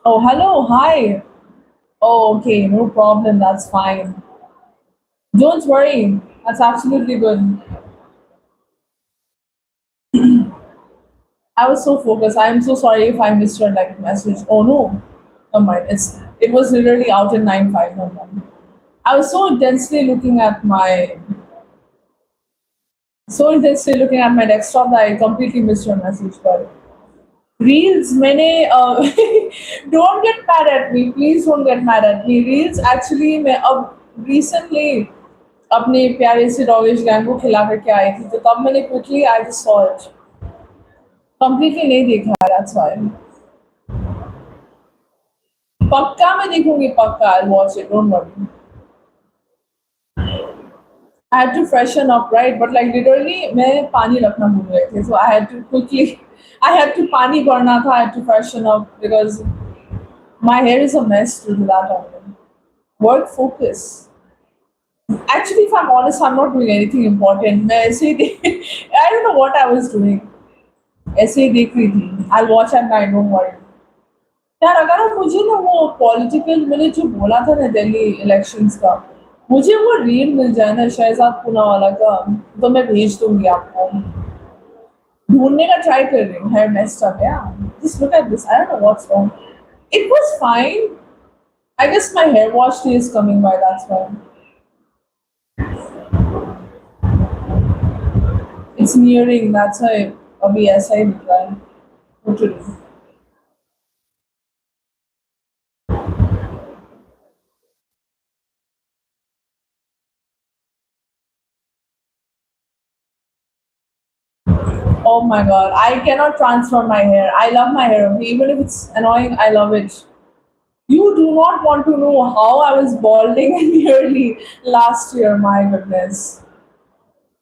Oh, hello, hi. Oh, okay, no problem, that's fine. Don't worry, that's absolutely good. I was so focused. I am so sorry if I missed your like message. Oh no, never mind. It was literally out in 9:05. No mind. I was so intensely looking at my desktop that I completely missed your message. But reels, मैंने don't get mad at me. Please don't get mad at me. Reels actually मैं अब recently अपने प्यारे से डॉगिश gang को खिला करके आई थी तो तब मैंने quickly I just saw it completely नहीं देखा है दैट्स व्हाई पक्का मैं देखूंगी पक्का I watch it don't worry I had to freshen up right but like literally मैं पानी रखना भूल गए थे so I had to quickly I had to पानी भरना था I had to freshen up because my hair is a mess to do that on work focus Actually, if I'm honest, I'm not doing anything important. मैं ऐसे ही I don't know what I was doing. ऐसे ही देख रही थी. I'll watch at night, don't worry. यार अगर आप मुझे ना वो पॉलिटिकल मैंने जो बोला था ना दिल्ली इलेक्शंस का मुझे वो रील मिल जाए ना शहजाद पूना वाला का तो मैं भेज दूंगी आपको ढूंढने का ट्राई कर रही हूँ हेयर मेस्ड अप या just look at this I don't know what's wrong it was fine I guess my hair wash day is coming by that's why it's nearing that's why अभी ऐसा ही दिख रहा है what to do Oh my god, I cannot transfer my hair. I love my hair. Okay? Even if it's annoying, I love it. You do not want to know how I was balding nearly last year. My goodness.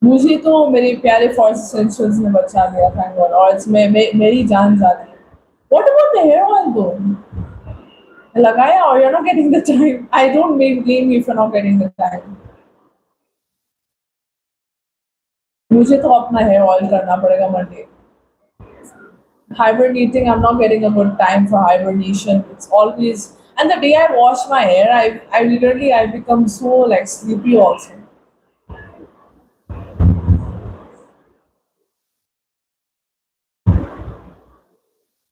मुझे तो मेरे प्यारे forest essentials ने बचा दिया thank God और मेरी जान जाती है what about the hair oil though लगाया और you are not getting the time I don't make blame you for not getting the time मुझे तो अपना हेयर ऑयल करना पड़ेगा Monday hibernating. I'm not getting a good time for hibernation. It's always and the day I wash my hair, I literally I become so like sleepy also.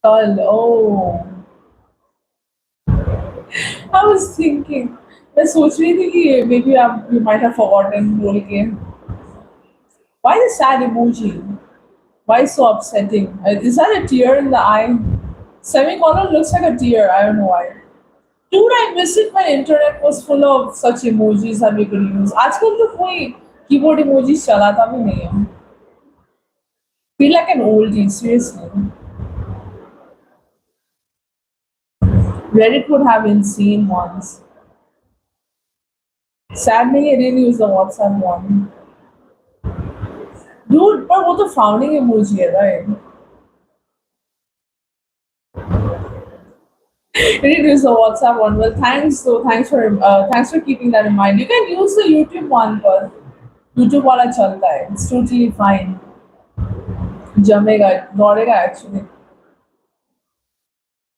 Oh, I was thinking. मैं सोच रही थी कि maybe आप you might have forgotten बोल के. Why the sad emoji? Why so upsetting? Is that a tear in the eye? Semicolon looks like a tear. I don't know why. Dude, I miss it when internet was full of such emojis that we could use. आजकल तो कोई keyboard emojis चलाता भी नहीं है. Feel like an oldie, seriously. Reddit would have insane ones. Sadly, I didn't use the WhatsApp one. Dude, but वो तो frowning emoji है, right? I didn't use the WhatsApp one. Well, thanks. So thanks for keeping that in mind. You can use the YouTube one, but YouTube वाला चलता है. It's totally fine. जमेगा, दौड़ेगा actually.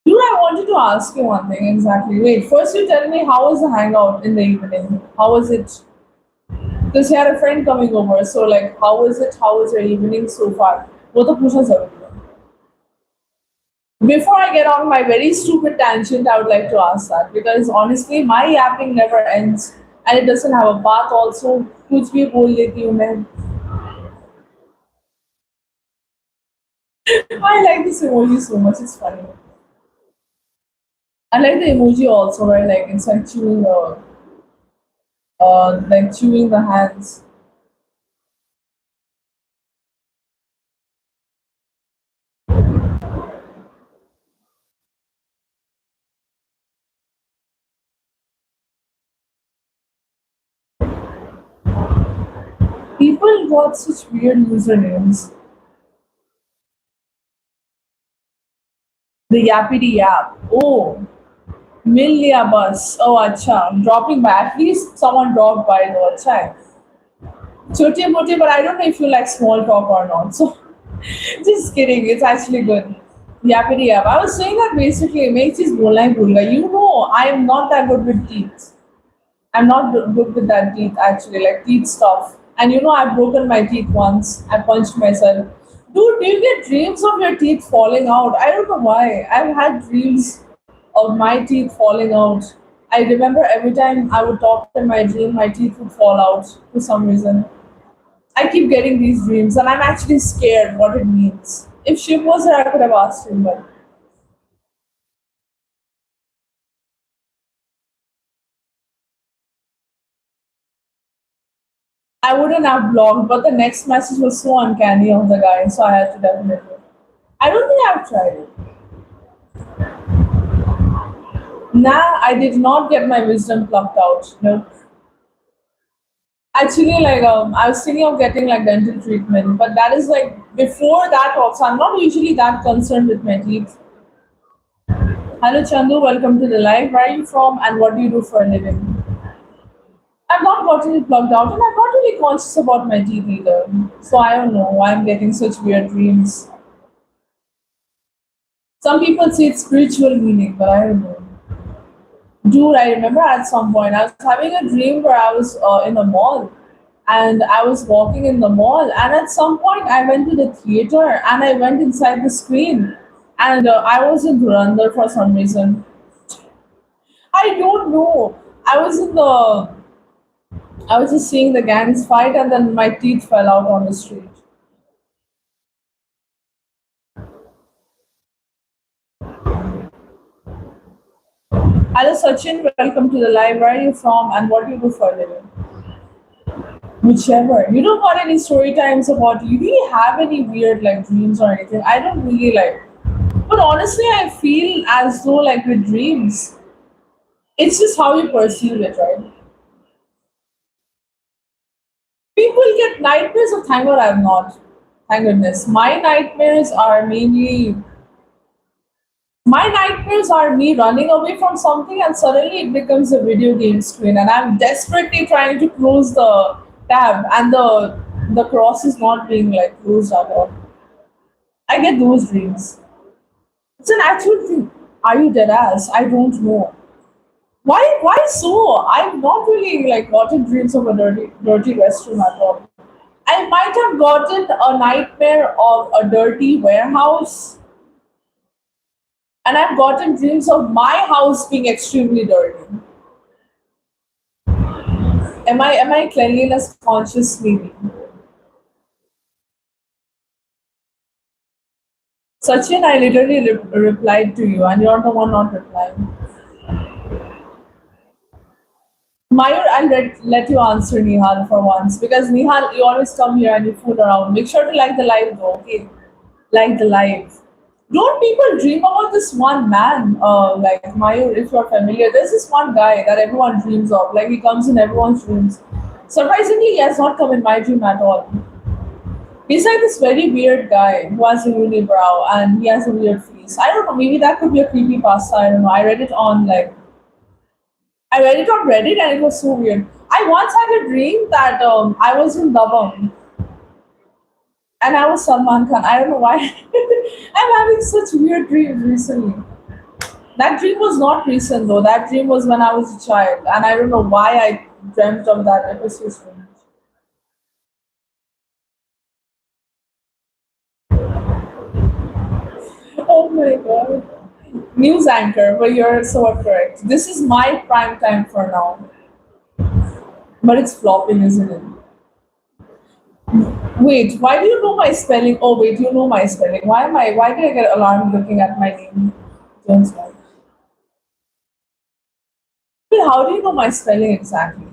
Dude, I wanted to ask you one thing exactly. Wait, first you tell me how was the hangout in the evening? How was it? Because you had a friend coming over, so like, how was it? How was your evening so far? वो तो पूछना जरूरी है. Before I get on my very stupid tangent, I would like to ask that because honestly, my yapping never ends and it doesn't have a path. Also, कुछ भी बोल लेती हूँ मैं. I like this emoji so much. It's funny. I like the emoji also, right? Like it's like chewing the hands. People got such weird usernames. The yappity yap. Oh, मिल लिया बस. Oh, अच्छा. Dropping by. At least someone dropped by though. अच्छा है. छोटे मोटे, but I don't know if you like small talk or not. So, just kidding. It's actually good. Yappity yap. I was saying that basically, मैं एक चीज बोलना ही भूल गई. You know, I am not that good with teeth. I'm not good with that teeth actually, like teeth stuff. And you know, I've broken my teeth once. I punched myself. Dude, do you get dreams of your teeth falling out? I don't know why. I've had dreams of my teeth falling out. I remember every time I would talk in my dream, my teeth would fall out for some reason. I keep getting these dreams, and I'm actually scared what it means. If Shiv was here, I could have asked him, but I wouldn't have blocked. But the next message was so uncanny of the guy, so I had to definitely. I don't think I've tried it. Nah, I did not get my wisdom plucked out. No. Actually, like I was thinking of getting like dental treatment, but that is like before that also. I'm not usually that concerned with my teeth. Hello Chandu, welcome to the live. Where are you from and what do you do for a living? I've not gotten it plugged out and I'm not really conscious about my teeth either. So I don't know why I'm getting such weird dreams. Some people say it's spiritual meaning, but I don't know. Dude, I remember at some point I was having a dream where I was in a mall and I was walking in the mall, and at some point I went to the theater and I went inside the screen and I was in Durandar for some reason. I don't know. I was in the I was just seeing the gangs fight and then my teeth fell out on the street. Hello Sachin, welcome to the live. Where are you from and what do you do for a living? Whichever. You don't got any story times about you? Do you have any weird like dreams or anything? I don't really like. But honestly, I feel as though like with dreams, it's just how you perceive it, right? People get nightmares of thank God I'm not. Thank goodness. My nightmares are me running away from something and suddenly it becomes a video game screen and I'm desperately trying to close the tab and the cross is not being like closed at all. I get those dreams. It's an actual thing. Are you dead ass? I don't know. Why so? I've not really like gotten dreams of a dirty restroom at all. I might have gotten a nightmare of a dirty warehouse, and I've gotten dreams of my house being extremely dirty. Am I cleanliness conscious maybe? Sachin, I literally replied to you, and you're the one not replying. Mayur, I'll let you answer Nihal for once because Nihal, you always come here and you fool around. Make sure to like the live though, okay? Like the live. Don't people dream about this one man? Like Mayur, if you're familiar, there's this one guy that everyone dreams of. Like he comes in everyone's dreams. Surprisingly, he has not come in my dream at all. He's like this very weird guy who has a unibrow and he has a weird face. I don't know, maybe that could be a creepy pasta. I don't know. I read it on Reddit and it was so weird. I once had a dream that I was in Dabam and I was Salman Khan. I don't know why. I'm having such weird dreams recently. That dream was not recent though. That dream was when I was a child, and I don't know why I dreamt of that. It was so strange. Oh my god. News anchor, but you're so correct. This is my prime time for now, but it's flopping, isn't it? Wait, why do you know my spelling? Oh wait, you know my spelling. Why am I? Why did I get alarmed looking at my name? Don't smile. Wait, how do you know my spelling exactly?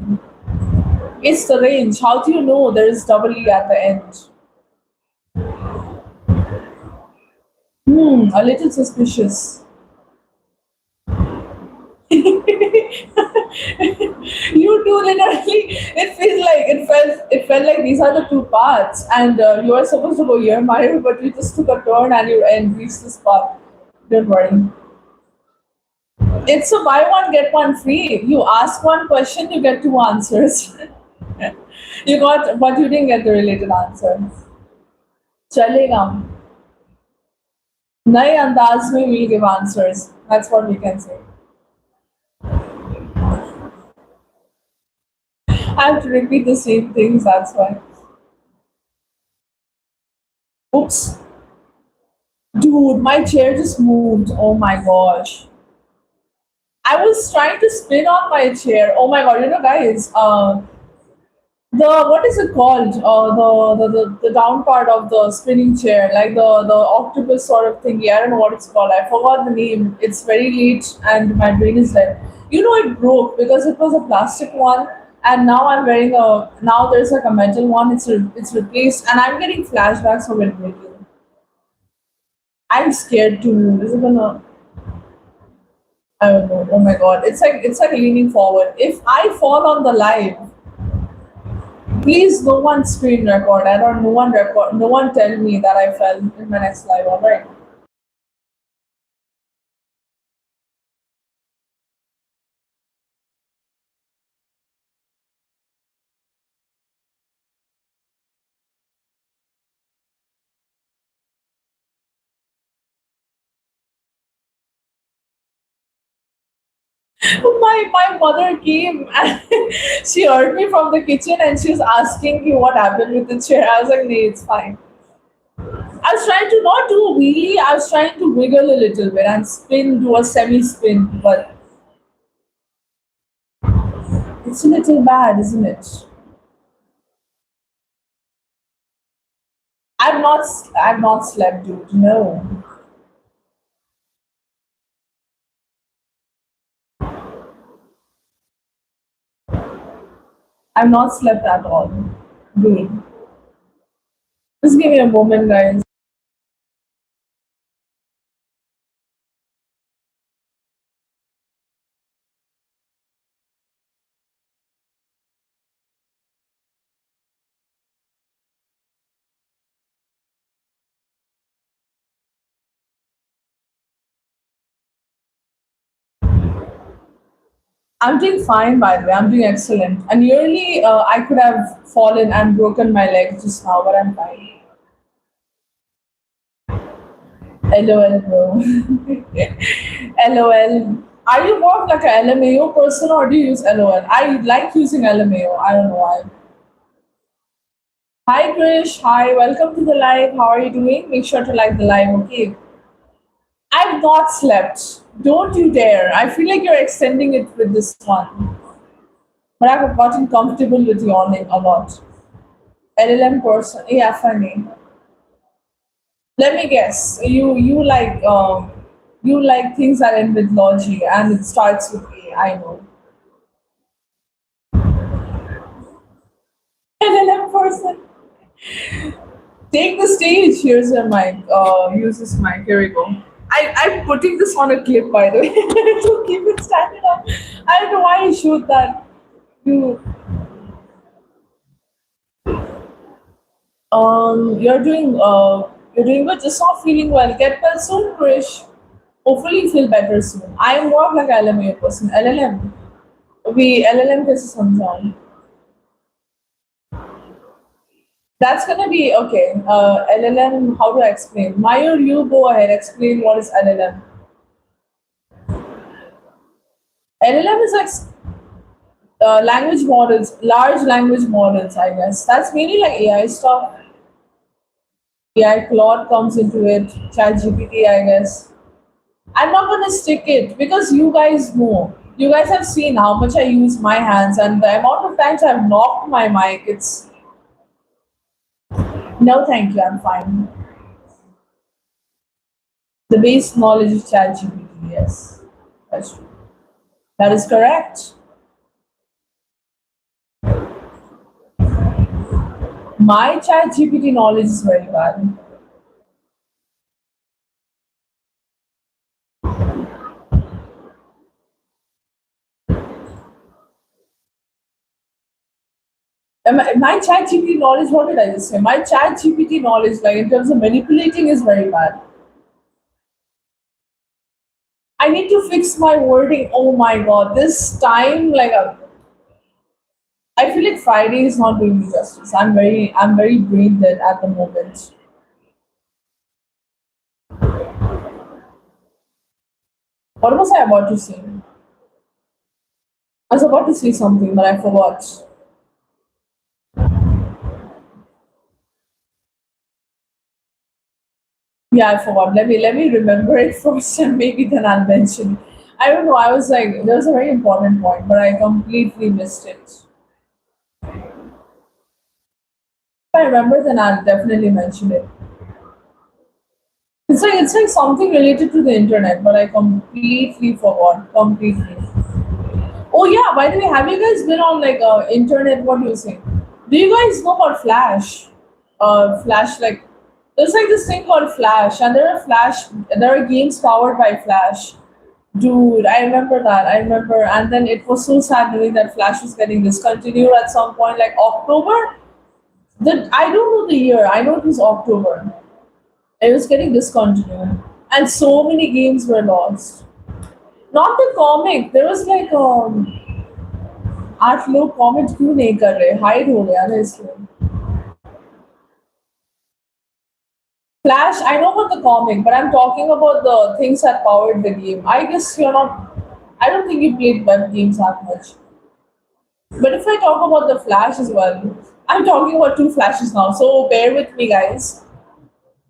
It's the range. How do you know there is double E at the end? A little suspicious. You two literally, it felt like these are the two paths, and you are supposed to go here, Mario, but you just took a turn and reached this path. Don't worry. It's a buy one get one free. You ask one question, you get two answers. But you didn't get the related answer. Chalega. Nahi andaz mein we'll give answers. That's what we can say. I have to repeat the same things, that's why. Oops. Dude, my chair just moved. Oh my gosh. I was trying to spin on my chair. Oh my god, guys, the what is it called? The down part of the spinning chair, like the octopus sort of thingy. I don't know what it's called. I forgot the name. It's very late and my brain is dead. It broke because it was a plastic one, and now I'm wearing a now there's like a metal one. It's replaced, and I'm getting flashbacks of it breaking. I'm scared to move. Is it gonna? I don't know. Oh my god! It's like leaning forward. If I fall on the live, please, no one screen record. I don't. No one record. No one tell me that I fell in my next live. All right. My mother came and she heard me from the kitchen and she was asking me what happened with the chair. I was like, nee, it's fine. I was trying to not do a wheelie. I was trying to wiggle a little bit and spin, do a semi spin, but it's a little bad, isn't it? I've not slept, dude. No, I've not slept at all, dude. Just give me a moment, guys. I'm doing fine, by the way. I'm doing excellent. And nearly, I could have fallen and broken my leg just now, but I'm fine. LOL, bro. LOL. Are you more of like a LMAO person or do you use LOL? I like using LMAO. I don't know why. Hi, Krish. Hi. Welcome to the live. How are you doing? Make sure to like the live, okay? I've not slept. Don't you dare. I feel like you're extending it with this one. But I've gotten comfortable with yawning a lot. LLM person. Yeah, funny. Let me guess. You like things that end with logi and it starts with A. I know. LLM person. Take the stage. Here's a mic. Use this mic. Here we go. I'm putting this on a clip, by the way, to keep it standing up. I don't know why you shoot that. You you're doing good. Just not feeling well. Get well soon, Krish. Hopefully, you feel better soon. I am more of like a LMA person. LLM. We LLM कैसे समझाऊं? That's gonna be okay. LLM. How do I explain? Mayur, you go ahead. Explain what is LLM. LLM is like language models, large language models. I guess that's mainly like AI stuff. AI Claude comes into it. ChatGPT, I guess. I'm not gonna stick it because you guys know. You guys have seen how much I use my hands and the amount of times I've knocked my mic. It's no, thank you. I'm fine. The base knowledge of ChatGPT. Yes, that's true. That is correct. My ChatGPT knowledge is very bad. My ChatGPT knowledge. What did I just say? My ChatGPT knowledge, like in terms of manipulating, is very bad. I need to fix my wording. Oh my god, this time, like, I feel like Friday is not doing me justice. I'm very brain dead at the moment. What was I about to say? I was about to say something, but I forgot. Yeah, I forgot. Let me remember it first, and maybe then I'll mention. I don't know. I was like, there was a very important point, but I completely missed it. If I remember, then I'll definitely mention it. It's like something related to the internet, but I completely forgot. Completely. Oh yeah. By the way, have you guys been on like internet? What do you say? Do you guys know about Flash? Flash like there's like this thing called Flash, and there are games powered by Flash. Dude, I remember that. I remember, and then it was so sad knowing that Flash was getting discontinued at some point, like October. The I don't know the year. I know it was October. It was getting discontinued, and so many games were lost. Not the comic. There was like आठ लोग comment क्यों नहीं कर रहे hide हो गया ना इसलिए Flash, I know about the comic, but I'm talking about the things that powered the game. I guess you're not. I don't think you played web games that much. But if I talk about the Flash as well, I'm talking about two Flashes now, so bear with me, guys.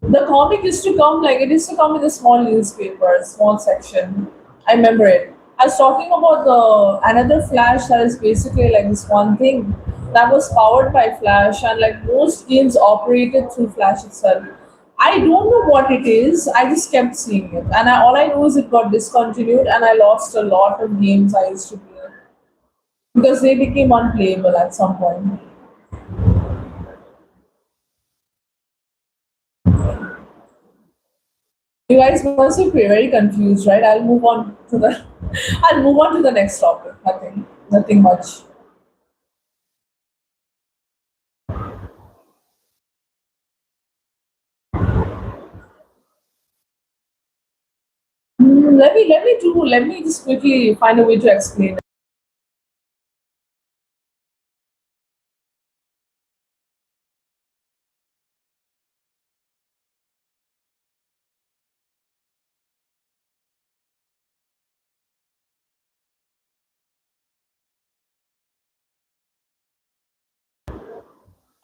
The comic used to come like it used to come in a small newspaper, small section. I remember it. I was talking about the another Flash that is basically like this one thing that was powered by Flash, and like most games operated through Flash itself. I don't know what it is. I just kept seeing it, and all I know is it got discontinued, and I lost a lot of games I used to play because they became unplayable at some point. You guys must be very confused, right? I'll move on to the I'll move on to the next topic. Nothing much. Let me just quickly find a way to explain it.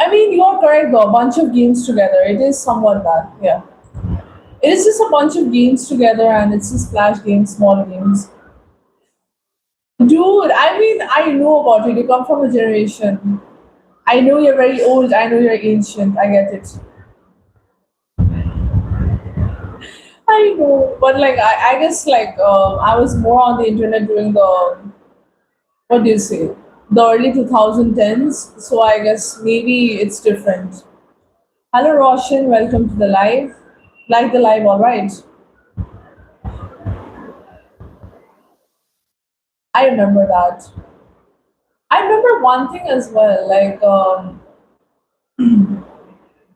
I mean, you're correct though. A bunch of games together. It is somewhat that. Yeah. It is just a bunch of games together, and it's just flash games, small games. Dude, I mean, I know about it. You come from a generation. I know you're very old. I know you're ancient. I get it. I know, but like I guess like I was more on the internet during the what do you say the early 2010s. So I guess maybe it's different. Hello, Roshan. Welcome to the live. Like the live, all right. I remember that. I remember one thing as well. Like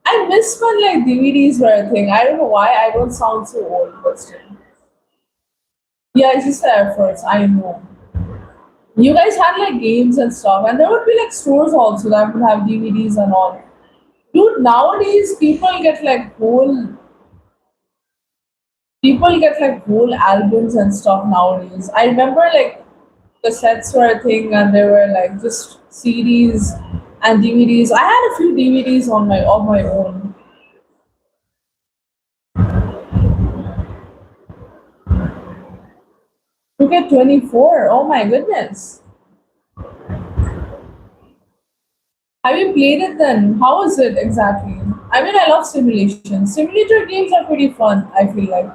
I miss when like DVDs were a thing. I don't know why. I don't sound so old, but still. Yeah, it's just the efforts. I know. You guys had like games and stuff, and there would be like stores also that would have DVDs and all. Dude, nowadays people get like whole albums and stuff nowadays. I remember like cassettes were a thing and there were like just CDs and DVDs. I had a few DVDs on my own. Look at 24. Oh my goodness. Have you played it then? How is it exactly? I mean, I love simulation. Simulator games are pretty fun, I feel like.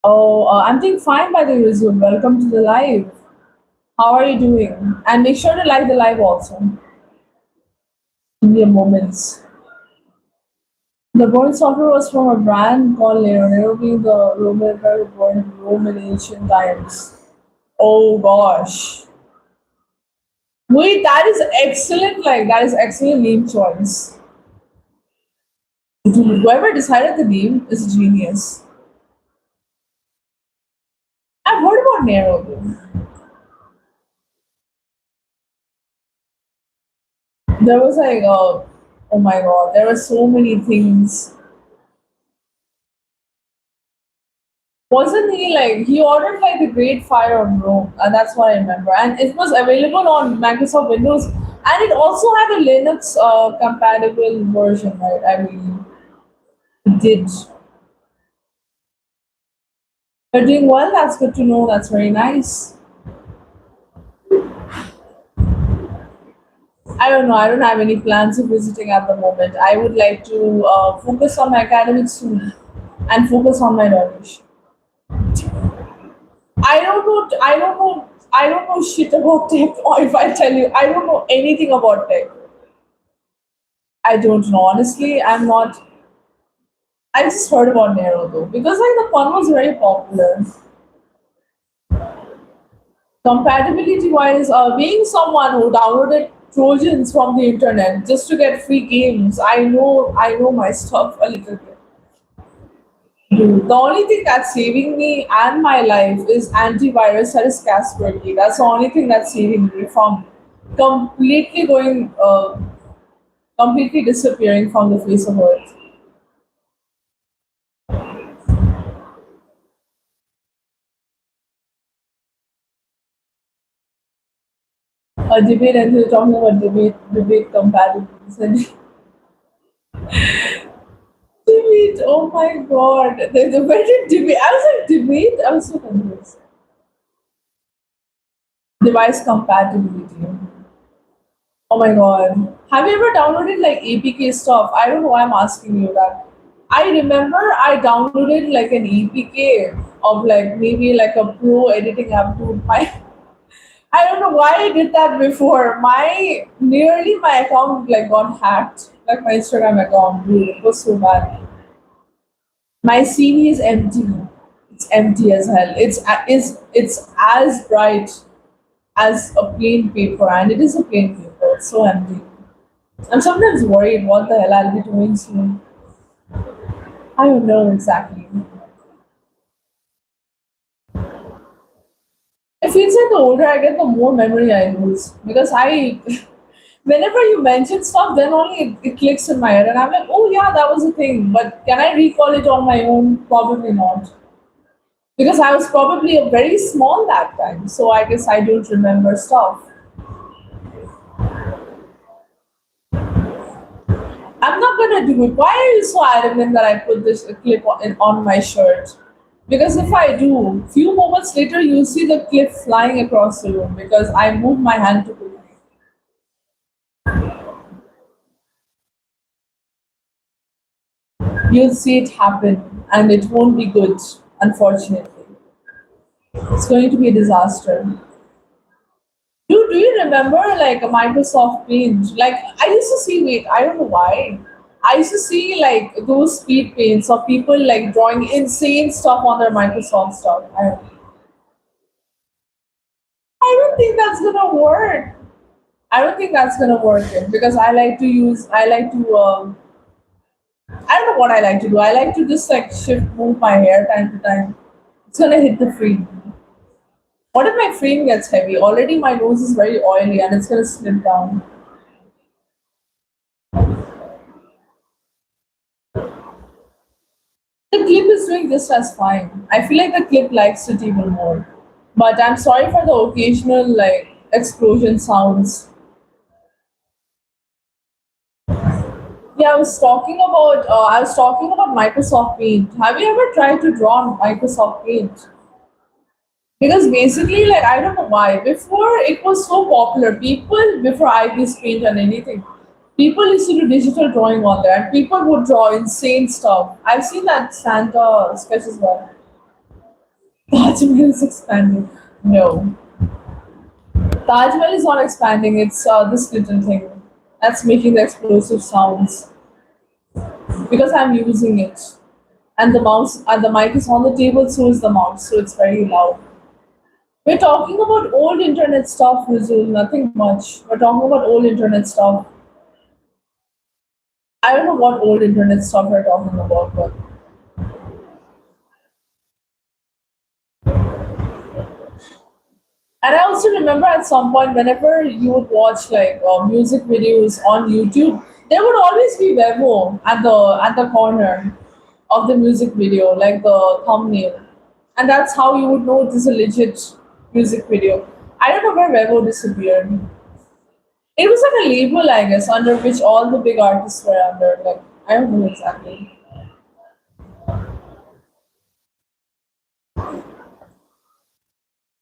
Oh, I'm doing fine by the way, Rizul. Welcome to the live. How are you doing? And make sure to like the live also. Give me a moment. The born software was from a brand called Nero. Nero being the Roman born in Rome in ancient times. Oh gosh. Wait, that is excellent. Like that is excellent name choice. Dude, whoever decided the name is a genius. I've heard about Nero though. There was like, oh my god, there were so many things. Wasn't he like he ordered like the Great Fire on Rome, and that's what I remember. And it was available on Microsoft Windows, and it also had a Linux compatible version, right? I mean, it did. You're doing well. That's good to know. That's very nice. I don't know. I don't have any plans of visiting at the moment. I would like to focus on my academics soon and focus on my knowledge. I don't know. I don't know. I don't know shit about tech. Or if I tell you, I don't know anything about tech. I don't know. Honestly, I'm not. I just heard about Nero though because like the fun was very popular. Compatibility wise, being someone who downloaded Trojans from the internet just to get free games, I know my stuff a little bit. Dude, the only thing that's saving me and my life is antivirus, that is Kaspersky. That's the only thing that's saving me from completely going, completely disappearing from the face of earth. A debate, and we're talking about debate compatibility. Debate, oh my god. The where did debate? I was like, debate? I was so confused. Device compatibility. Oh my god. Have you ever downloaded like APK stuff? I don't know why I'm asking you that. I remember I downloaded like an APK of like maybe like a pro editing app to my I don't know why I did that before. My account like got hacked. Like my Instagram account, dude. It was so bad. My CV is empty. It's empty as hell. It's as bright as a plain paper, and it is a plain paper. It's so empty. I'm sometimes worried what the hell I'll be doing soon. I don't know exactly. It feels like the older I get, the more memory I lose because I. Whenever you mention stuff, then only it clicks in my head, and I'm like, oh yeah, that was a thing. But can I recall it on my own? Probably not. Because I was probably a very small that time, so I guess I don't remember stuff. I'm not gonna do it. Why are you so adamant that I put this clip on my shirt? Because if I do, few moments later you'll see the clip flying across the room because I moved my hand too quickly. You'll see it happen, and it won't be good. Unfortunately, it's going to be a disaster. Do you remember like a Microsoft Paint? Like I used to see. Wait, I don't know why. I used to see like those speed paints of people like drawing insane stuff on their Microsoft stuff. I don't think that's gonna work. I don't think that's gonna work because I like to use. I like to. I don't know what I like to do. I like to just like shift move my hair time to time. It's gonna hit the frame. What if my frame gets heavy? Already my nose is very oily and it's gonna slip down. The clip is doing just as fine. I feel like the clip likes it even more. But I'm sorry for the occasional like explosion sounds. Yeah, I was talking about Microsoft Paint. Have you ever tried to draw on Microsoft Paint? Because basically, like I don't know why. Before it was so popular, people before IB's Paint and anything, people used to do digital drawing on there, and people would draw insane stuff. I've seen that Santa sketch as well. Taj Mahal is expanding. No, Taj Mahal is not expanding. It's this little thing that's making the explosive sounds because I'm using it, and the mouse and the mic is on the table, so is the mouse, so it's very loud. We're talking about old internet stuff, Rizul, nothing much. We're talking about old internet stuff. I don't know what old internet stuff we're talking about, but. And I also remember at some point, whenever you would watch like music videos on YouTube, there would always be Vevo at the corner of the music video, like the thumbnail, and that's how you would know it is a legit music video. I don't know where Vevo disappeared. It was like a label, I guess, under which all the big artists were under. Like I don't know exactly.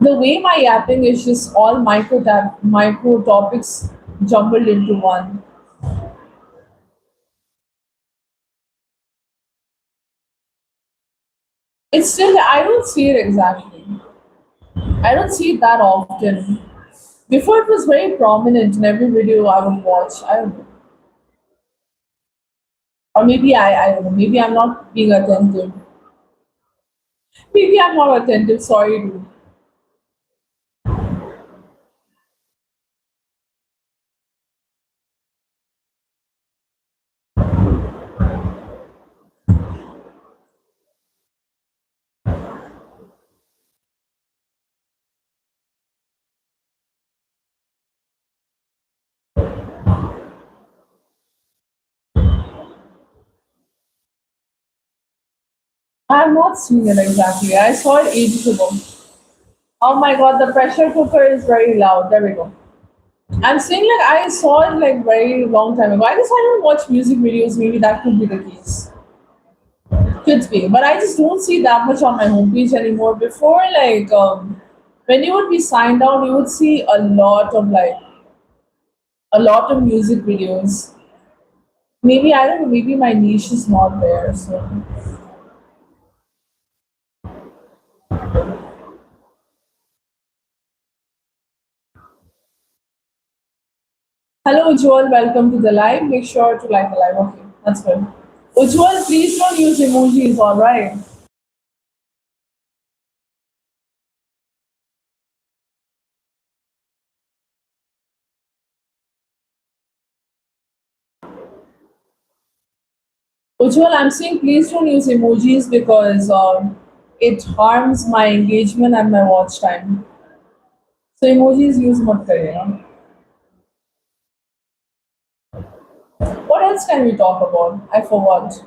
The way my yapping is just all micro topics jumbled into one. It's still, I don't see it exactly. I don't see it that often. Before it was very prominent in every video I would watch. I don't know. Or maybe I don't know. Maybe I'm not being attentive. Maybe I'm not attentive. Sorry, dude. I'm not seeing it exactly. I saw it ages ago. Oh my god, the pressure cooker is very loud. There we go. I'm saying like I saw it like very long time ago. I guess I don't watch music videos. Maybe that could be the case. Could be, but I just don't see that much on my homepage anymore. Before, like when you would be signed out, you would see a lot of music videos. Maybe I don't know. Maybe my niche is not there. So hello, Ujwal. Welcome to the live. Make sure to like the live. Okay, that's good. Ujwal, please don't use emojis. All right. Ujwal, I'm saying please don't use emojis because it harms my engagement and my watch time. So emojis use mat kare. What else can we talk about? I forgot.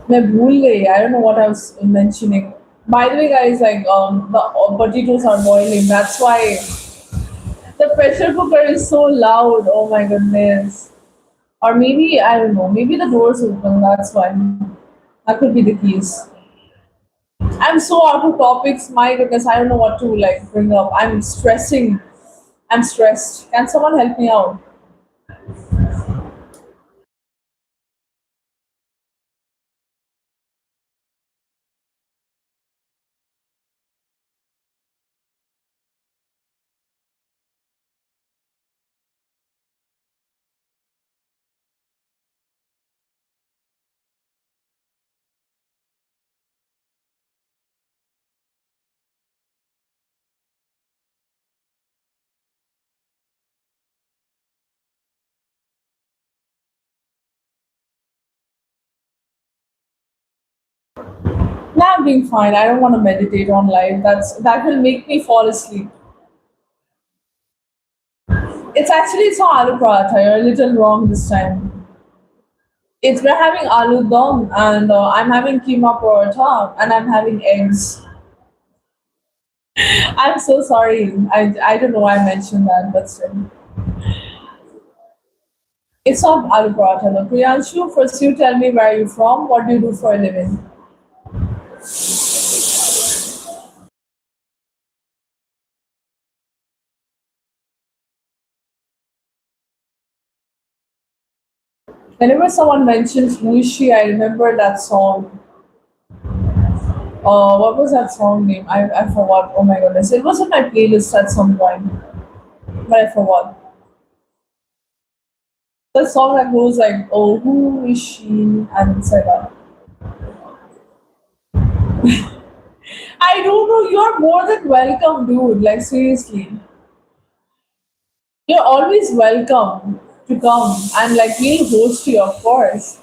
मैं भूल गई. I don't know what I was mentioning. By the way, guys, like the potatoes are boiling. That's why the pressure cooker is so loud. Oh my goodness. Or maybe I don't know. Maybe the door's open. That's why. That could be the case. I'm so out of topics. My goodness, I don't know what to like bring up. I'm stressing. I'm stressed. Can someone help me out? Nah, I'm being fine. I don't want to meditate on live. That will make me fall asleep. It's not aloo paratha. You're a little wrong this time. It's we're having aloo dum and I'm having keema paratha and I'm having eggs. I'm so sorry. I don't know why I mentioned that, but still. It's not aloo paratha. No. Priyanshu, first you tell me where you're from. What do you do for a living? Whenever someone mentions Mushi, I remember that song. What was that song name? I forgot. Oh my goodness. It was on my playlist at some point, but I forgot. The song that goes like, "Oh, who is she?" and it's like that. I don't know. You're more than welcome, dude. Like seriously, you're always welcome to come and like we'll host you, of course.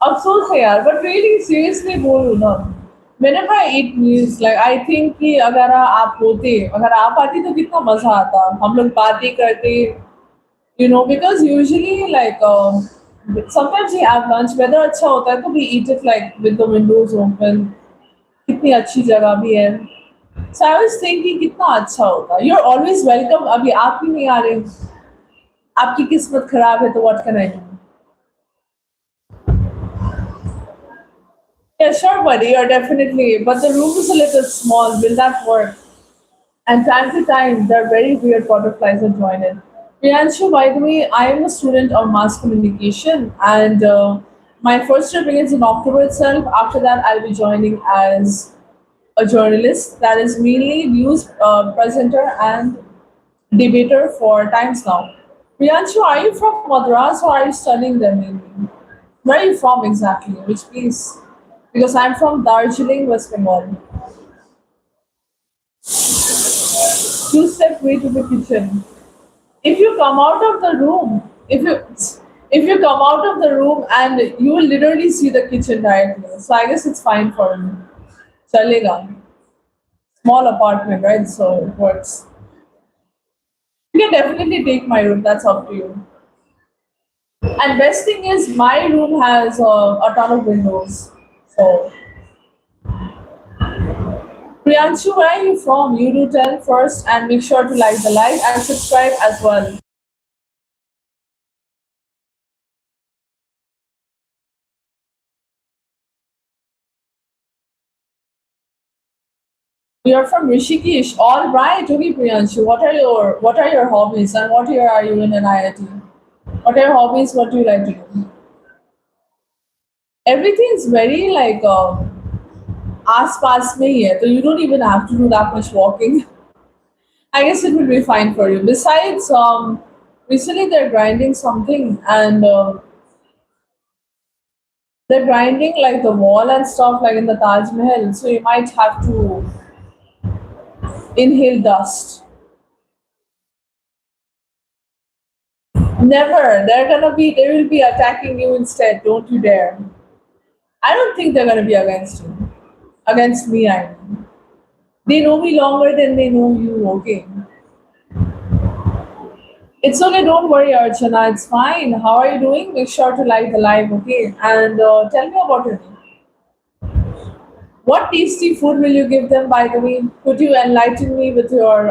अफसोस है यार, but really seriously बोलूँ ना, whenever I eat meals, like I think कि अगर आप आती तो कितना मजा आता, हम लोग बातें करते, because usually like sometimes we have lunch, weather अच्छा होता है तो we eat it like with the windows open, कितनी अच्छी जगह भी है. So I was thinking कितना अच्छा होता. You're always welcome. अभी आप ही नहीं आ रहे, आपकी किस्मत खराब है तो what can I do? Yeah, sure, buddy. You're definitely, but the room is a little small. Will that work? And time to time, there are very weird butterflies that join in. Priyanshu, by the way, I am a student of mass communication, and my first year begins in October itself. After that, I'll be joining as a journalist, that is mainly news presenter and debater for Times Now. Priyanshu, are you from Madras or are you studying there mainly? Where are you from exactly? Which place? Because I'm from Darjeeling, West Bengal. Two-step way to the kitchen. If you come out of the room, if you come out of the room and you will literally see the kitchen directly. So I guess it's fine for me. Chalega. Small apartment, right? So it works. You can definitely take my room. That's up to you. And best thing is my room has a ton of windows. So Priyanshu, where are you from? You do tell first and make sure to like the live and subscribe as well. You're from Rishikesh. All right, okay, Priyanshu. What are your hobbies and what year are you in an IIT? What are your hobbies? What do you like to do? Everything's very like आस पास में ही है, so you don't even have to do that much walking. I guess it will be fine for you. Besides, recently they're grinding something and they're grinding like the wall and stuff like in the Taj Mahal, so you might have to inhale dust. Never. They will be attacking you instead. Don't you dare. I don't think they're gonna be against you. Against me, I mean. They know me longer than they know you, okay? It's okay, don't worry, Archana. It's fine. How are you doing? Make sure to like the live, okay? And tell me about your day. What tasty food will you give them, by the way? Could you enlighten me with your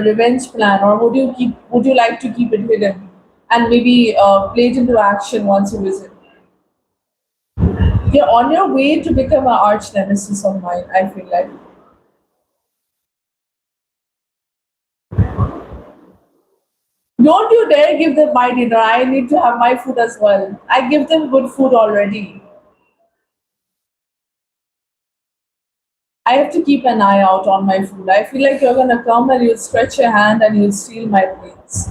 revenge plan, or would you like to keep it hidden and maybe play it into action once you visit? You're on your way to become an arch nemesis of mine, I feel like. Don't you dare give them my dinner. I need to have my food as well. I give them good food already. I have to keep an eye out on my food. I feel like you're gonna come and you'll stretch your hand and you'll steal my plates.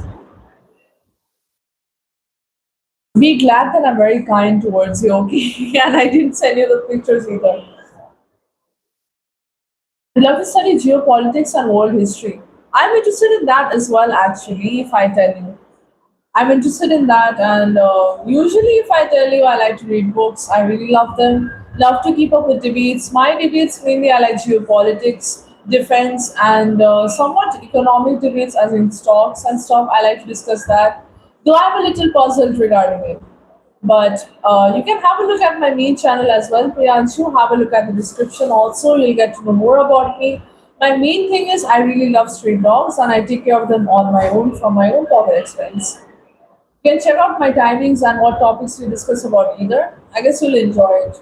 Be glad that I'm very kind towards you, okay? And I didn't send you the pictures either. I love to study geopolitics and world history. I'm interested in that as well, actually, if I tell you. I'm interested in that, and usually, if I tell you, I like to read books. I really love them. Love to keep up with debates. My debates mainly I like geopolitics, defense, and somewhat economic debates, as in stocks and stuff. I like to discuss that. Though I'm a little puzzled regarding it. But you can have a look at my main channel as well, Priyanshu. Have a look at the description also. You'll get to know more about me. My main thing is I really love stray dogs and I take care of them on my own from my own pocket expense. You can check out my timings and what topics we discuss about either. I guess you'll enjoy it.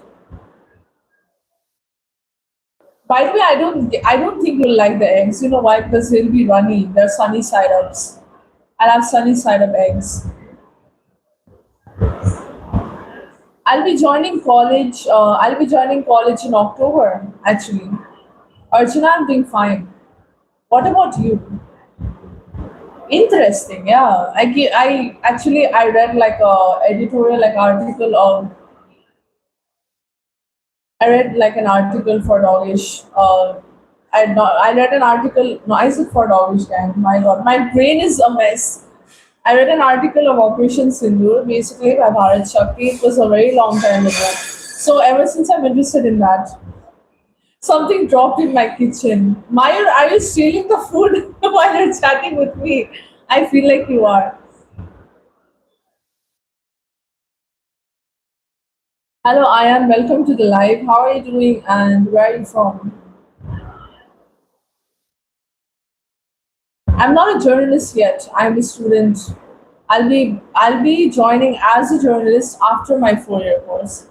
By the way, I don't think you'll like the eggs. You know why? Because they'll be runny. They're sunny side ups. I'll have sunny side up eggs. I'll be joining college in October. Actually, Archana, I'm doing fine. What about you? Interesting. Yeah, I actually I read like a editorial like article of I read like an article for Doggish. I read an article. No, I said for Doggish gang. My God, my brain is a mess. I read an article of Operation Sindoor, basically by Bharat Shakti. It was a very long time ago. So ever since I'm interested in that, something dropped in my kitchen. Mayur, are you stealing the food while you're chatting with me? I feel like you are. Hello, Ayan. Welcome to the live. How are you doing? And where are you from? I'm not a journalist yet. I'm a student. I'll be joining as a journalist after my 4 year course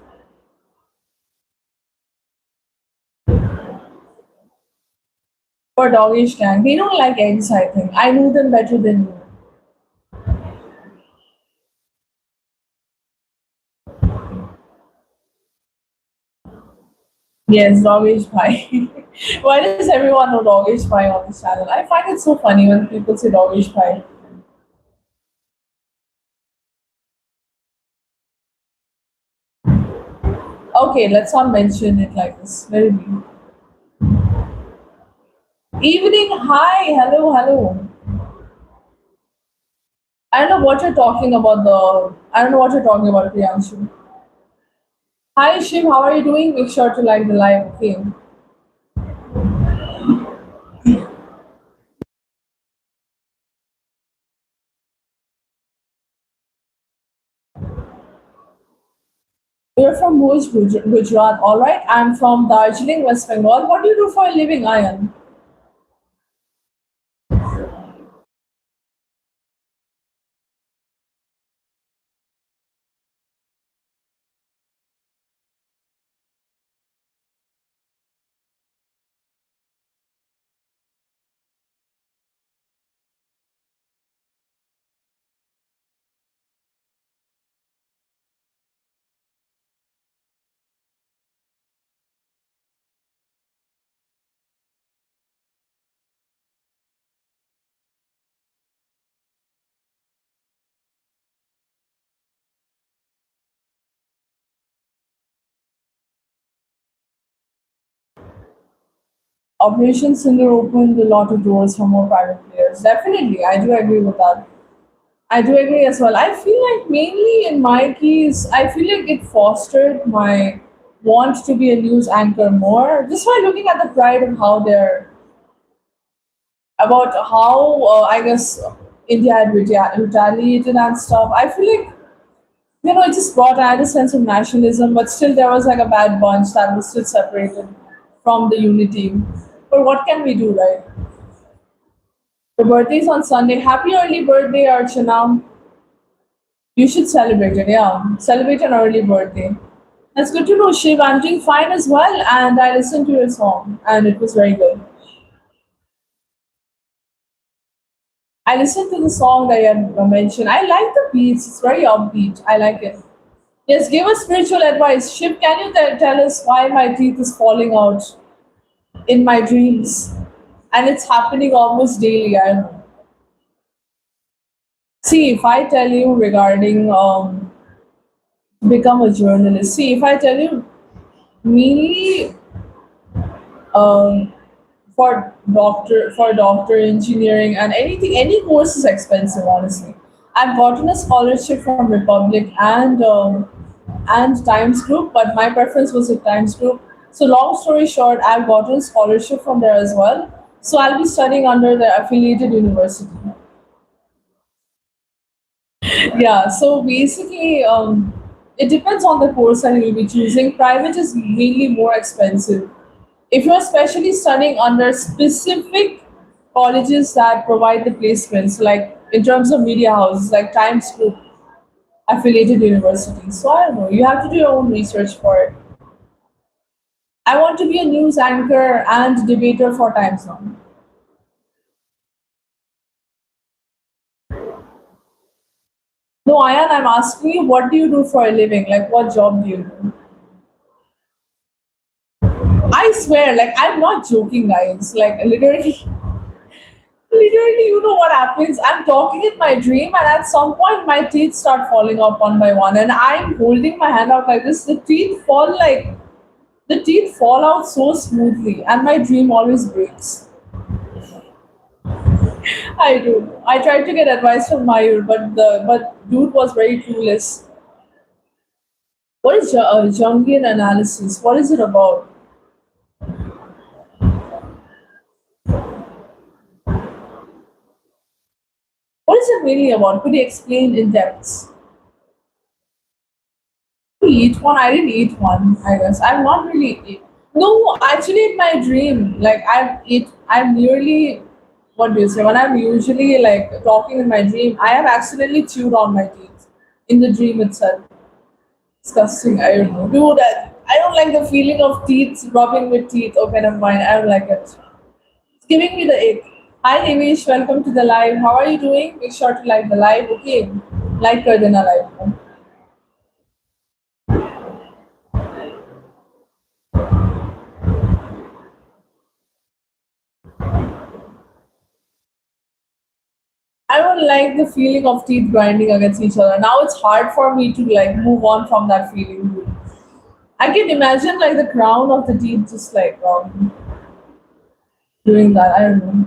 for Doggish Gang. They don't like eggs, I think. I knew them better than you. Yes, Doggish Pie. Why does everyone know Doggish Pie on this channel? I find it so funny when people say Doggish Pie. Okay, let's not mention it like this. Very mean. Evening, hi, hello, hello. I don't know what you're talking about. I don't know what you're talking about, Priyanshu. Hi, Shiv. How are you doing? Make sure to like the live. Okay. You're from Bhuj, Gujarat. All right. I'm from Darjeeling, West Bengal. What do you do for a living, Ayan? Operation Single opened a lot of doors for more private players. Definitely, I do agree with that. I do agree as well. I feel like mainly in my case, I feel like it fostered my want to be a news anchor more. Just by looking at the pride of how they're about how I guess India had retaliated and stuff. I feel like it just brought I had a sense of nationalism, but still there was like a bad bunch that was still separated from the unity. But what can we do, right? The birthday's on Sunday. Happy early birthday, Archana. You should celebrate it, yeah. Celebrate an early birthday. That's good to know, Shiv. I'm doing fine as well, and I listened to your song, and it was very good. I listened to the song that you had mentioned. I like the beats, it's very upbeat. I like it. Yes, give us spiritual advice. Shiv, can you tell us why my teeth is falling out in my dreams? And it's happening almost daily. I don't know. See, if I tell you regarding become a journalist, see, if I tell you mainly um, for doctor engineering and anything, any course is expensive. Honestly, I've gotten a scholarship from Republic and Times Group, but my preference was with Times Group. So long story short, I've gotten a scholarship from there as well. So I'll be studying under the affiliated university. Yeah, so basically, it depends on the course that you'll be choosing. Private is mainly more expensive. If you're especially studying under specific colleges that provide the placements, like in terms of media houses, like Times Group, affiliated universities. So I don't know, you have to do your own research for it. I want to be a news anchor and debater for Times now. No, Ayan, I'm asking you, what do you do for a living? Like, what job do you do? I swear, like, I'm not joking, guys. Like, literally, you know what happens? I'm talking in my dream, and at some point, my teeth start falling off one by one, and I'm holding my hand out like this. The teeth fall like The teeth fall out so smoothly, and my dream always breaks. I do. I tried to get advice from Mayur, but dude was very clueless. What is Jungian analysis? What is it about? What is it really about? Could you explain in depth? Eat one. I didn't eat one. I guess I've not really eat. No, actually, in my dream, like I've eat. I'm nearly. What do you say? When I'm usually like talking in my dream, I have accidentally chewed on my teeth in the dream itself. Disgusting. I don't know. Dude, I don't like the feeling of teeth rubbing with teeth. Okay, never mind. I don't like it. It's giving me the ick. Hi, Devesh. Welcome to the live. How are you doing? Make sure to like the live. Okay, like her than a live. I don't like the feeling of teeth grinding against each other. Now it's hard for me to like move on from that feeling. Dude. I can imagine like the crown of the teeth just like doing that. I don't know.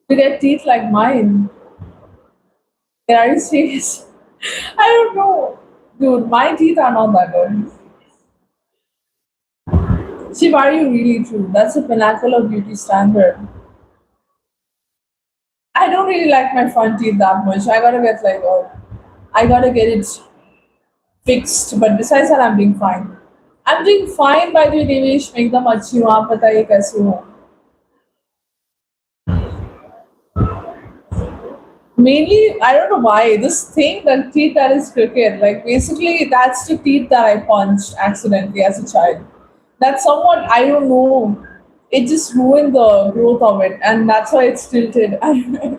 To get teeth like mine. Yeah, are you serious? I don't know. Dude, my teeth are not that good. Shiv, are you really true? That's the pinnacle of beauty standard. I don't really like my front teeth that much. I gotta get it fixed. But besides that, I'm doing fine. I'm doing fine by the way, Devesh. एकदम अच्छी हूँ आप बताइए कैसे हो Mainly, I don't know why this thing, the teeth that is crooked. Like basically, that's the teeth that I punched accidentally as a child. That's somewhat I don't know. It just ruined the growth of it, and that's why it's tilted. I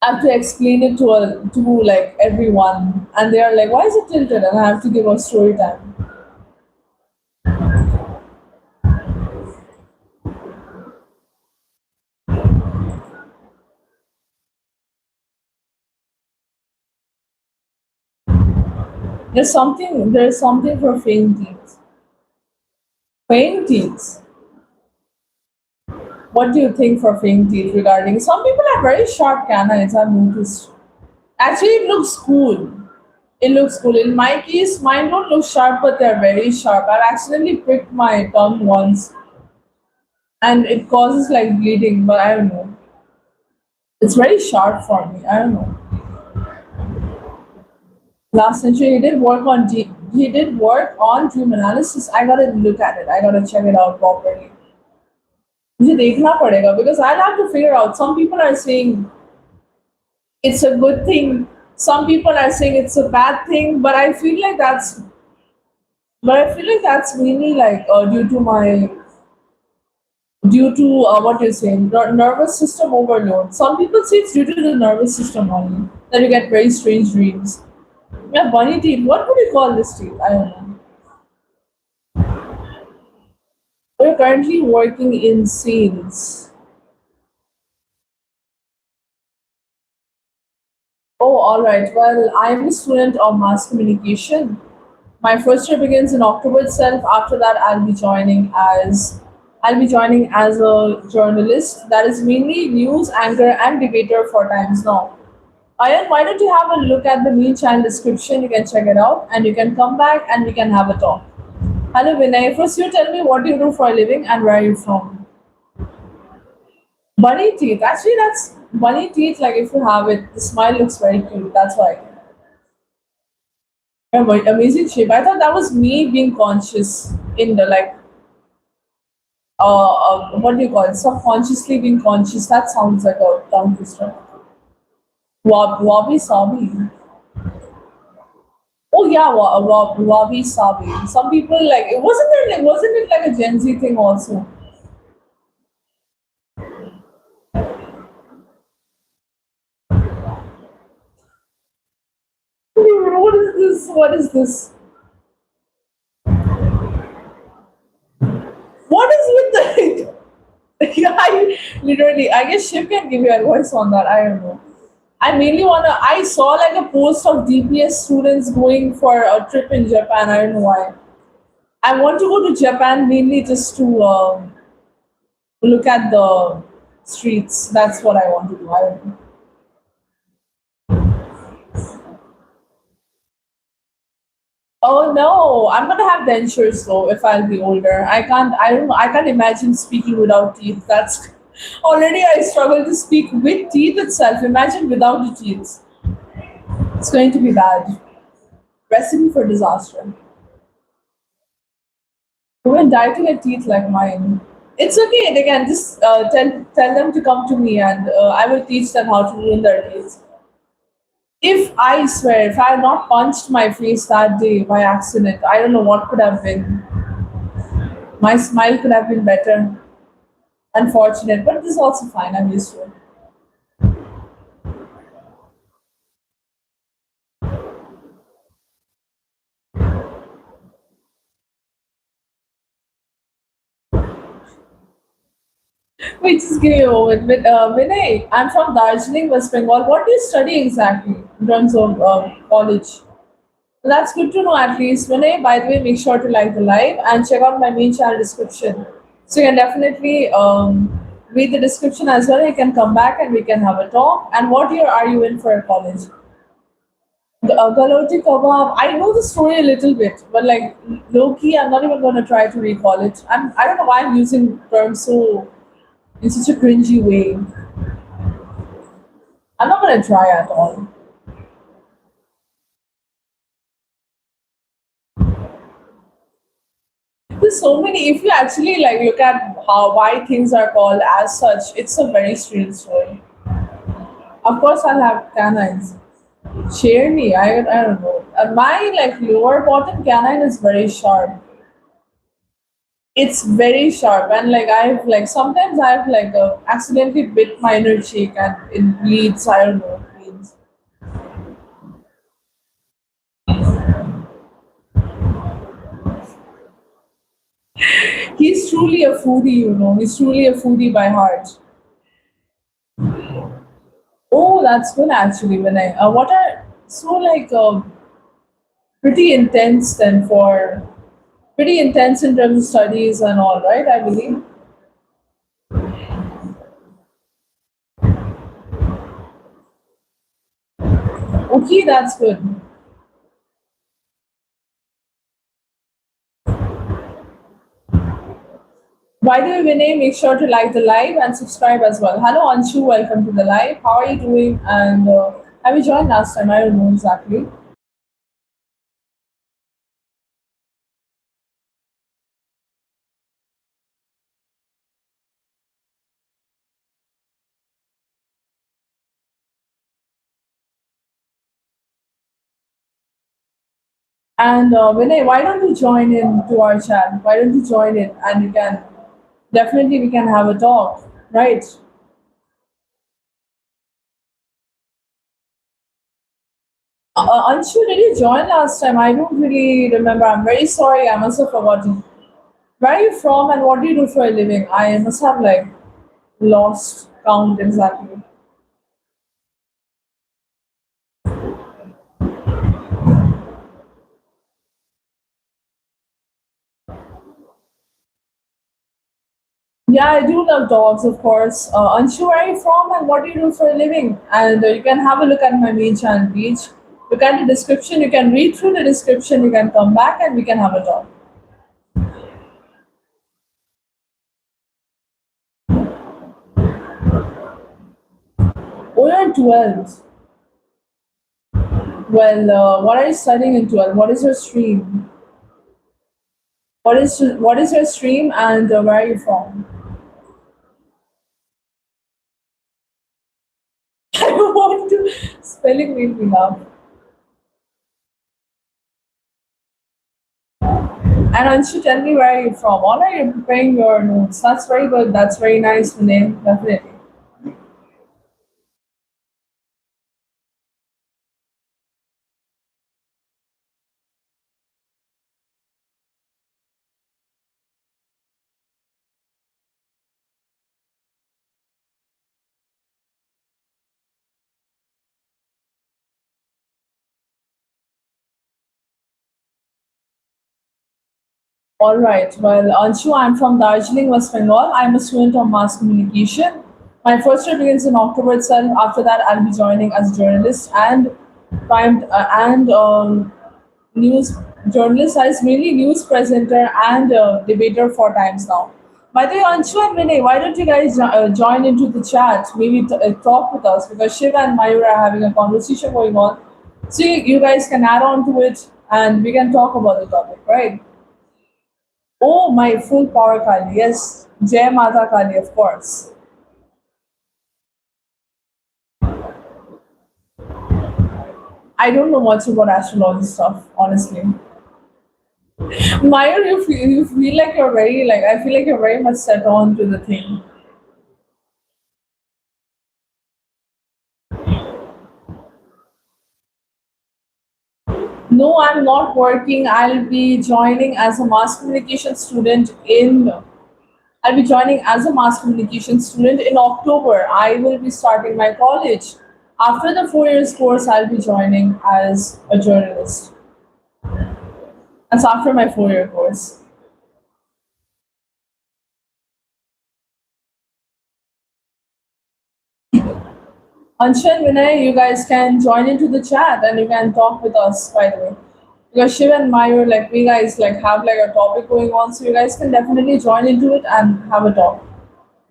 have to explain it to like everyone, and they are like, "Why is it tilted?" And I have to give a story time. There's something for faint teeth. Faint teeth. What do you think for faint teeth regarding? Some people have very sharp canines. I've noticed. Actually, it looks cool. It looks cool. In my case, mine don't look sharp, but they're very sharp. I've accidentally pricked my tongue once, and it causes like bleeding. But I don't know. It's very sharp for me. I don't know. Last century, he did work on dream analysis. I gotta look at it. I gotta check it out properly. मुझे देखना पड़ेगा because I'll have to figure out. Some people are saying it's a good thing. Some people are saying it's a bad thing, but I feel like that's mainly like due to what you're saying, nervous system overload. Some people say it's due to the nervous system only that you get very strange dreams. Yeah, bunny teeth. What would you call this teeth? I don't know. We're currently working in sales. Oh, all right. Well, I'm a student of mass communication. My first year begins in October itself. After that, I'll be joining as a journalist. That is mainly news anchor and debater for Times Now. Ayan, why don't you have a look at the main channel description? You can check it out, and you can come back and we can have a talk. Hello, Vinay. First, you tell me what you do for a living and where are you from? Bunny teeth. Actually, that's bunny teeth. Like if you have it, the smile looks very cute. That's why. Amazing shape. I thought that was me being conscious in the like what do you call it? Subconsciously being conscious. That sounds like a tongue twister. Wabi sabi. Oh yeah, wabi sabi. Some people like it. Wasn't it like a Gen Z thing also? What is this? What is this? What is with the? Yeah, literally. I guess Shiv can give you advice on that. I don't know. I mainly wanna. I saw like a post of DPS students going for a trip in Japan. I don't know why. I want to go to Japan mainly just to look at the streets. That's what I want to do. I don't know. Oh no, I'm gonna have dentures though if I'll be older. I can't. I don't know. I can't imagine speaking without teeth. That's already I struggle to speak with teeth itself. Imagine without the teeth. It's going to be bad. Recipe for disaster. When dieting a teeth like mine, it's okay. They can just tell them to come to me, and I will teach them how to ruin their teeth. If I swear, if I had not punched my face that day by accident, I don't know what could have been. My smile could have been better. Unfortunate, but it is also fine. I'm used to it. Wait, just give me a moment. Vinay, I'm from Darjeeling, West Bengal. What do you study exactly in terms of college? That's good to know at least. Vinay, by the way, make sure to like the live and check out my main channel description. So you can definitely read the description as well. You can come back and we can have a talk. And what year are you in for college? Galoti kebab. I know the story a little bit, but like low key, I'm not even going to try to recall it. I don't know why I'm using terms so in such a cringy way. I'm not going to try at all. There's so many. If you actually like look at how why things are called as such, it's a very strange story. Of course, I'll have canines. Sheen-Jinee, I don't know. My like lower bottom canine is very sharp. It's very sharp, and like I've like sometimes I've like accidentally bit my inner cheek and it bleeds. I don't know. It bleeds. He's truly a foodie, you know. He's truly a foodie by heart. Oh, that's good actually. When I what are so like pretty intense then for pretty intense in terms of studies and all, right? I believe. Okay, that's good. By the way, Vinay, make sure to like the live and subscribe as well. Hello, Anshu. Welcome to the live. How are you doing? And have you joined last time? I don't know exactly. And Vinay, why don't you join in to our chat? Why don't you join in and you can definitely we can have a talk, right? Anshu, did you join last time? I don't really remember. I'm very sorry. I must have forgotten. Where are you from and what do you do for a living? I must have like lost count exactly. Yeah, I do love dogs, of course. Anshu, where are you from and what do you do for a living? And you can have a look at my main channel page. Look at the description. You can read through the description. You can come back and we can have a talk. Oh, you're in 12th. Well, what are you studying in 12th? What is your stream? What is your stream and where are you from? I don't want to. Spelling made me laugh. And Anshu, tell me where are you from? All are you preparing your notes? That's very good. That's very nice, name. Definitely. All right. Well, Anshu, I'm from Darjeeling, West Bengal. I'm a student of mass communication. My first year begins in October itself. After that, I'll be joining as a journalist and news journalist. I was mainly news presenter and debater for times now. By the way, Anshu and Vinay, why don't you guys join into the chat? Maybe talk with us because Shiva and Mayur are having a conversation going on. So you guys can add on to it and we can talk about the topic, right? Oh, my full power Kali. Yes, Jai Mata Kali, of course. I don't know much about astrology stuff, honestly. Mayur, you feel like you're very like I feel like you're very much set on to the thing. No, I'm not working. I'll be joining as a mass communication student in. I'll be joining as a mass communication student in October. I will be starting my college. After the 4 years course, I'll be joining as a journalist. That's after my 4 year course. Anshu and Vinay, you guys can join into the chat and you can talk with us, by the way. Because Shiv and Mayur, like we guys, like have like a topic going on, so you guys can definitely join into it and have a talk.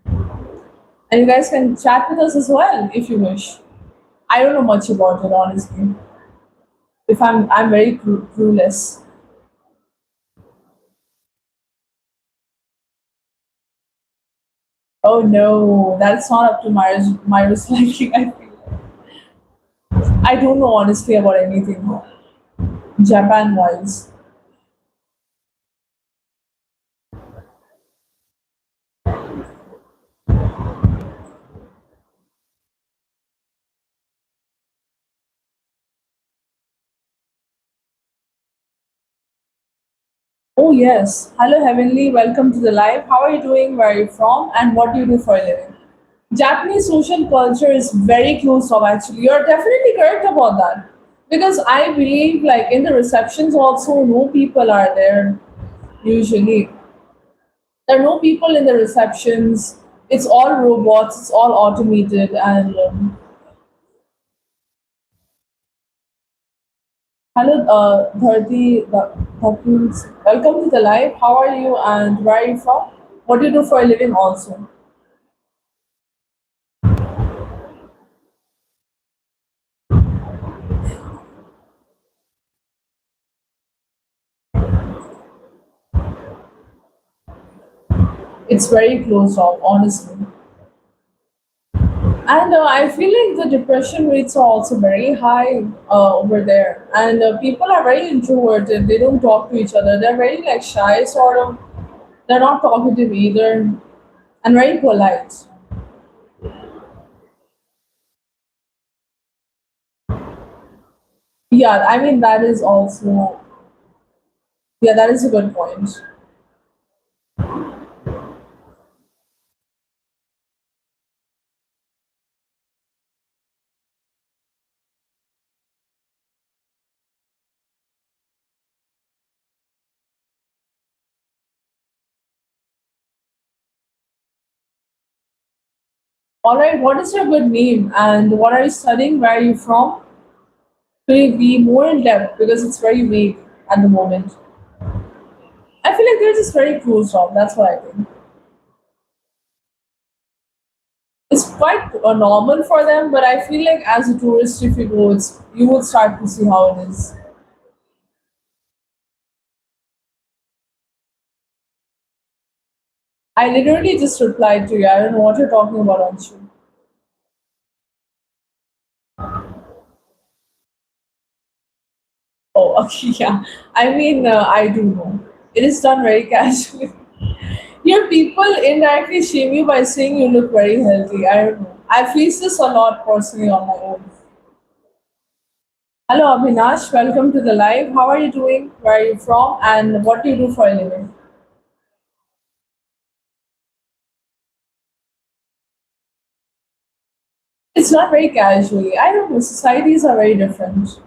And you guys can chat with us as well if you wish. I don't know much about it, honestly. If I'm very clueless. Oh no, that's not up to Mayur's liking. I feel. I don't know honestly about anything Japan wise. Oh yes. Hello Heavenly, welcome to the live. How are you doing? Where are you from? And what do you do for a living? Japanese social culture is very close off actually. You're definitely correct about that. Because I believe like in the receptions also no people are there usually. There are no people in the receptions. It's all robots, it's all automated and hello Dharti Dharti, welcome to the live. How are you and where are you from? What do you do for a living also? It's very closed off, honestly. And I feel like the depression rates are also very high over there. And people are very introverted. They don't talk to each other. They're very like shy, sort of. They're not talkative either, and very polite. Yeah, I mean that is also yeah, that is a good point. All right, what is your good name and what are you studying? Where are you from? Could you be more in depth because it's very vague at the moment. I feel like they're just very closed off. That's what I think. It's quite normal for them, but I feel like as a tourist, if you go, you will start to see how it is. I literally just replied to you. I don't know what you're talking about, Anshu. Oh, okay, yeah. I mean, I do know. It is done very casually. Your people indirectly shame you by saying you look very healthy. I don't know. I face this a lot personally on my own. Hello, Abhinash. Welcome to the live. How are you doing? Where are you from? And what do you do for a living? It's not very casually. I don't know. Societies are very different.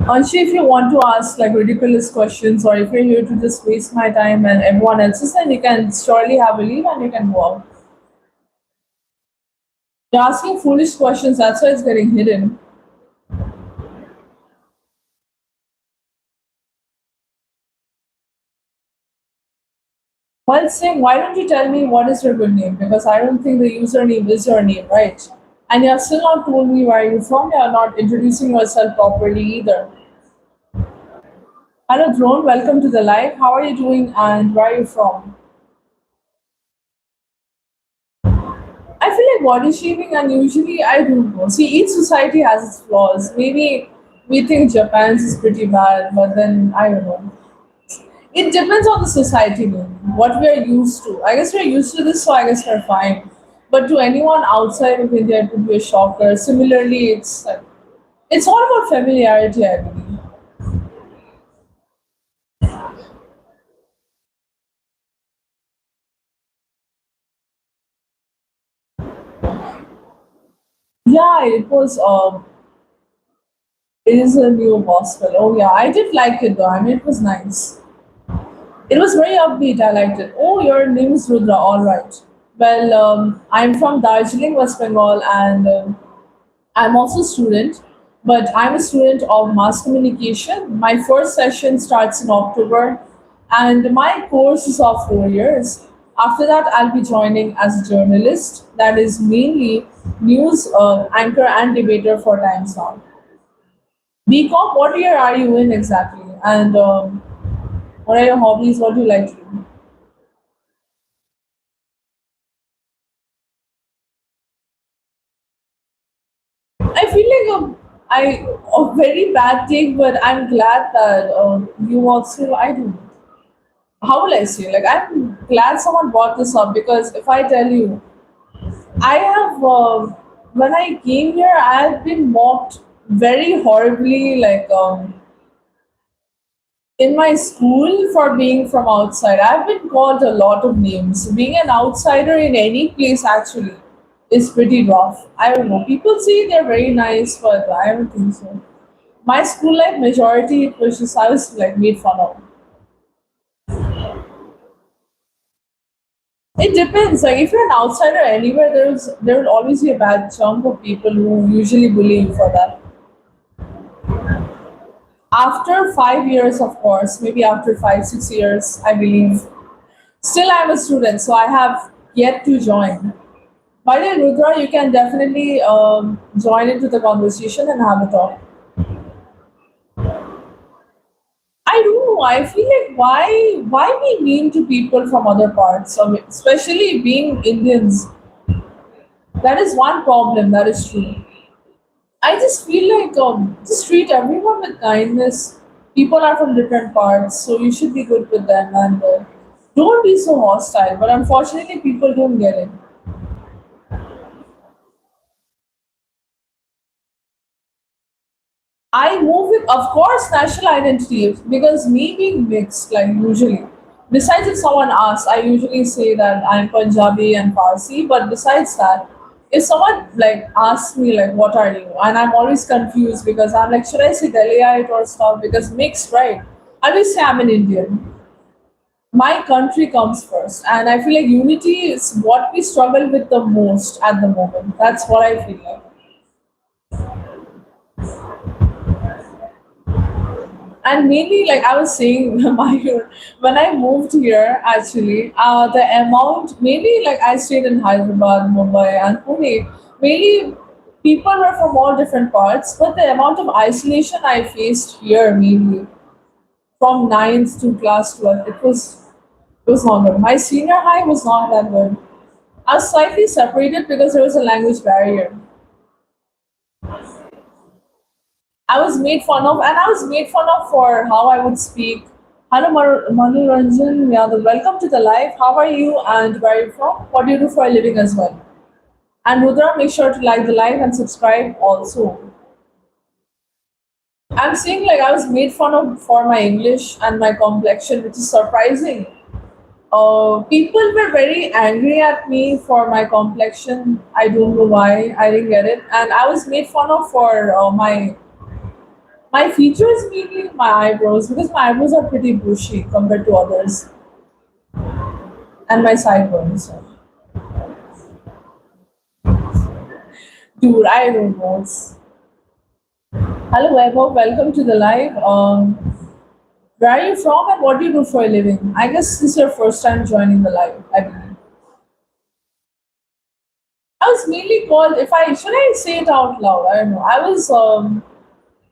Anshi, if you want to ask like ridiculous questions, or if you're here to just waste my time and everyone else's, then you can surely have a leave and you can go out. You're asking foolish questions, that's why it's getting hidden. While saying, why don't you tell me what is your good name? Because I don't think the username is your name, right? And you have still not told me where you're from. You are not introducing yourself properly either. Hello, Drone. Welcome to the live. How are you doing and where are you from? I feel like body shaming, and usually I don't know. See, each society has its flaws. Maybe we think Japan's is pretty bad, but then I don't know. It depends on the society, man. What we are used to. I guess we're used to this, so I guess we're fine. But to anyone outside of India, it would be a shocker. Similarly, it's all about familiarity, I believe. Yeah, it is a new gospel. Oh yeah, I did like it though. I mean, it was nice. It was very upbeat. I liked it. Oh, your name is Rudra. All right. Well, I'm from Darjeeling, West Bengal, and I'm also a student, but I'm a student of mass communication. My first session starts in October, and my course is of 4 years. After that, I'll be joining as a journalist, that is mainly news anchor and debater for Times Now. BCom, what year are you in exactly? And what are your hobbies? What do you like to do? I feel like a very bad take, but I'm glad that you also. I do. How will I say? Like, I'm glad someone brought this up because if I tell you, I have, when I came here, I have been mocked very horribly, like, in my school for being from outside. I've been called a lot of names. Being an outsider in any place actually is pretty rough. I don't know. People say they're very nice, but I don't think so. My school life majority, it was just I was like made fun of. It depends. Like if you're an outsider anywhere, there will always be a bad chunk of people who usually bully you for that. After 5 years, of course, maybe after 5, 6 years, I believe. Still, I'm a student, so I have yet to join. By the way, Rudra, you can definitely join into the conversation and have a talk. I don't know. I feel like why be mean to people from other parts, especially being Indians. That is one problem. That is true. I just feel like just treat everyone with kindness. People are from different parts, so you should be good with them and don't be so hostile. But unfortunately, people don't get it. I move with, of course, national identity because me being mixed, like usually. Besides, if someone asks, I usually say that I'm Punjabi and Parsi. But besides that, if someone like asks me like, "What are you?" and I'm always confused because I'm like, should I say Delhiite or stuff? Because mixed, right? I will say I'm an Indian. My country comes first, and I feel like unity is what we struggle with the most at the moment. That's what I feel like. And maybe like I was saying, my when I moved here, actually, the amount maybe like I stayed in Hyderabad, Mumbai, and Pune. Mainly, people were from all different parts, but the amount of isolation I faced here, mainly from ninth to class 12, it was not good. My senior high was not that good. I was slightly separated because there was a language barrier. I was made fun of, and I was made fun of for how I would speak. Hello, Manu Ranjan. Yeah, welcome to the live. How are you and where are you from? What do you do for a living as well? And Rudra, make sure to like the live and subscribe also. I'm saying like I was made fun of for my English and my complexion, which is surprising. People were very angry at me for my complexion. I don't know why. I didn't get it. And I was made fun of for my My features mainly my eyebrows because my eyebrows are pretty bushy compared to others, and my sideburns. Dude, I don't know. Hello, Vaibhav. Welcome to the live. Where are you from and what do you do for a living? I guess this is your first time joining the live, I believe. I was mainly called. If I should I say it out loud? I don't know.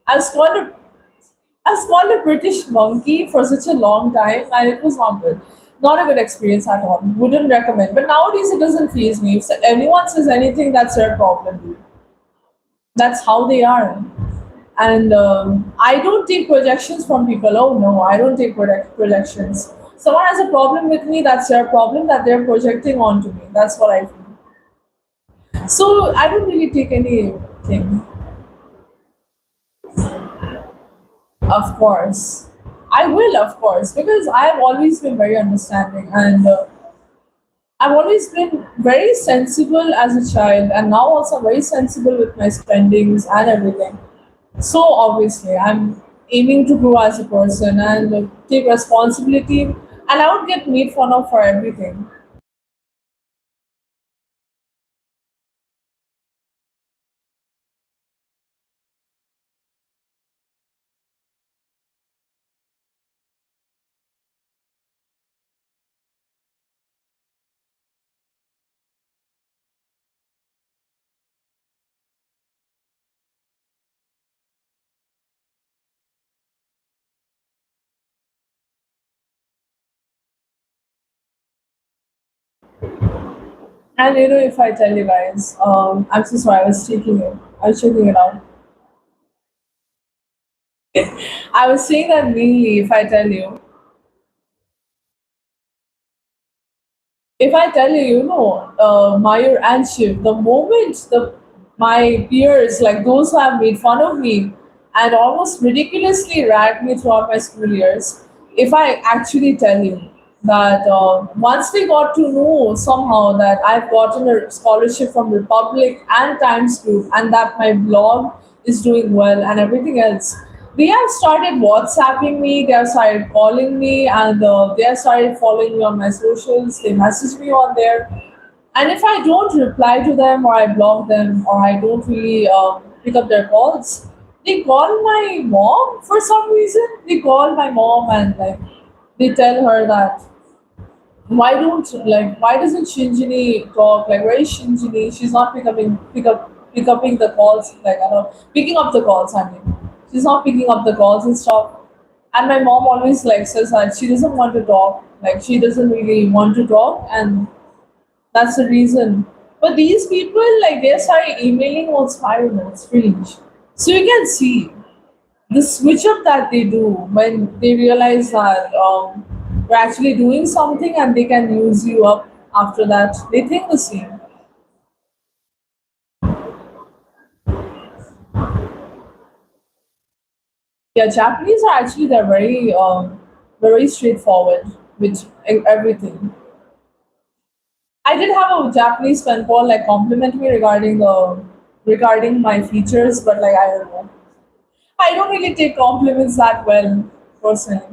I was called a I was called a British monkey for such a long time, and it was not good. Not a good experience at all. Wouldn't recommend. But nowadays, it doesn't faze me. If anyone says anything, that's their problem, dude. That's how they are. And I don't take projections from people. Oh no, I don't take projections. Someone has a problem with me, that's their problem that they're projecting onto me. That's what I feel. So I don't really take anything. Of course, I will, of course, because I have always been very understanding, and I've always been very sensible as a child, and now also very sensible with my spendings and everything. So obviously, I'm aiming to grow as a person and take responsibility, and I would get made fun of for everything. And if I tell you guys, I'm so sorry, I was taking it. I was checking it out. I was saying that mainly, if I tell you, if I tell you, Mayur and Shiv, the moment my peers, like those who have made fun of me and almost ridiculously ragged me throughout my school years, if I actually tell you that once they got to know somehow that I've gotten a scholarship from Republic and Times Group and that my blog is doing well and everything else, they have started WhatsApping me, they have started calling me, and they have started following me on my socials. They message me on there. And if I don't reply to them, or I block them, or I don't really pick up their calls, they call my mom for some reason. They call my mom and like they tell her that why doesn't Sheen-Jinee talk? Like where is Sheen-Jinee? She's not pick upping the calls. Like I don't picking up the calls. I mean, she's not picking up the calls and stuff. And my mom always like says that she doesn't want to talk. Like she doesn't really want to talk, and that's the reason. But these people like they start emailing on spiral. It's strange. So you can see the switch up that they do when they realize that you're actually doing something and they can use you up after that. They think the same. Yeah, Japanese are actually they're very straightforward with everything. I did have a Japanese pen pal like compliment me regarding my features, but like I don't know. I don't really take compliments that well personally.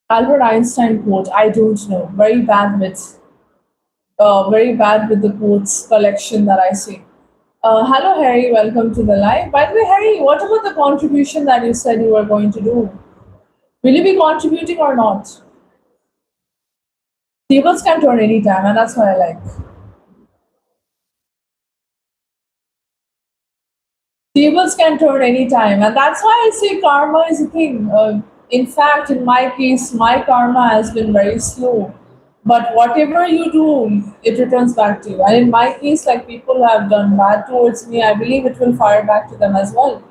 Albert Einstein quote, I don't know. Very bad with the quotes collection that I see. Hello, Harry. Welcome to the live. By the way, Harry, what about the contribution that you said you were going to do? Will you be contributing or not? Tables can turn anytime, and that's what I like. Tables can turn anytime, and that's why I say karma is a thing. In fact, in my case, my karma has been very slow. But whatever you do, it returns back to you. And in my case, like people who have done bad towards me, I believe it will fire back to them as well.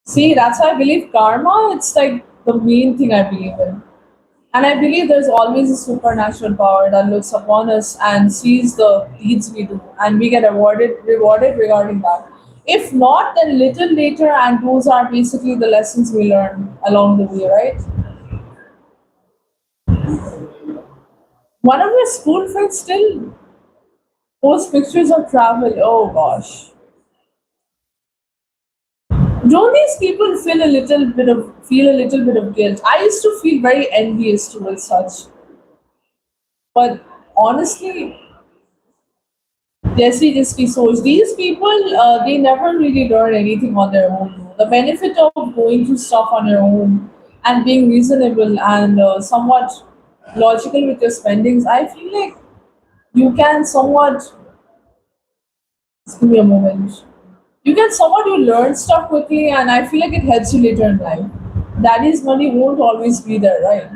See, that's why I believe karma, it's like the main thing I believe in. And I believe there's always a supernatural power that looks upon us and sees the deeds we do, and we get rewarded regarding that. If not, then little later, and those are basically the lessons we learn along the way, right? One of my school friends still posts pictures of travel. Oh gosh. Don't these people feel a little bit of guilt? I used to feel very envious towards such. But honestly, Jesse Risky souls. These people, they never really learn anything on their own. The benefit of going through stuff on your own and being reasonable and somewhat logical with your spendings, I feel like you can somewhat. Just give me a moment. You can somewhat you learn stuff quickly, and I feel like it helps you later in life. Daddy's money won't always be there, right?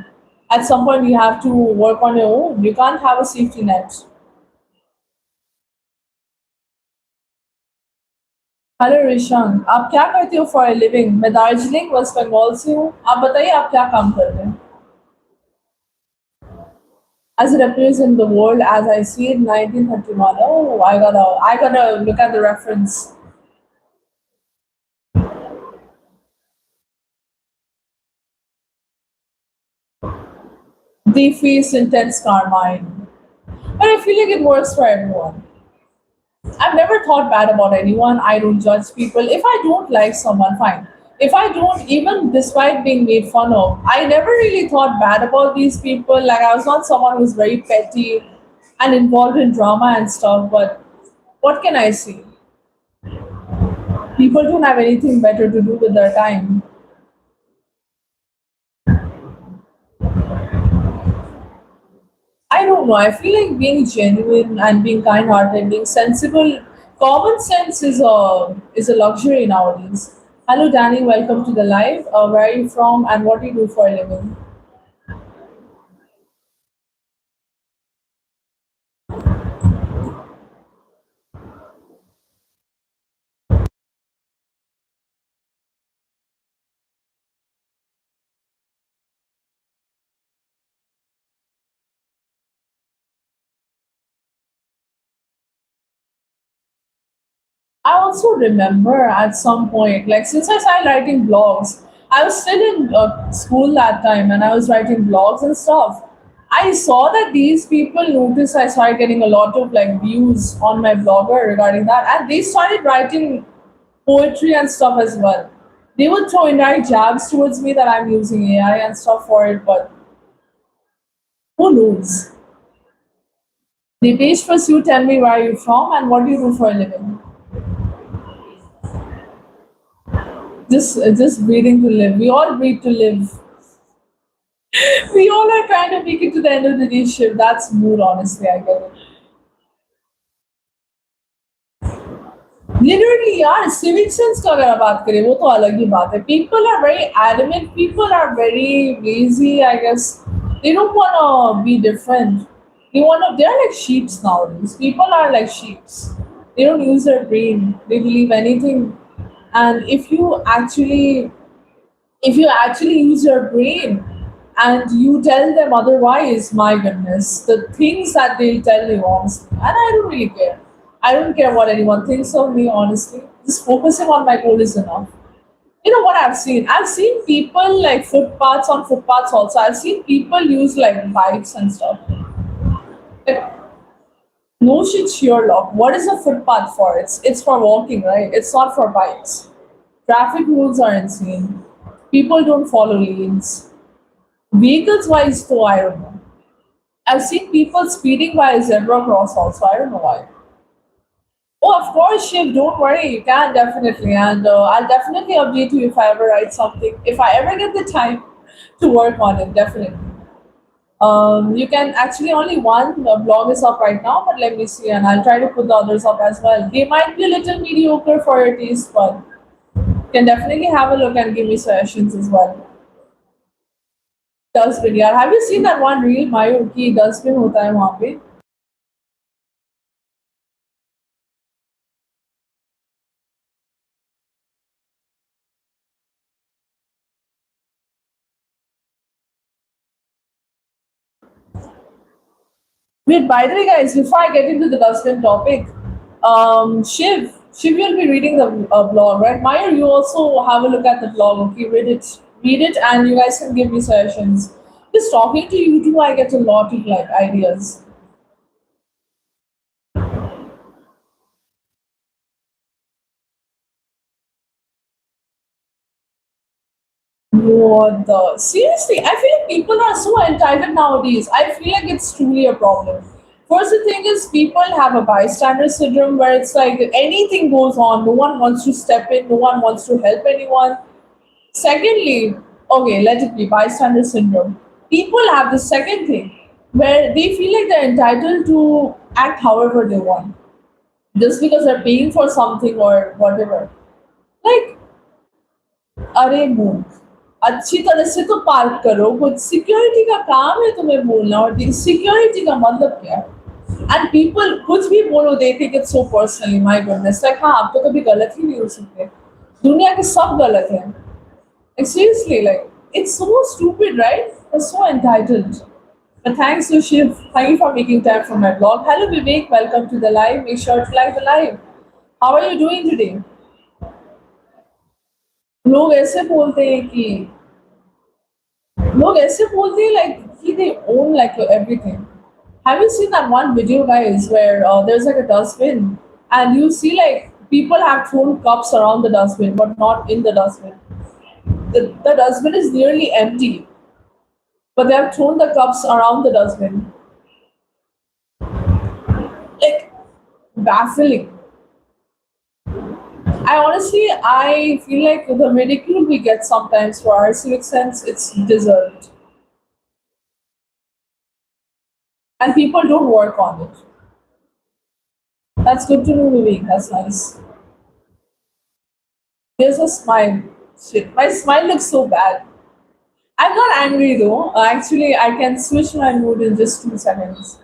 At some point, you have to work on your own. You can't have a safety net. Hello Rishank आप क्या करते हो for a living मैं Darjeeling waste Bengal से हूँ आप बताइए आप क्या काम करते हैं as it appears in the world as I see it 1931 oh I gotta look at the reference they face intense karma but I feel like it works for everyone. I've never thought bad about anyone. I don't judge people. If I don't like someone, fine. If I don't, even despite being made fun of, I never really thought bad about these people. Like, I was not someone who's very petty and involved in drama and stuff, but what can I say? People don't have anything better to do with their time. I don't know. I feel like being genuine and being kind-hearted, being sensible, common sense is a luxury nowadays. Hello, Danny. Welcome to the live. Where are you from, and what do you do for a living? I also remember at some point, like since I started writing blogs, I was still in school that time, and I was writing blogs and stuff. I saw that these people noticed I started getting a lot of like views on my blogger regarding that, and they started writing poetry and stuff as well. They would throw indirect jabs towards me that I'm using AI and stuff for it, but who knows? They page first you tell me where you're from and what do you do for a living. Just breathing to live. We all breathe to live. We all are trying to make it to the end of the day shift. That's mood, honestly, I get it. Literally यार civic sense का अगर आप बात करें वो तो अलग ही बात है. People are very adamant. People are very lazy. I guess they don't want to be different. They're like sheeps nowadays. People are like sheeps. They don't use their brain. They believe anything. And if you actually use your brain and you tell them otherwise, my goodness, the things that they'll tell you, honestly, and I don't really care. I don't care what anyone thinks of me, honestly. Just focusing on my goal is enough. You know what I've seen? I've seen people like footpaths on footpaths also. I've seen people use like bikes and stuff. Like, no shit, Sherlock. What is a footpath for? It's for walking, right? It's not for bikes. Traffic rules are insane. People don't follow lanes. Vehicles wise, though, I don't know. I've seen people speeding by a zebra cross also. I don't know why. Oh, of course, Shiv, don't worry. You can definitely. And I'll definitely update you if I ever write something. If I ever get the time to work on it, definitely. You can actually only one blog is up right now, but let me see, and I'll try to put the others up as well. They might be a little mediocre for your taste, but Can definitely have a look and give me suggestions as well. Dustbin, yeah. Have you seen that one reel, Mayur, ki dustbin hota hai wahan pe? Wait, by the way, guys, before I get into the dustbin topic, Shiv will be reading the blog, right? Mayur, you also have a look at the blog, okay? Read it, and you guys can give me suggestions. Just talking to you two, I get a lot of like ideas. What the? Seriously, I feel like people are so entitled nowadays. I feel like it's truly a problem. First, the thing is, people have a bystander syndrome where it's like anything goes on, no one wants to step in, no one wants to help anyone. Secondly, okay, let it be bystander syndrome. People have the second thing where they feel like they're entitled to act however they want just because they're paying for something or whatever. Like, अरे मूर्ख, अच्छी तरह से तो park करो, कुछ security का काम है तुम्हें बोलना, और सिक्योरिटी का मतलब क्या है? एंड पीपल कुछ भी बोलो, they think it's so personally, my goodness, like हाँ आप तो कभी गलत ही नहीं हो सकते, दुनिया के सब गलत है. Like seriously, like it's so stupid, right? They're so entitled. But thanks to Shiv, thank you for making time for my blog. Hello Vivek, welcome to the live. Make sure to like the live. How are you doing today? लोग ऐसे बोलते हैं कि लोग ऐसे बोलते हैं like कि they own like everything. Have you seen that one video, guys, where there's like a dustbin and you see like people have thrown cups around the dustbin but not in the dustbin. The dustbin is nearly empty, but they have thrown the cups around the dustbin. Like baffling. I feel like the ridicule we get sometimes for our civic sense, it's deserved, and people don't work on it. That's good to know, Vivek. That's nice. There's a smile. Shit, my smile looks so bad. I'm not angry though. Actually, I can switch my mood in just 2 seconds.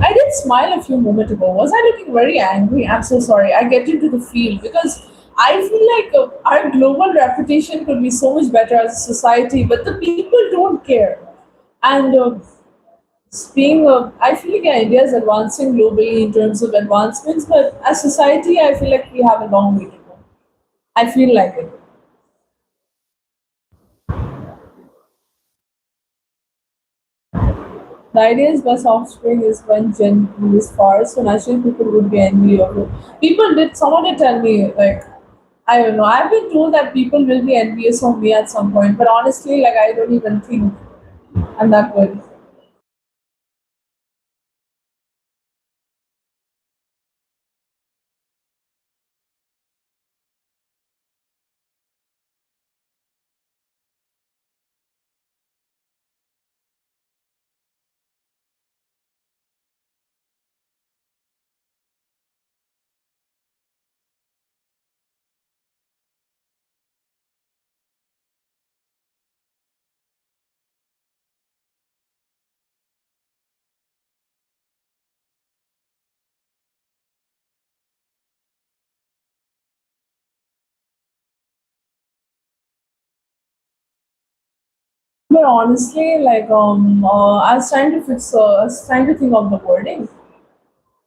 I did smile a few moments ago. Was I looking very angry? I'm so sorry. I get into the field because I feel like our global reputation could be so much better as a society, but the people don't care. And I feel like India is advancing globally in terms of advancements, but as society, I feel like we have a long way to go. I feel like it. The idea is best offspring is when Gen Z is far, so naturally people would be envy of it. Someone did tell me, like, I don't know, I've been told that people will be envious of me at some point, but honestly, like, I don't even think I'm that good. But honestly, like, I was trying to think of the wording,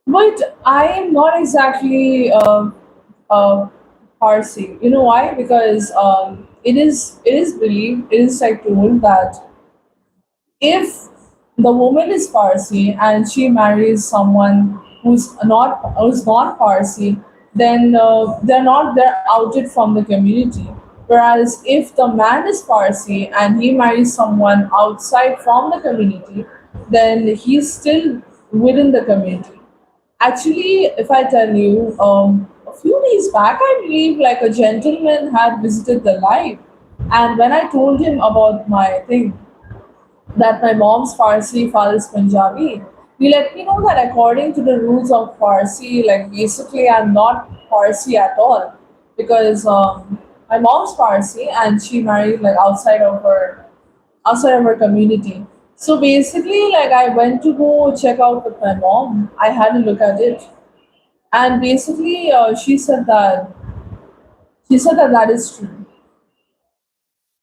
but I am not exactly uh, Parsi. You know why? Because it is believed, it is like told that if the woman is Parsi and she marries someone who's not Parsi, then they're outed from the community. Whereas if the man is Parsi and he marries someone outside from the community, then he's still within the community. Actually, if I tell you, a few days back, I believe like a gentleman had visited the live, and when I told him about my thing, that my mom's Farsi, father's Punjabi. You let me know that according to the rules of Farsi, like basically I'm not Farsi at all because my mom's Farsi and she married like outside of her community. So basically, like I went to go check out with my mom. I had a look at it, and basically, she said that that is true.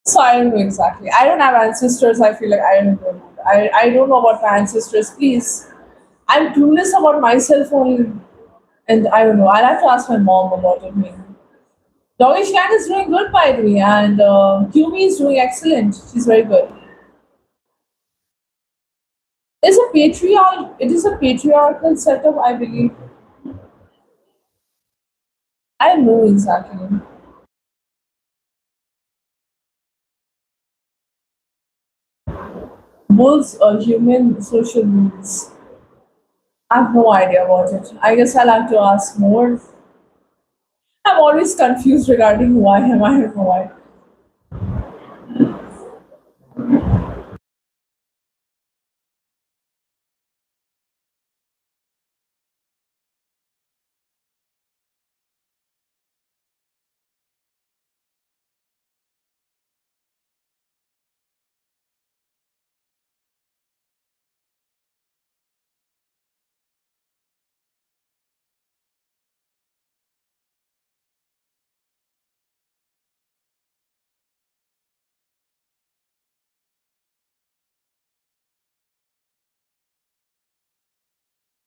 So I don't know exactly. I don't have ancestors. I feel like I don't know. I don't know about my ancestors. Please, I'm clueless about myself only, and I don't know. I'll have to ask my mom about it. Maybe. Doggy Shan is doing good by the way, and Yumi is doing excellent. She's very good. It is a patriarchal setup, I believe. I know exactly. Bulls are human social rules. I have no idea about it. I guess I'll have to ask more. I'm always confused regarding who I am. I don't know why.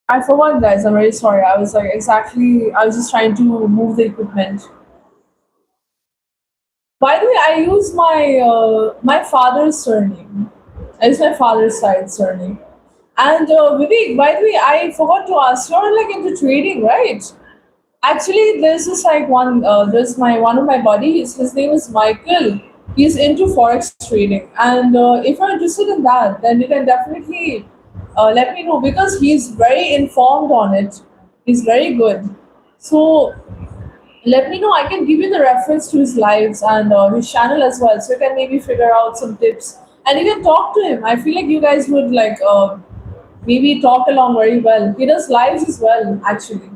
I forgot, guys. I'm very sorry. I was just trying to move the equipment. By the way, I use my father's surname. I use my father's side surname. And Vivek, by the way, I forgot to ask. You're like into trading, right? Actually, there's this like there's my one of my buddies. His name is Michael. He's into forex trading, and if you're interested in that, then you can definitely let me know because he's very informed on it. He's very good. So let me know. I can give you the reference to his lives and his channel as well, so you can maybe figure out some tips and you can talk to him. I feel like you guys would like maybe talk along very well. He does lives as well, actually.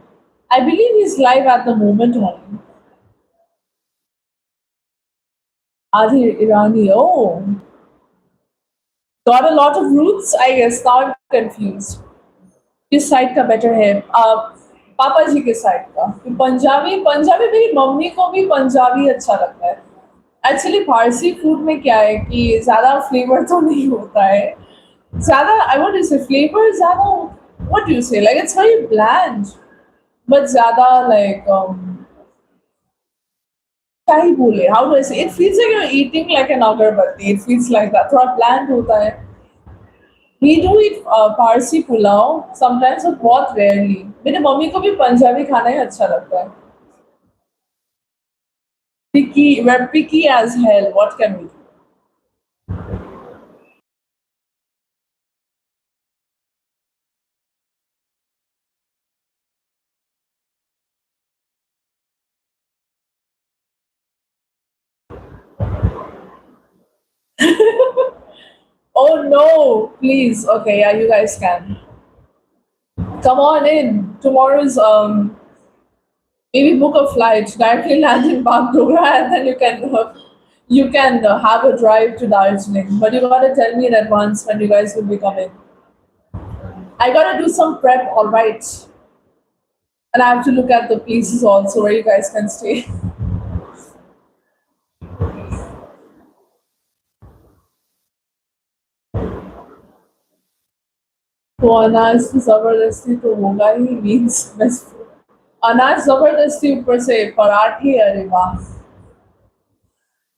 I believe he's live at the moment only. Adhi Irani. Oh, got a lot of roots, I guess. Now I'm confused. किस side का better है पापा जी के side का पंजाबी पंजाबी मेरी mummy को भी पंजाबी अच्छा लगता है एक्चुअली फारसी फूड में क्या है कि ज़्यादा फ्लेवर तो नहीं होता है ज़्यादा I want to say flavour ज़्यादा what do you say like it's very bland but ज़्यादा लाइक क्या ही बोले how do I say it feels like you are eating like an agarbatti it feels like that थोड़ा bland होता है We do eat Parsi pulao sometimes, but बहुत rarely. मेरे mummy को भी पंजाबी खाना ही अच्छा लगता है. Picky, we're picky as hell. What can we do? Oh no! Please, okay, yeah, you guys can. Come on in. Tomorrow's maybe book a flight directly land in Bagdogra, and then you can have a drive to Darjeeling. But you gotta tell me in advance when you guys will be coming. I gotta do some prep, all right, and I have to look at the places also where you guys can stay. तो अनाज की जबरदस्ती तो होगा ही means बस अनाज जबरदस्ती ऊपर से पराठे अरे वाह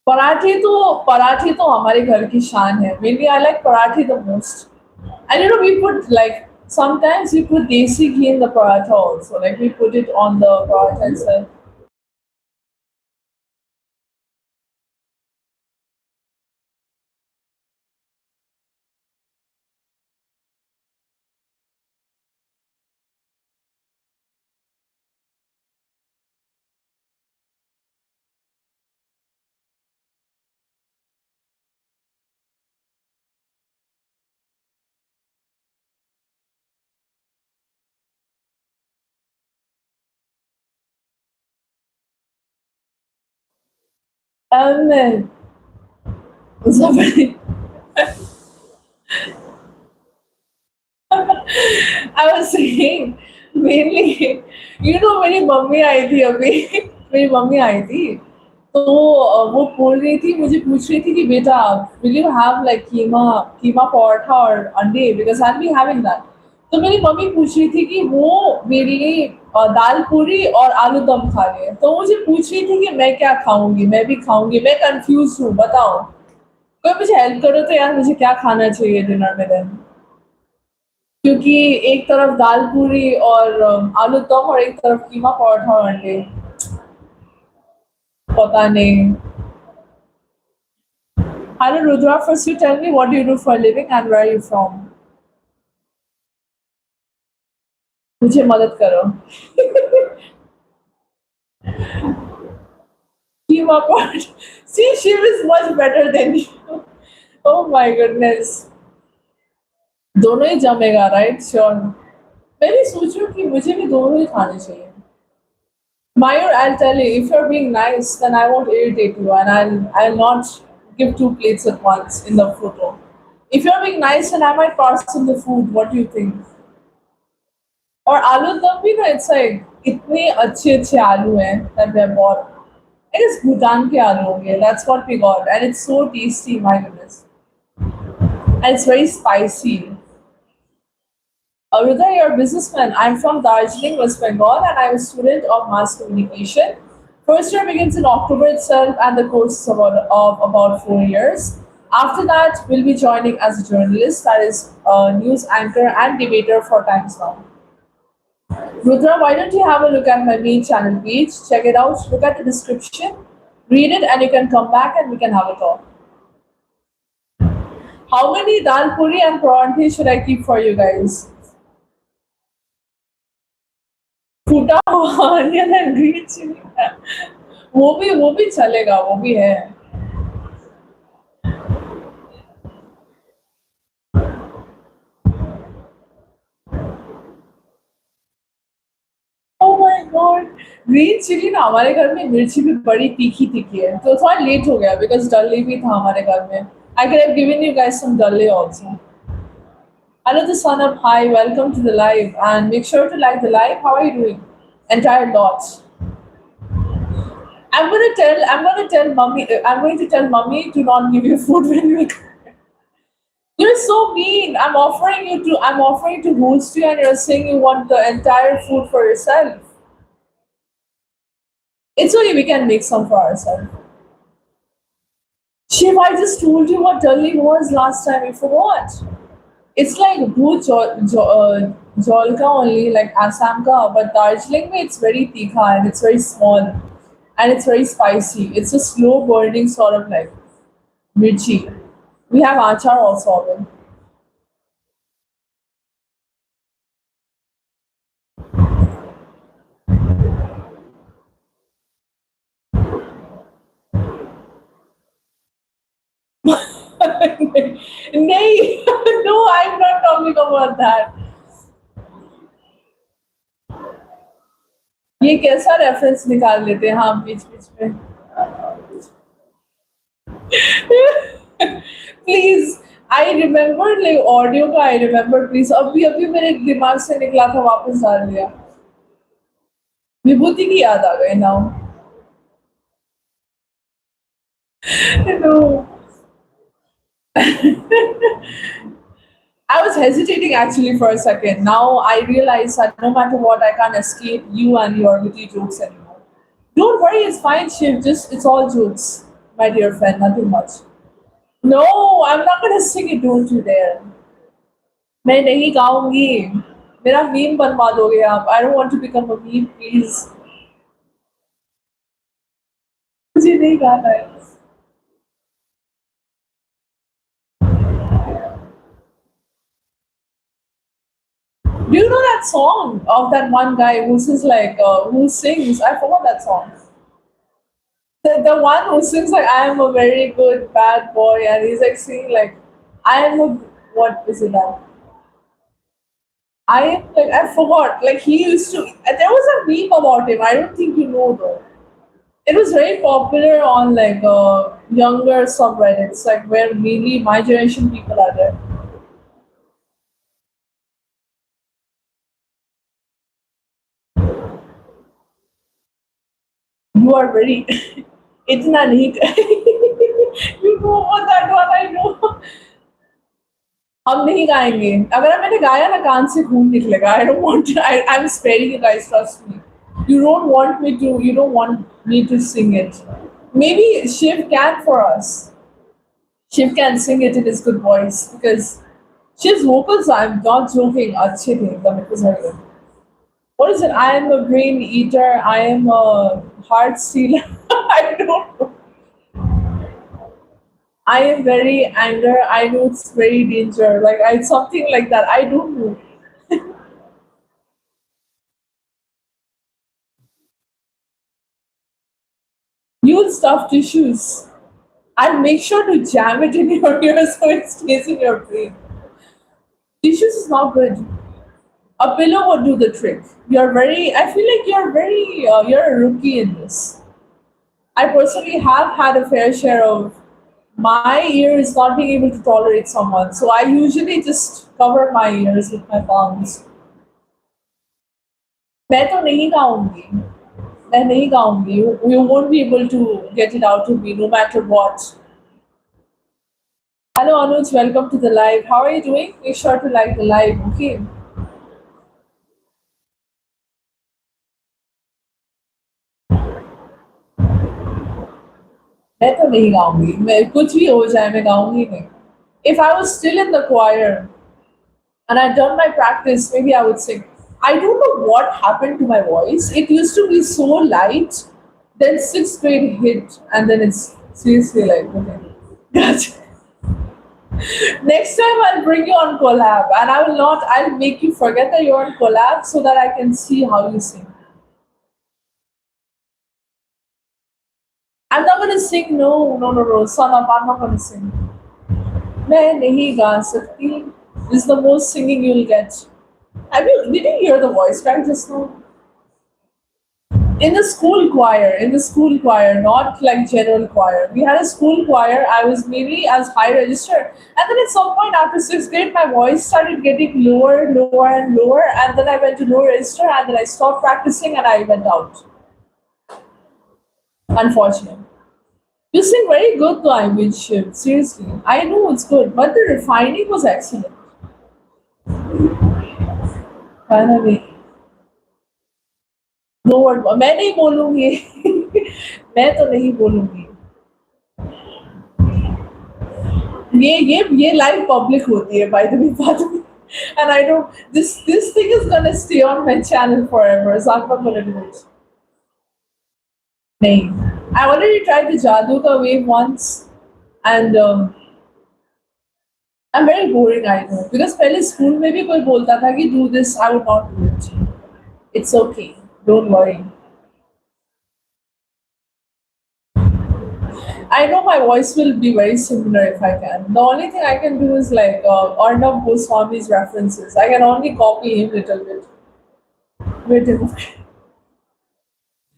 पराठे तो हमारे घर की शान है मेनली आई लाइक पराठे the most and you know we put like sometimes we put desi ghee in the paratha also like we put it on the paratha itself Um, somebody, I was saying mainly, मेरी mummy आई थी अभी मेरी mummy आई थी तो वो बोल रही थी मुझे पूछ रही थी कि बेटा विल यू हैव लाइक कीमा कीमा पराठा और अंडे because I be having that तो मेरी मम्मी पूछ रही थी कि वो मेरे लिए दाल पूरी और आलू दम खा रही है तो मुझे पूछ रही थी कि मैं क्या खाऊंगी मैं भी खाऊंगी मैं कंफ्यूज हूँ बताओ कोई मुझे हेल्प करो तो यार मुझे क्या खाना चाहिए डिनर में देन क्योंकि एक तरफ दाल पूरी और आलू दम और एक तरफ कीमा पराठा और अंडे पता नहीं Hello Rudra, first you tell me what do you do for a living and where are you from? मुझे मदद करो कीमा paratha See, she was much better than you. Oh my goodness. दोनों ही जमेगा राइट श्योर मैं भी सोच रही हूँ कि मुझे भी दोनों ही खाने चाहिए Mayur, I'll tell you, if you're being nice, then I won't irritate you and I'll not give two plates at once in the photo. If you're being nice, then I might pass in the food. What do you think? और आलू दम भी ना it's like इतने अच्छे अच्छे आलू हैं that they're bought. I guess Bhutan के आलू होंगे. That's what we got, and it's so tasty, my goodness, and it's very spicy. Rudra, you're a businessman. I'm from Darjeeling, West Bengal, and I'm a student of mass communication. First year begins in October itself, and the course is of about 4 years. After that, we'll be joining as a journalist, that is, a news anchor and debater for Times Now. Rudra, why don't you have a look at my main channel page? Check it out, look at the description, read it, and you can come back and we can have a talk. How many dal puri and paranthi should I keep for you guys? फूटा हुआ onion and green chilli वो भी चलेगा वो भी है oh my god green chilli ना हमारे घर में मिर्ची भी बड़ी तीखी तीखी है तो थोड़ा लेट हो गया बिकॉज डल्ले भी था हमारे घर में I can have given you guys some डल्ले also hello the son of hi welcome to the live and make sure to like the live how are you doing entire lots I'm going to tell mommy to not give you food when you you're so mean. I'm offering to host you and you're saying you want the entire food for yourself. It's okay, we can make some for ourselves. Shiv, I just told you what Delhi was last time, you forgot. It's like Jolka only, like Assam ka, but Darjeeling mein it's very tikha and it's very small and it's very spicy. It's a slow burning sort of like mirchi. We have achar also of it. नहीं no I'm not talking about that ये कैसा reference निकाल लेते हैं हाँ बीच बीच में please I remember like audio का I remember please अभी अभी मेरे दिमाग से निकला था वापस डाल दिया विभूति की याद आ गई now no I was hesitating actually for a second. Now I realize that no matter what, I can't escape you and your witty jokes anymore. Don't worry, it's fine, Shiv. Just it's all jokes, my dear friend. Nothing much. No, I'm not gonna sing it. Don't you dare. मैं नहीं गाऊंगी मेरा meme बनवा दोगे आप I don't want to become a meme please मुझे नहीं गाना है Do you know that song of that one guy who sings? I forgot that song. The one who sings like I am a very good bad boy and he's like singing like I am a what is it that? I am like I forgot. Like he used to there was a meme about him. I don't think you know though. It was very popular on like younger subreddits, like where mainly my generation people are there. You are very इतना नहीं you know what that one I know. हम नहीं गाएंगे अगर मैंने गाया ना कान से खून निकलेगा I don't want to, I'm sparing you guys, trust me. You don't want me to sing it. Maybe Shiv can for us. Shiv can sing it in his good voice because Shiv's vocals, I'm not joking, अच्छे थे एकदम, it was very good. What is it? I am a brain eater. I am a heart stealer. I don't know. I am very anger. I know it's very danger. Like I something like that. I don't know. Use stuffed tissues. And make sure to jam it in your ear so it stays in your brain. Tissues is not good. A pillow would do the trick. You're very. I feel like you're very. You're a rookie in this. I personally have had a fair share of my ears not being able to tolerate someone. So I usually just cover my ears with my palms. मैं तो नहीं गाऊंगी मैं नहीं गाऊंगी you won't be able to get it out of me no matter what. Hello Anuj, welcome to the live. How are you doing? Make sure to like the live, okay? मैं तो नहीं गाऊंगी मैं कुछ भी हो जाए मैं गाऊंगी नहीं. If I was still in the choir and I'd done my practice, maybe I would sing. I don't know what happened to my voice. It used to be so light, then sixth grade hit, and then it's seriously like, okay. Gotcha. Next time I'll bring you on collab, and I will not, I'll make you forget that you're on collab so that I can see how you sing. I'm not gonna sing, no, no, no, no, son of, I'm not gonna sing. मैं नहीं गा सकती. This is the most singing you'll get. Did you hear the voice crack just now? In the school choir, not like general choir. We had a school choir. I was mainly as high register, and then at some point after sixth grade, my voice started getting lower, lower, and lower, and then I went to low register, and then I stopped practicing, and I went out. Unfortunate. You sing very good though, I mean, Shiv. Seriously, I know it's good, but the refining was excellent. Finally, no word. मैं नहीं बोलूँगी. मैं तो नहीं बोलूँगी. ये live public होती है बाय द वे बाद में and I know this thing is gonna stay on my channel forever so I'm not gonna do it. नहीं. I already tried the जादू का wave once and I'm very boring I know because पहले school में भी कोई बोलता था कि do this I would not do it. It's okay, don't worry. I know my voice will be very similar if I can. The only thing I can do is like Arnab Goswami's references. I can only copy him a little bit. Wait,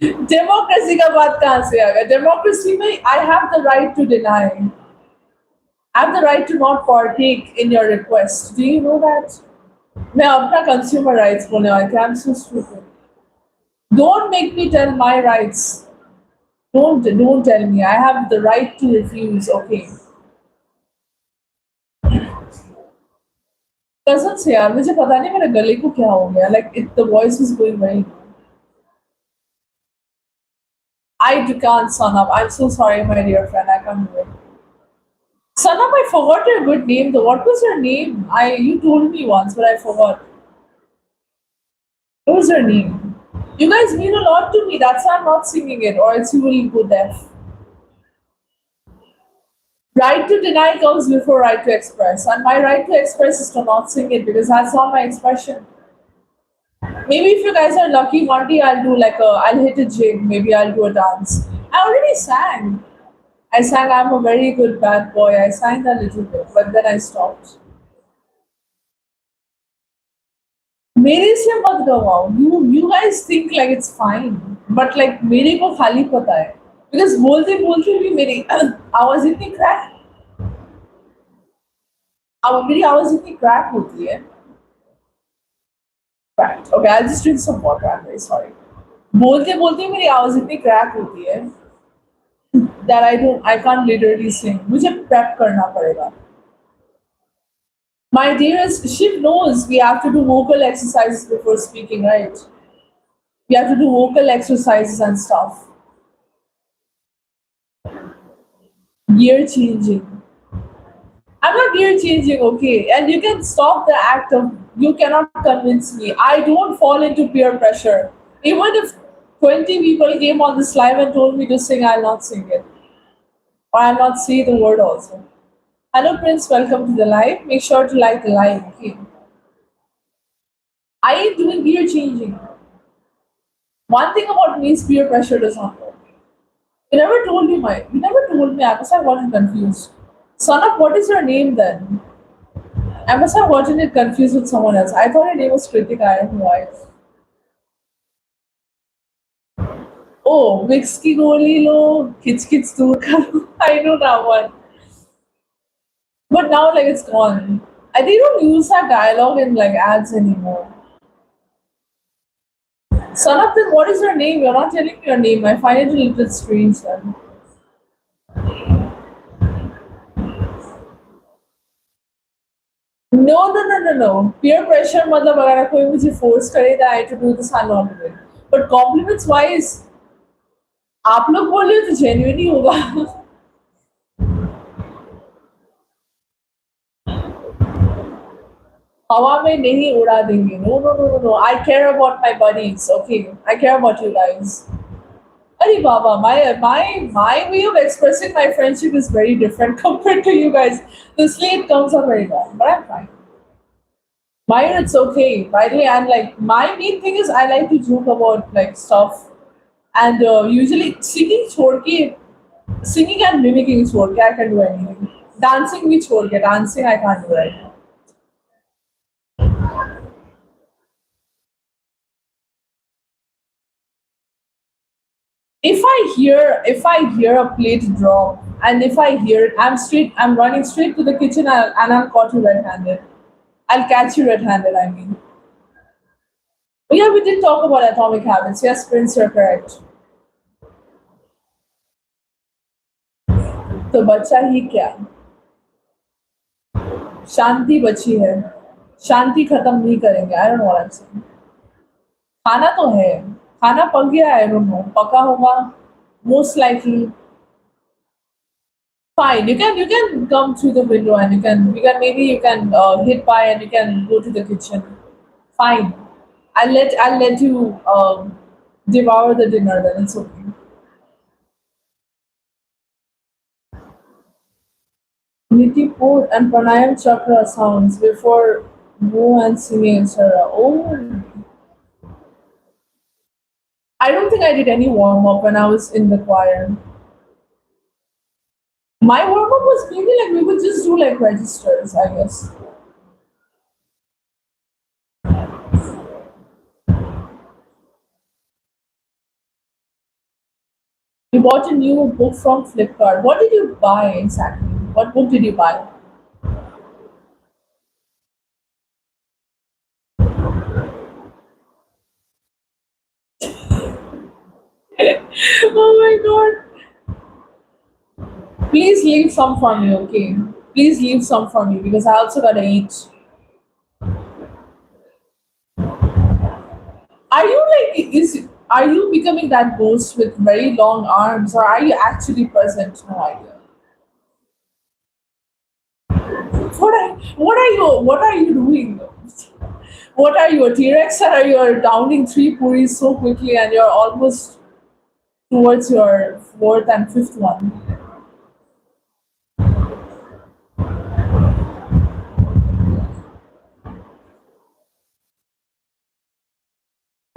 democracy का बात कहाँ से आ गया democracy में I have the right to deny I have the right to not partake in your request do you know that मैं अपना consumer rights बोलने वाली थी I am so stupid don't make me tell my rights don't tell me I have the right to refuse okay कसम से यार मुझे पता नहीं मेरे गले को क्या हो गया like the voice is going very can't son up I'm so sorry my dear friend I can't do it. Sanam, I forgot your good name though. What was your name? You told me once, but I forgot. What was your name? You guys mean a lot to me. That's why I'm not singing it, or else you will go deaf. Right to deny comes before right to express, and my right to express is to not sing it because that's not my expression. Maybe if you guys are lucky, one day I'll hit a jig. Maybe I'll do a dance. I already sang. I sang I'm a very good bad boy. I sang a little bit, but then I stopped. मेरे से मत गवाओ. You guys think like it's fine, but like मेरे को खाली पता है. Because बोलते बोलते भी मेरी आवाज इतनी क्रैक, अब मेरी आवाज इतनी क्रैक होती है. Right. Okay, I'll just drink some water. I'm very sorry. बोलते बोलते मेरी आवाज इतनी क्रैक होती है that I can't literally sing. मुझे prep करना पड़ेगा. My dearest, she knows we have to do vocal exercises before speaking, right? We have to do vocal exercises and stuff. Gear changing. I'm not gear changing, okay? And you can stop the act of, you cannot convince me. I don't fall into peer pressure. Even if 20 people came on this live and told me to sing, I'll not sing it. Or I'll not say the word also. Hello, Prince. Welcome to the live. Make sure to like the live, okay? I ain't doing gear changing. One thing about me is peer pressure does not work. You never told me. I must have gotten confused. Son of, what is your name then? I must have gotten it confused with someone else. I thought your name was Kritika. I don't know why. Oh, mix ki goli lo, kich kich dur karo. I know that one. But now, like, it's gone. They don't use that dialogue in like ads anymore. Son of them, what is your name? You're not telling me your name. I find it a little bit strange then. No, no, no, no, no. Peer pressure, मतलब अगर कोई मुझे force करे that I have to do this, I'll not do it. But compliments wise, आप लोग बोल रहे हो तो genuine ही होगा. हवा में नहीं उड़ा देंगे. No, no, no, no, no. I care about my buddies. Okay, I care about you guys. Ari Baba, my way of expressing my friendship is very different compared to you guys. The slate comes out very long, but I'm fine. Mine, it's okay. By the way, and like my main thing is I like to joke about like stuff, and usually singing and mimicking छोड़ के I can do anything. Dancing भी छोड़ के dancing I can't do right now. If I hear a plate drop and if I hear it, I'm running straight to the kitchen and I'll caught you red-handed. I'll catch you red-handed. I mean, oh, yeah, we did talk about atomic habits. Yes, Prince, you're correct. तो बच्चा ही क्या, शांति बची है, शांति खत्म नहीं करेंगे. आई don't know what I am saying. खाना तो है, खाना पक गया. आई डोंट नो, पका होगा most likely. Fine, you can come through the window and you can maybe you can hit by and you can go to the kitchen. Fine, I'll let you devour the dinner. Then it's okay. Niti Pur and Pranayam Chakra sounds before Mu and singing, etc. Oh, I don't think I did any warm up when I was in the choir. My warm up was maybe like we would just do like registers, I guess. We bought a new book from Flipkart. What did you buy exactly? What book did you buy? Oh my god. Please leave some for me, okay? Please leave some for me because I also gotta eat. Are you like are you becoming that ghost with very long arms or are you actually present? No idea. What are you doing? What are you, a T-Rex, or are you downing three puris so quickly and you're almost towards your fourth and fifth one?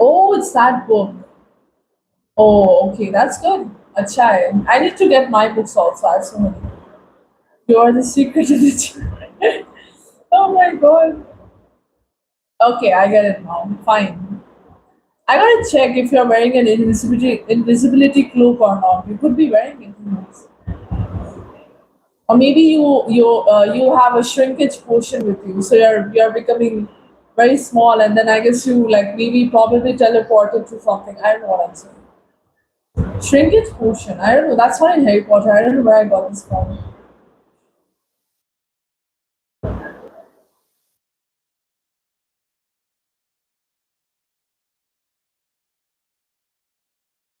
Oh, it's that book. Oh, okay, that's good. Acha hai. I need to get my books also. I have so many. You are the secret edition. Oh my god. Okay, I get it now. Fine. I gotta check if you're wearing an invisibility cloak or not. You could be wearing it. Who knows? Or maybe you have a shrinkage potion with you, so you're becoming very small, and then I guess you like maybe probably teleported to something. I don't know what I'm saying. Shrinkage potion. I don't know. That's not in Harry Potter. I don't know where I got this from.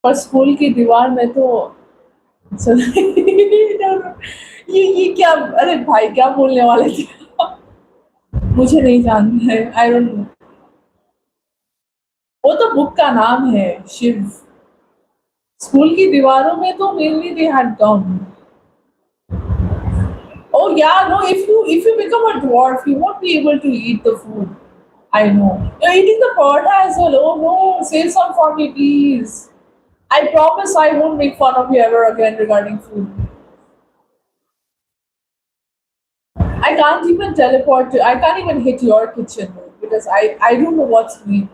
पर school की दीवार में तो ये क्या अरे भाई क्या बोलने वाले थे मुझे नहीं जानना है आई डोंट नो वो तो बुक का नाम है शिव स्कूल की दीवारों में तो mainly they had gum oh yeah no if you become a dwarf you won't be able to eat the food I know you're eating the paratha as well oh no save some for me please I promise I won't make fun of you ever again regarding food I can't even teleport to. I can't even hit your kitchen because I don't know what's meat.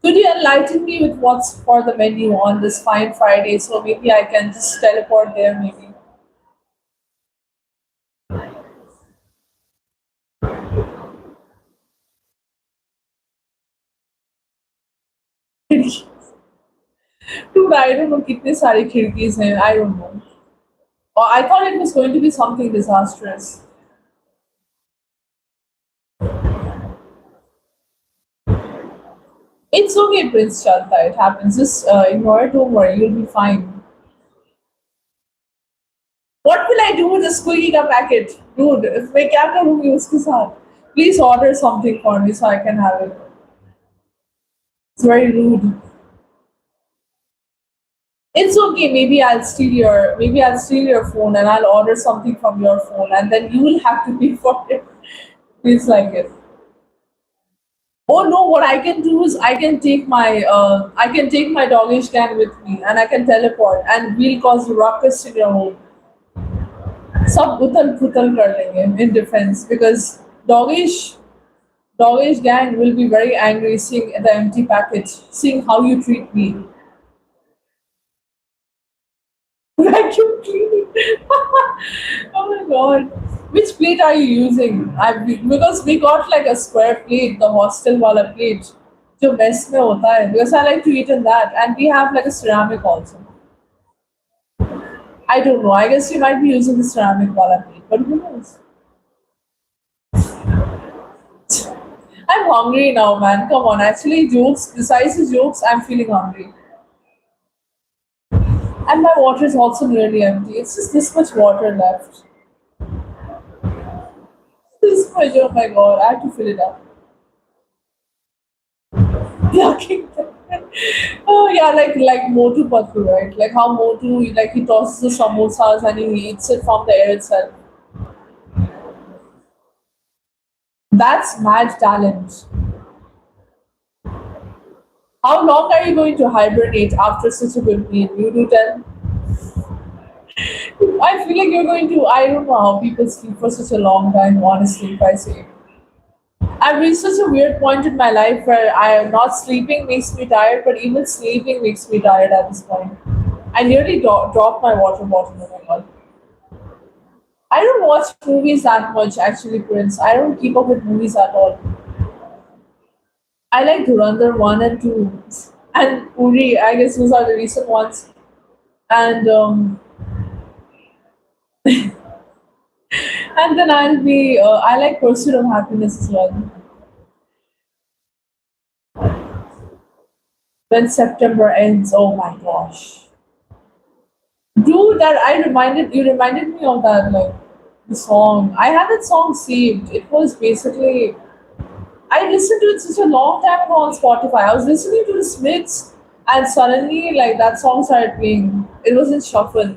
Could you enlighten me with what's for the menu on this fine Friday so maybe I can just teleport there maybe? Dude, I don't know kitne sare khirkis hain. I don't know. Or I thought it was going to be something disastrous. It's okay, Prince Chalta. It happens. Just ignore it. Don't worry. You'll be fine. What will I do with the squeaky ka packet? Dude, मैं क्या करूँगी उसके साथ? Please order something for me so I can have it. It's very rude. It's okay. Maybe I'll steal your phone and I'll order something from your phone and then you will have to pay for it. Please like it. Oh no, what I can do is I can take my doggish gang with me and I can teleport and we'll cause a ruckus in your home. सब उथल पुथल कर लेंगे in defense because doggish doggish gang will be very angry seeing the empty package, seeing how you treat me. Vacuum cleaning. Oh my god. Which plate are you using? Because we got like a square plate, the hostel wala plate. जो mess में होता है because I like to eat in that and we have like a ceramic also. I don't know. I guess you might be using the ceramic wala plate, but who knows? I'm hungry now, man. Come on. Actually, jokes. Besides the jokes, I'm feeling hungry. And my water is also nearly empty. It's just this much water left. This much. Oh my god. I have to fill it up. Yucking. Oh yeah, like Motu Patru, right? Like how Motu like he tosses the samosas and he eats it from the air itself. That's mad talent. How long are you going to hibernate after such a good meal? You do tell. I feel like you're going to. I don't know how people sleep for such a long time. Honestly, if I say. I've reached such a weird point in my life where I am not sleeping makes me tired, but even sleeping makes me tired at this point. I nearly dropped my water bottle. Oh my god. I don't watch movies that much actually, Prince. I don't keep up with movies at all. I like Dhurandhar 1 and 2. And Uri, I guess those are the recent ones. And then I like Pursuit of Happiness as well. When September ends, oh my gosh. Dude, that you reminded me of that, like, the song. I had that song saved. It was basically, I listened to it such a long time ago on Spotify. I was listening to the Smiths, and suddenly, like, that song started playing. It was in shuffle.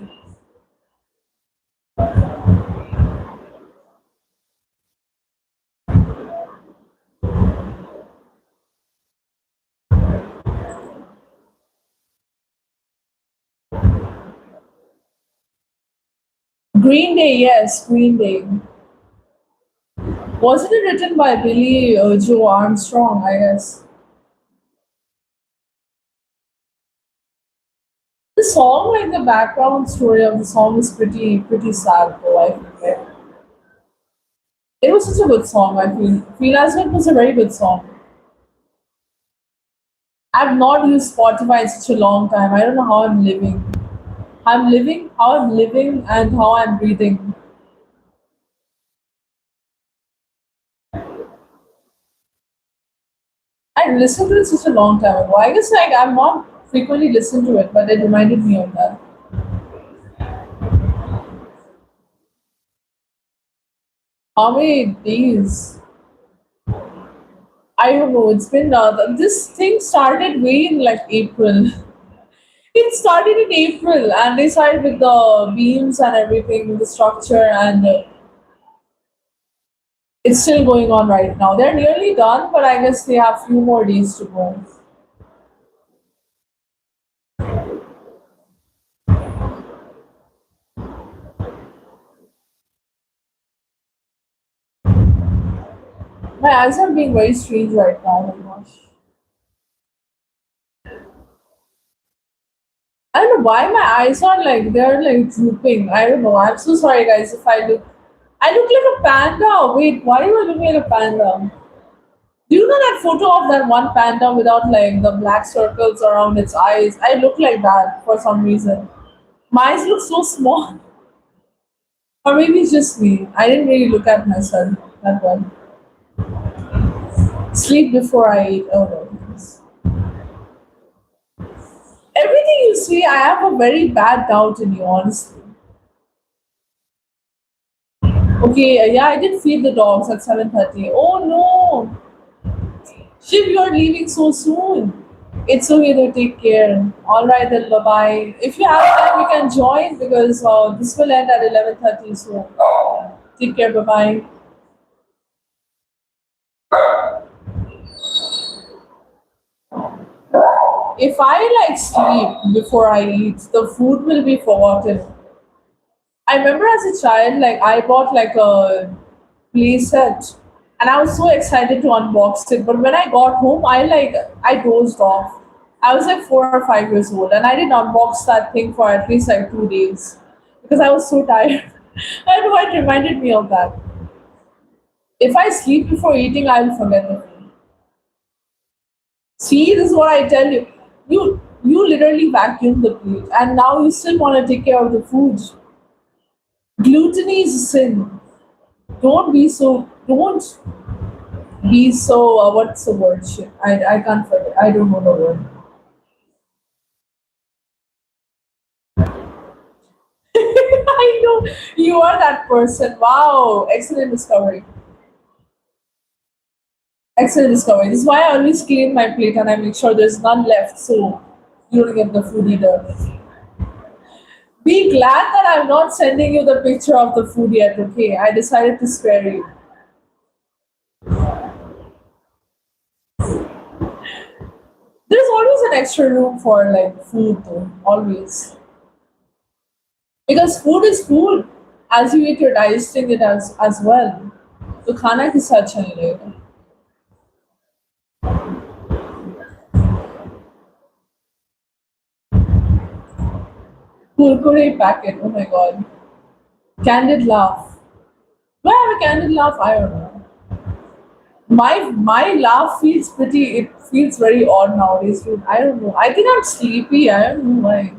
Green Day, yes, Green Day. Wasn't it written by Billy Joe Armstrong, I guess? The song, like the background story of the song is pretty sad though, I feel. It was such a good song, I feel. Feel as it was a very good song. I've not used Spotify in such a long time. I don't know how I'm living. How I'm living, and how I'm breathing. I listened to it such a long time ago. I guess like I'm not frequently listened to it, but it reminded me of that. How many days? I don't know. It's been this thing started way in like April. It started in April, and they started with the beams and everything, the structure, and it's still going on right now. They're nearly done, but I guess they have few more days to go. My eyes are being very strange right now. Oh my gosh. I don't know why my eyes are like they're like drooping. I don't know. I'm so sorry, guys. If I look like a panda. Wait, why do I look like a panda? Do you know that photo of that one panda without like the black circles around its eyes? I look like that for some reason. My eyes look so small. Or maybe it's just me. I didn't really look at myself that well. Sleep before I eat. Oh no. Everything you see, I have a very bad doubt in you, honestly. Okay, yeah, I did feed the dogs at 7:30. Oh no! Shiv, you're leaving so soon. It's okay to take care. Alright then, bye bye. If you have time, you can join because this will end at 11:30. So take care, bye bye. If I like sleep before I eat, the food will be forgotten. I remember as a child, like I bought like a play set, and I was so excited to unbox it. But when I got home, I dozed off. I was like 4 or 5 years old, and I didn't unbox that thing for at least like 2 days because I was so tired. I don't know why it reminded me of that. If I sleep before eating, I'll forget the food. See, this is what I tell you. You literally vacuum the plate, and now you still want to take care of the food. Gluttony is a sin. Don't be so what's the word? Shit. I can't forget. I don't know the word. I know you are that person. Wow, excellent discovery. Excellent discovery. This is why I always clean my plate and I make sure there's none left so you don't get the food either. Be glad that I'm not sending you the picture of the food yet, okay? I decided to spare you. There's always an extra room for like food though. Always. Because food is food. As you eat, you're digesting it as well. So खाना किससे अच्छा नहीं रहेगा? Kurkure packet. Oh my god. Candid laugh. Do I have a candid laugh? I don't know. My laugh feels pretty. It feels very odd nowadays. Dude. I don't know. I think I'm sleepy. I don't know why.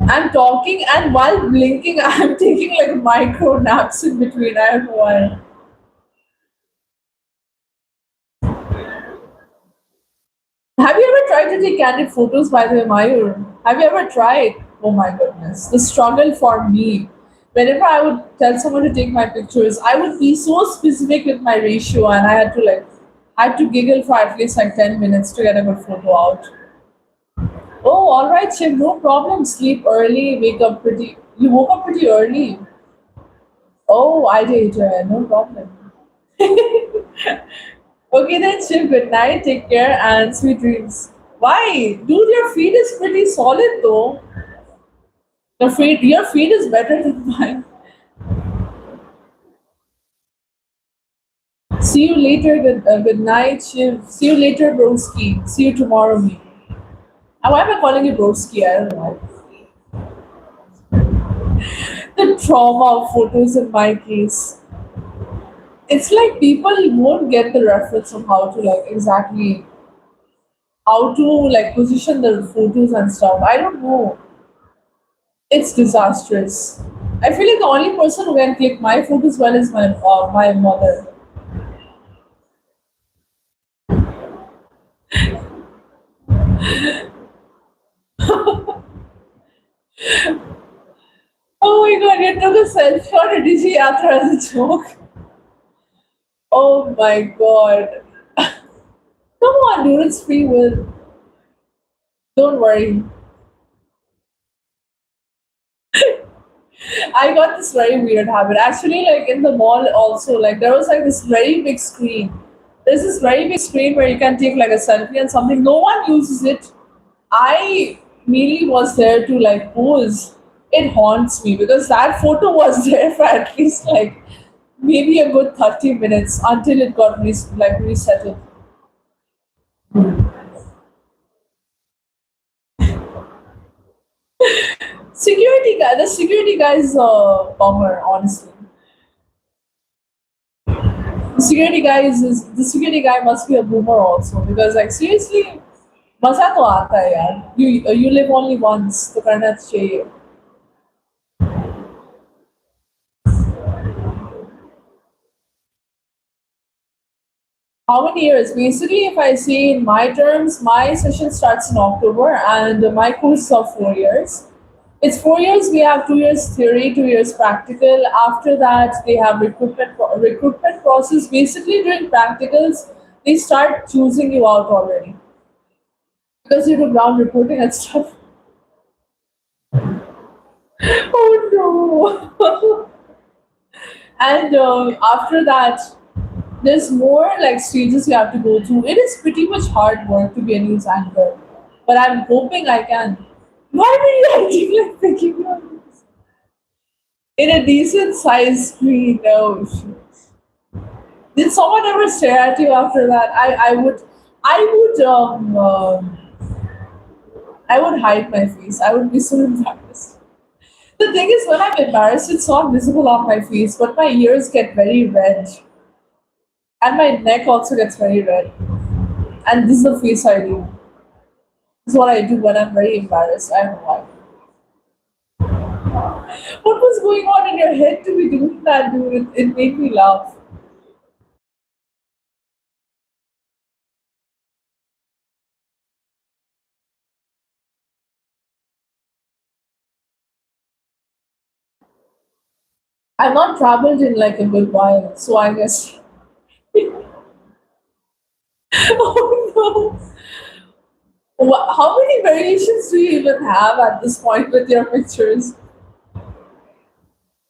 I'm talking and while blinking, I'm taking like micro naps in between. I don't know why. Have you ever tried to take candid photos by the way, Mayur? Have you ever tried? Oh my goodness. The struggle for me. Whenever I would tell someone to take my pictures, I would be so specific with my ratio and I had to giggle for at least like 10 minutes to get a good photo out. Oh, alright, Shiv, no problem. Sleep early, wake up pretty. You woke up pretty early. Oh, I did, no problem. Okay then, Shiv, good night, take care, and sweet dreams. Why? Dude, your feed is pretty solid though. Your feed is better than mine. See you later. Good night, Shiv. See you later, broski. See you tomorrow, me. Why am I calling you broski? I don't know. The trauma of photos in my case. It's like people won't get the reference of how to like exactly how to like position the photos and stuff. I don't know. It's disastrous. I feel like the only person who can click my photos well is my mother. Oh my god, you took a selfie on a DJ Yatra as a joke. Oh my god. Come on, dude, it's free will. Don't worry. I got this very weird habit. Actually, like in the mall also, like there was like this very big screen. There's this very big screen where you can take like a selfie and something. No one uses it. I merely was there to like pose. It haunts me because that photo was there for at least like maybe a good 30 minutes until it got like resettled. The security guy is a bummer, honestly. The security guy must be a boomer also because like seriously मजा तो आता है यार. You live only once तो करना चाहिए. How many years? Basically, if I say in my terms, my session starts in October and my course is of 4 years. It's 4 years. We have 2 years theory, 2 years practical. After that, they have recruitment process. Basically, during practicals, they start choosing you out already because you do ground reporting and stuff. Oh no! And after that, there's more like stages you have to go through. It is pretty much hard work to be a news anchor, but I'm hoping I can. Why were you acting like picking on this? In a decent sized screen? No. Did someone ever stare at you after that? I would I would hide my face. I would be so embarrassed. The thing is, when I'm embarrassed, it's not visible on my face, but my ears get very red, and my neck also gets very red. And this is the face I do. This is what I do when I'm very embarrassed. I don't know why. What was going on in your head to be doing that, dude? It made me laugh. I've not traveled in like a good while, so I guess. Oh no! How many variations do you even have at this point with your pictures?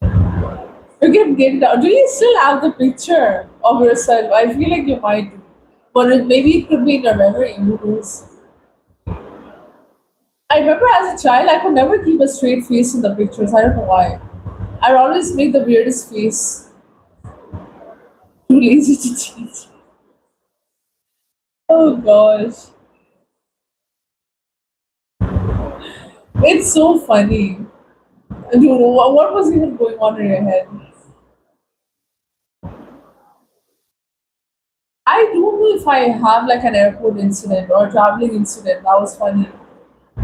You can get down. Do you still have the picture of yourself? I feel like you might do. But maybe it could be in your memory. Who knows? I remember as a child, I could never keep a straight face in the pictures. I don't know why. I'd always make the weirdest face. Too lazy to change. Oh gosh. It's so funny. Dude, what was even going on in your head? I don't know if I have like an airport incident or a traveling incident. That was funny.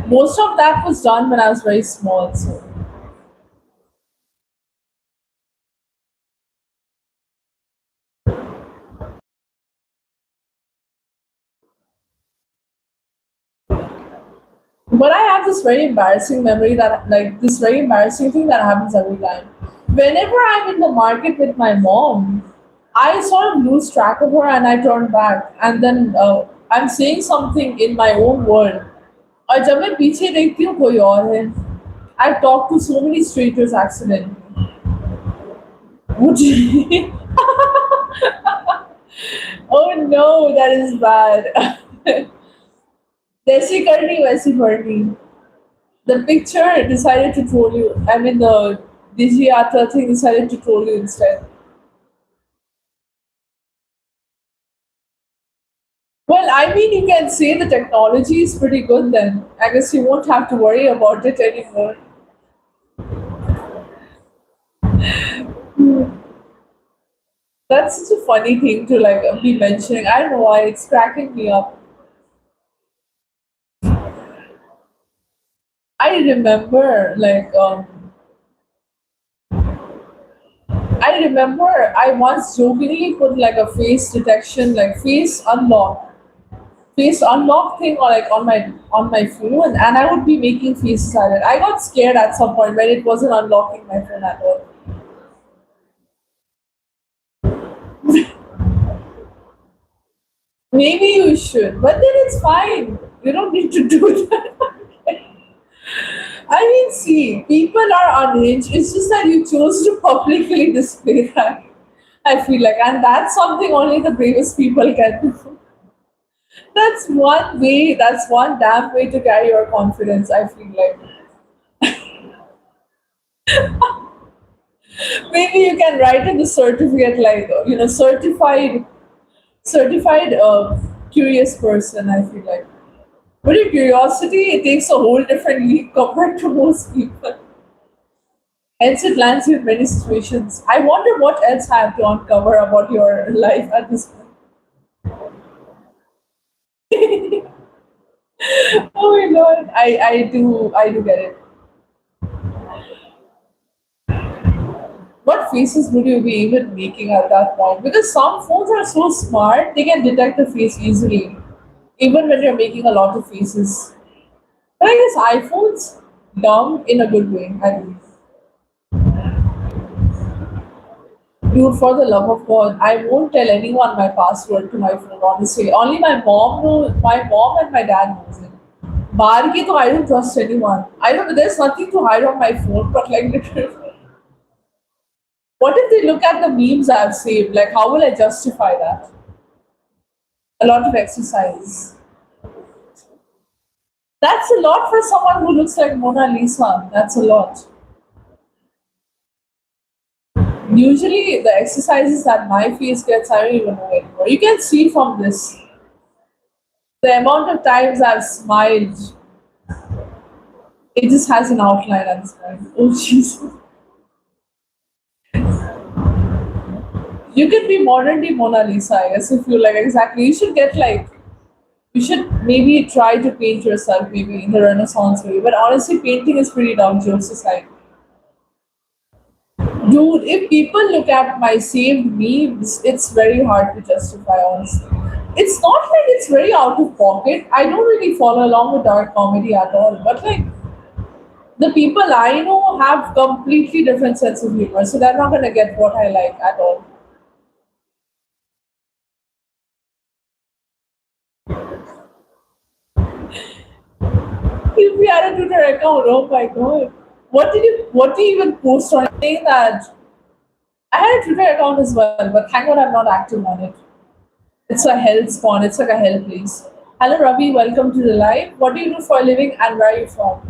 Most of that was done when I was very small. So. But I have this very embarrassing memory that, like, this very embarrassing thing that happens every time. Whenever I'm in the market with my mom, I sort of lose track of her and I turn back. And then I'm saying something in my own world. और जब मैं पीछे देखती हूँ कोई और है. I've talked to so many strangers accidentally. Would you? Oh no, that is bad. जैसी करनी वैसी भरनी. The picture decided to troll you. I mean, the Digi Ata thing decided to troll you instead. Well, I mean, you can say the technology is pretty good then. I guess you won't have to worry about it anymore. That's such a funny thing to like be mentioning. I don't know why it's cracking me up. I remember I remember I once jokingly put like a face detection, like face unlock thing or like on my phone, and I would be making faces at it. I got scared at some point when it wasn't unlocking my phone at all. Maybe you should, but then it's fine. You don't need to do that. I mean, see, people are unhinged. It's just that you chose to publicly display that. I feel like, and that's something only the bravest people can do. That's one way. That's one damn way to carry your confidence. I feel like maybe you can write in the certificate like certified curious person. I feel like, but your curiosity it takes a whole different leap compared to most people. Hence, it lands you in many situations. I wonder what else I have to uncover about your life at this point. Oh my god, I do get it. What faces would you be even making at that point? Because some phones are so smart, they can detect the face easily, even when you're making a lot of faces. But I guess iPhones dumb in a good way, I believe. Dude, for the love of God, I won't tell anyone my password to my phone, honestly. Only my mom and my dad knows it. Barki, I don't trust anyone. I don't, there's nothing to hide on my phone, but like, literally, what if they look at the memes I've saved? Like, how will I justify that? A lot of exercise. That's a lot for someone who looks like Mona Lisa. That's a lot. Usually, the exercises that my face gets, I don't even know anymore. You can see from this the amount of times I've smiled. It just has an outline at this point. Oh, Jesus. You could be modern day Mona Lisa, I guess, if you like. Exactly. You should maybe try to paint yourself, maybe in the Renaissance way. But honestly, painting is pretty dumb, jokes aside. Dude, if people look at my saved memes, it's very hard to justify, honestly. It's not like it's very out of pocket. I don't really follow along with dark comedy at all. But like the people I know have completely different sense of humor, so they're not gonna get what I like at all. If we had a Twitter account, oh my god. What do you even post on it? Saying that I had a Twitter account as well, but thank god I'm not active on it. It's a hell spawn, it's like a hell place. Hello Ravi, welcome to the live. What do you do for a living and where are you from?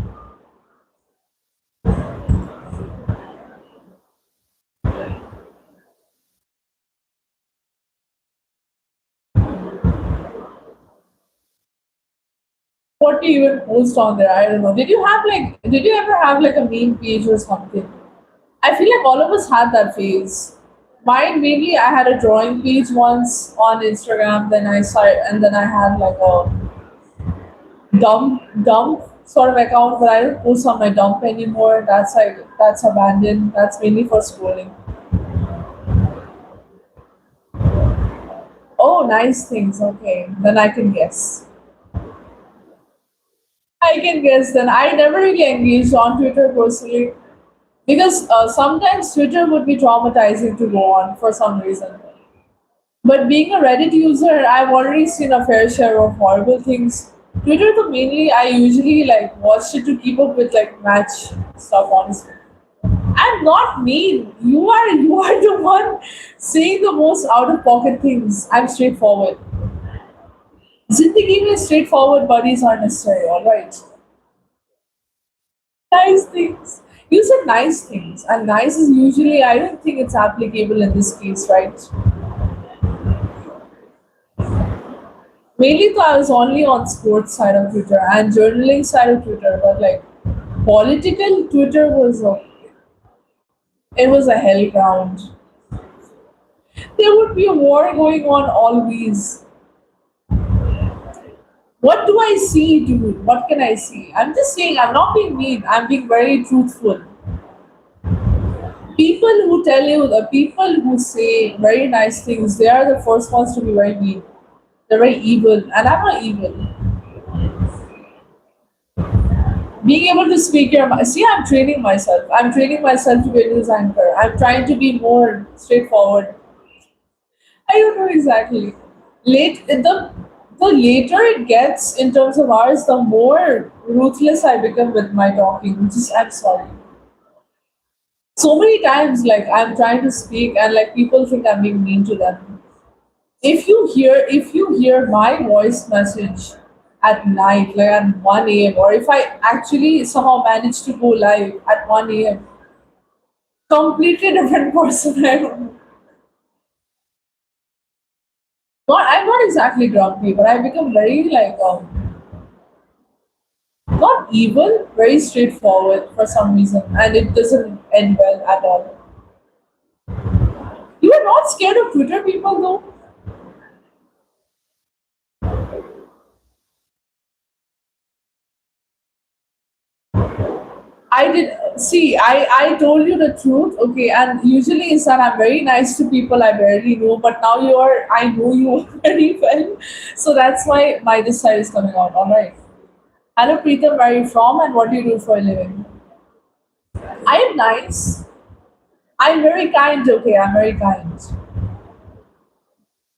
What do you even post on there? I don't know. Did you ever have like a meme page or something? I feel like all of us had that phase. Mine mainly I had a drawing page once on Instagram, then I saw it, and then I had like a dump sort of account, but I don't post on my dump anymore. That's abandoned. That's mainly for scrolling. Oh, nice things. Okay, then I can guess. I can guess. Then I never really engaged on Twitter personally because sometimes Twitter would be traumatizing to go on for some reason. But being a Reddit user, I've already seen a fair share of horrible things. Twitter, though, mainly I usually like watch it to keep up with like match stuff. Honestly, I'm not mean. You are the one saying the most out of pocket things. I'm straightforward. Zindagi mein straightforward buddies are necessary. All right, nice things. You said nice things, and nice is usually I don't think it's applicable in this case, right? Mainly, though, I was only on sports side of Twitter and journaling side of Twitter, but like political Twitter was it was a hell ground. There would be a war going on always. What do I see, dude? What can I see? I'm just saying, I'm not being mean. I'm being very truthful. People who tell you, the people who say very nice things, they are the first ones to be very mean. They're very evil, and I'm not evil. Being able to speak your mind. See, I'm training myself. I'm training myself to be a news anchor. I'm trying to be more straightforward. I don't know exactly. The later it gets in terms of hours, the more ruthless I become with my talking. Just I'm sorry. So many times, like I'm trying to speak, and like people think I'm being mean to them. If you hear my voice message at night, like at 1 a.m., or if I actually somehow manage to go live at 1 a.m., completely different person. I don't know. Not I'm not exactly grumpy, but I become very like not evil, very straightforward for some reason, and it doesn't end well at all. You are not scared of Twitter people though. I did see. I told you the truth, okay. And usually, is that I'm very nice to people I barely know, but now I know you very well, so that's why my this side is coming out. All right. Hello, Preetham. Where are you from, and what do you do for a living? I am nice. I'm very kind. Okay, I'm very kind.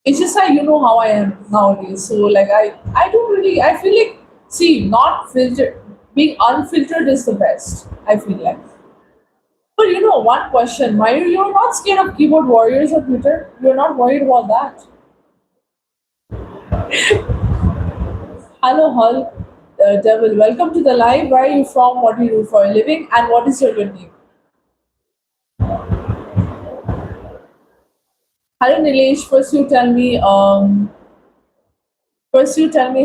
It's just that you know how I am nowadays. So like I don't really I feel like see not filtered being unfiltered is the best. I feel like. But you know one question, why you're not scared of keyboard warriors on Twitter? You're not worried about that. Hello Hull, Devil. Welcome to the live. Where are you from? What do you do for a living? And what is your good name? Hello Nilesh. First you tell me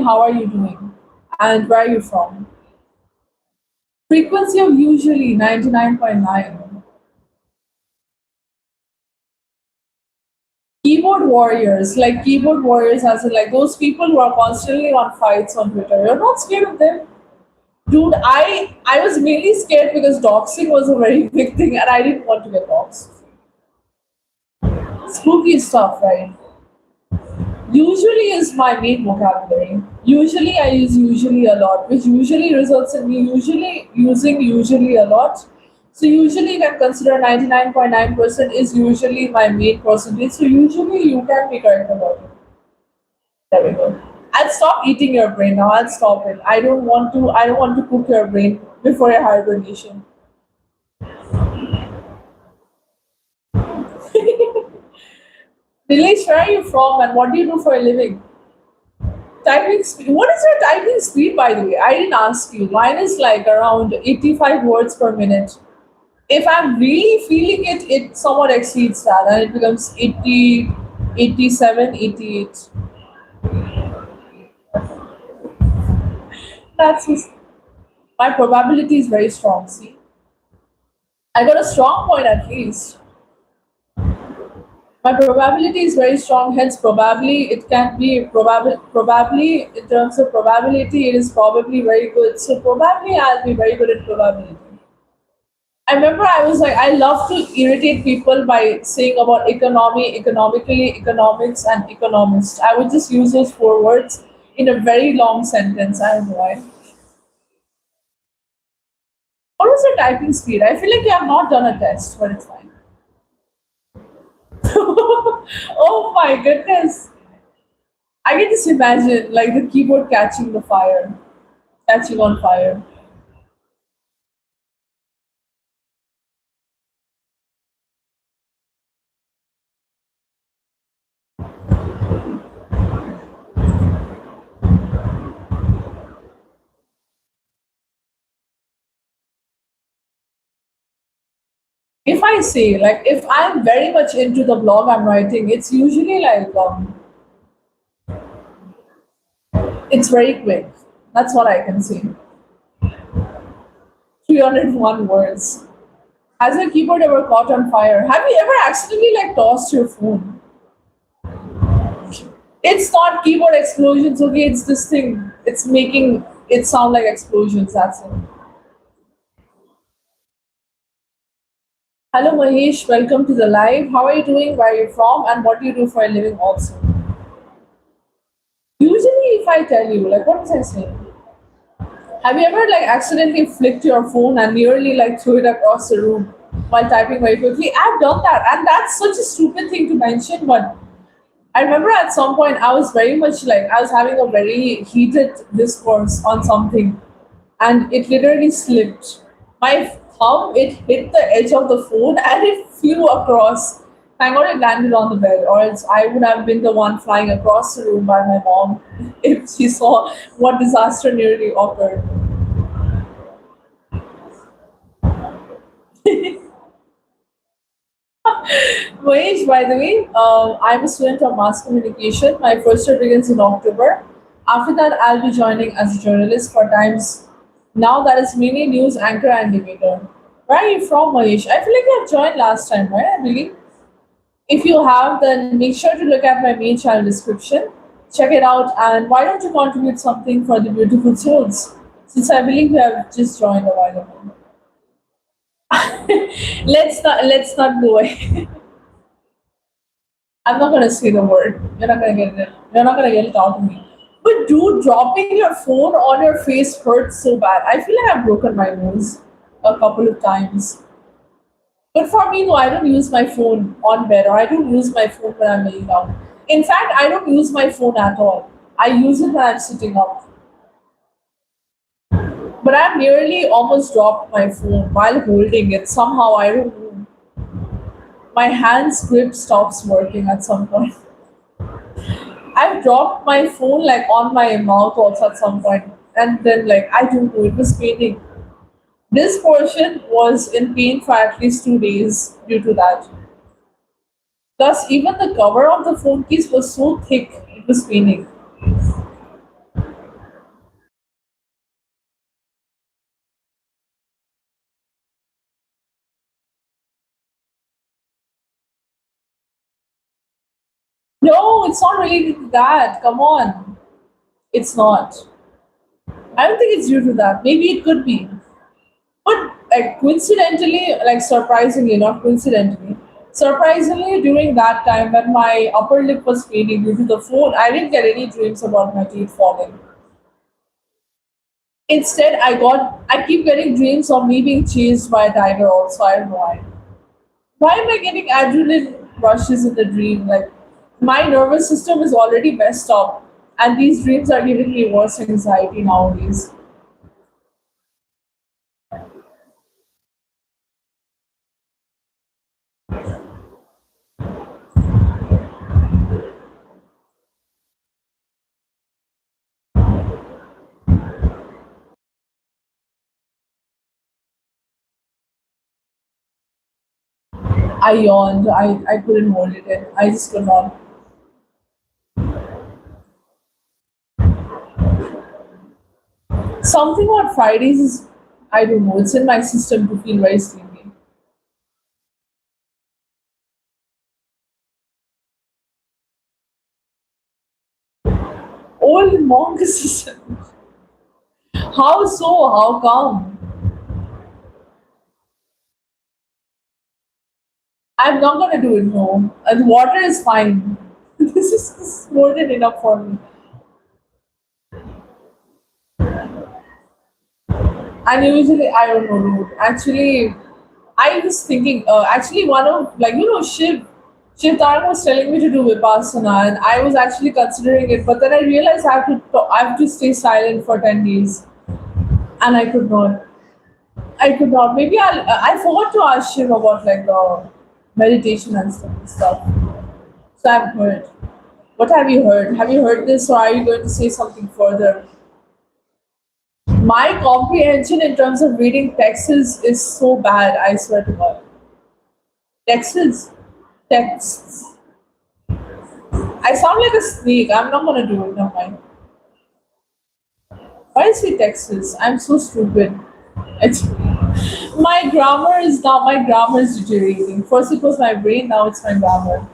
how are you doing? And where are you from? Frequency of usually 99.9. Keyboard warriors, like keyboard warriors, as in like those people who are constantly on fights on Twitter. You're not scared of them, dude. I was mainly scared because doxing was a very big thing, and I didn't want to get doxed. Spooky stuff, right? Usually is my main vocabulary. Usually I use usually a lot, which usually results in me usually using usually a lot. So usually you can consider 99.9% is usually my main percentage. So usually you can be correct about it. There we go. I'll stop eating your brain now. I'll stop it. I don't want to cook your brain before your hibernation. Nilesh, where are you from and what do you do for a living? Typing speed. What is your typing speed, by the way? I didn't ask you. Mine is like around 85 words per minute. If I'm really feeling it, it somewhat exceeds that and it becomes 80, 87, 88. That's just, my probability is very strong. See, I got a strong point at least. My probability is very strong, hence probably it can be probably in terms of probability it is probably very good. So probably I'll be very good at probability. I remember I was like, I love to irritate people by saying about economy, economically, economics, and economist. I would just use those four words in a very long sentence. I don't know why. What was your typing speed? I feel like you have not done a test, but it's fine. Oh my goodness. I can just imagine like the keyboard catching the fire, catching on fire. If I say like if I'm very much into the blog I'm writing, it's usually like It's very quick. That's what I can say. 301 words. Has your keyboard ever caught on fire? Have you ever accidentally like tossed your phone? It's not keyboard explosions, okay? It's this thing. It's making it sound like explosions. That's it. Hello Mahesh, welcome to the live. How are you doing? Where are you from? And what do you do for a living also? Usually if I tell you, like what was I saying? Have you ever like accidentally flicked your phone and nearly like threw it across the room while typing very quickly? I've done that, and that's such a stupid thing to mention, but I remember at some point I was very much like I was having a very heated discourse on something, and it literally slipped. My thumb it hit the edge of the phone and it flew across. Thank God it landed on the bed, or else I would have been the one flying across the room by my mom if she saw what disaster nearly occurred. Mahesh, by the way, I'm a student of mass communication. My first year begins in October. After that, I'll be joining as a journalist for Times. Now that is mainly news anchor and debater. Where are you from, Mahesh? I feel like you have joined last time, right? I believe. If you have, then make sure to look at my main channel description. Check it out, and why don't you contribute something for the beautiful souls? Since I believe you have just joined a while ago. Let's not go away. I'm not gonna say the word. You're not gonna get it. You're not gonna get it out of me. But dude, dropping your phone on your face hurts so bad. I feel like I've broken my nose a couple of times. But for me, no, I don't use my phone on bed, or I don't use my phone when I'm laying down. In fact, I don't use my phone at all. I use it when I'm sitting up. But I've nearly almost dropped my phone while holding it. Somehow, I don't know. My hand's grip stops working at some point. I've dropped my phone like on my mouth also at some point, and then like I don't know, it was paining. This portion was in pain for at least 2 days due to that. Plus, even the cover of the phone case was so thick, it was paining. No, it's not related to that. Come on, it's not. I don't think it's due to that. Maybe it could be. But like coincidentally, like surprisingly, not coincidentally, surprisingly during that time when my upper lip was fading due to the phone, I didn't get any dreams about my teeth falling. Instead, I keep getting dreams of me being chased by a tiger. Also, I don't know why. Why am I getting adrenaline rushes in the dream? Like my nervous system is already messed up, and these dreams are giving me worse anxiety nowadays. I yawned. I couldn't hold it in. I just could not. Something on Fridays is, I don't know, it's in my system to feel very sleepy. Old monk system. How so? How come? I'm not gonna do it, no. And water is fine. This is more than enough for me. And usually, I don't know, dude. Actually, I was thinking, actually, one of, like, Shiv Tarn was telling me to do Vipassana, and I was actually considering it, but then I realized I have to stay silent for 10 days, and I could not. I could not. Maybe I forgot to ask Shiv about like the meditation and stuff. So I've heard. What have you heard? Have you heard this, or are you going to say something further? My comprehension in terms of reading texts is so bad. I swear to God. Texts, texts. I sound like a snake. I'm not gonna do it. Never mind. Why is he Texas? I'm so stupid. It's my grammar is deteriorating. First it was my brain, now it's my grammar.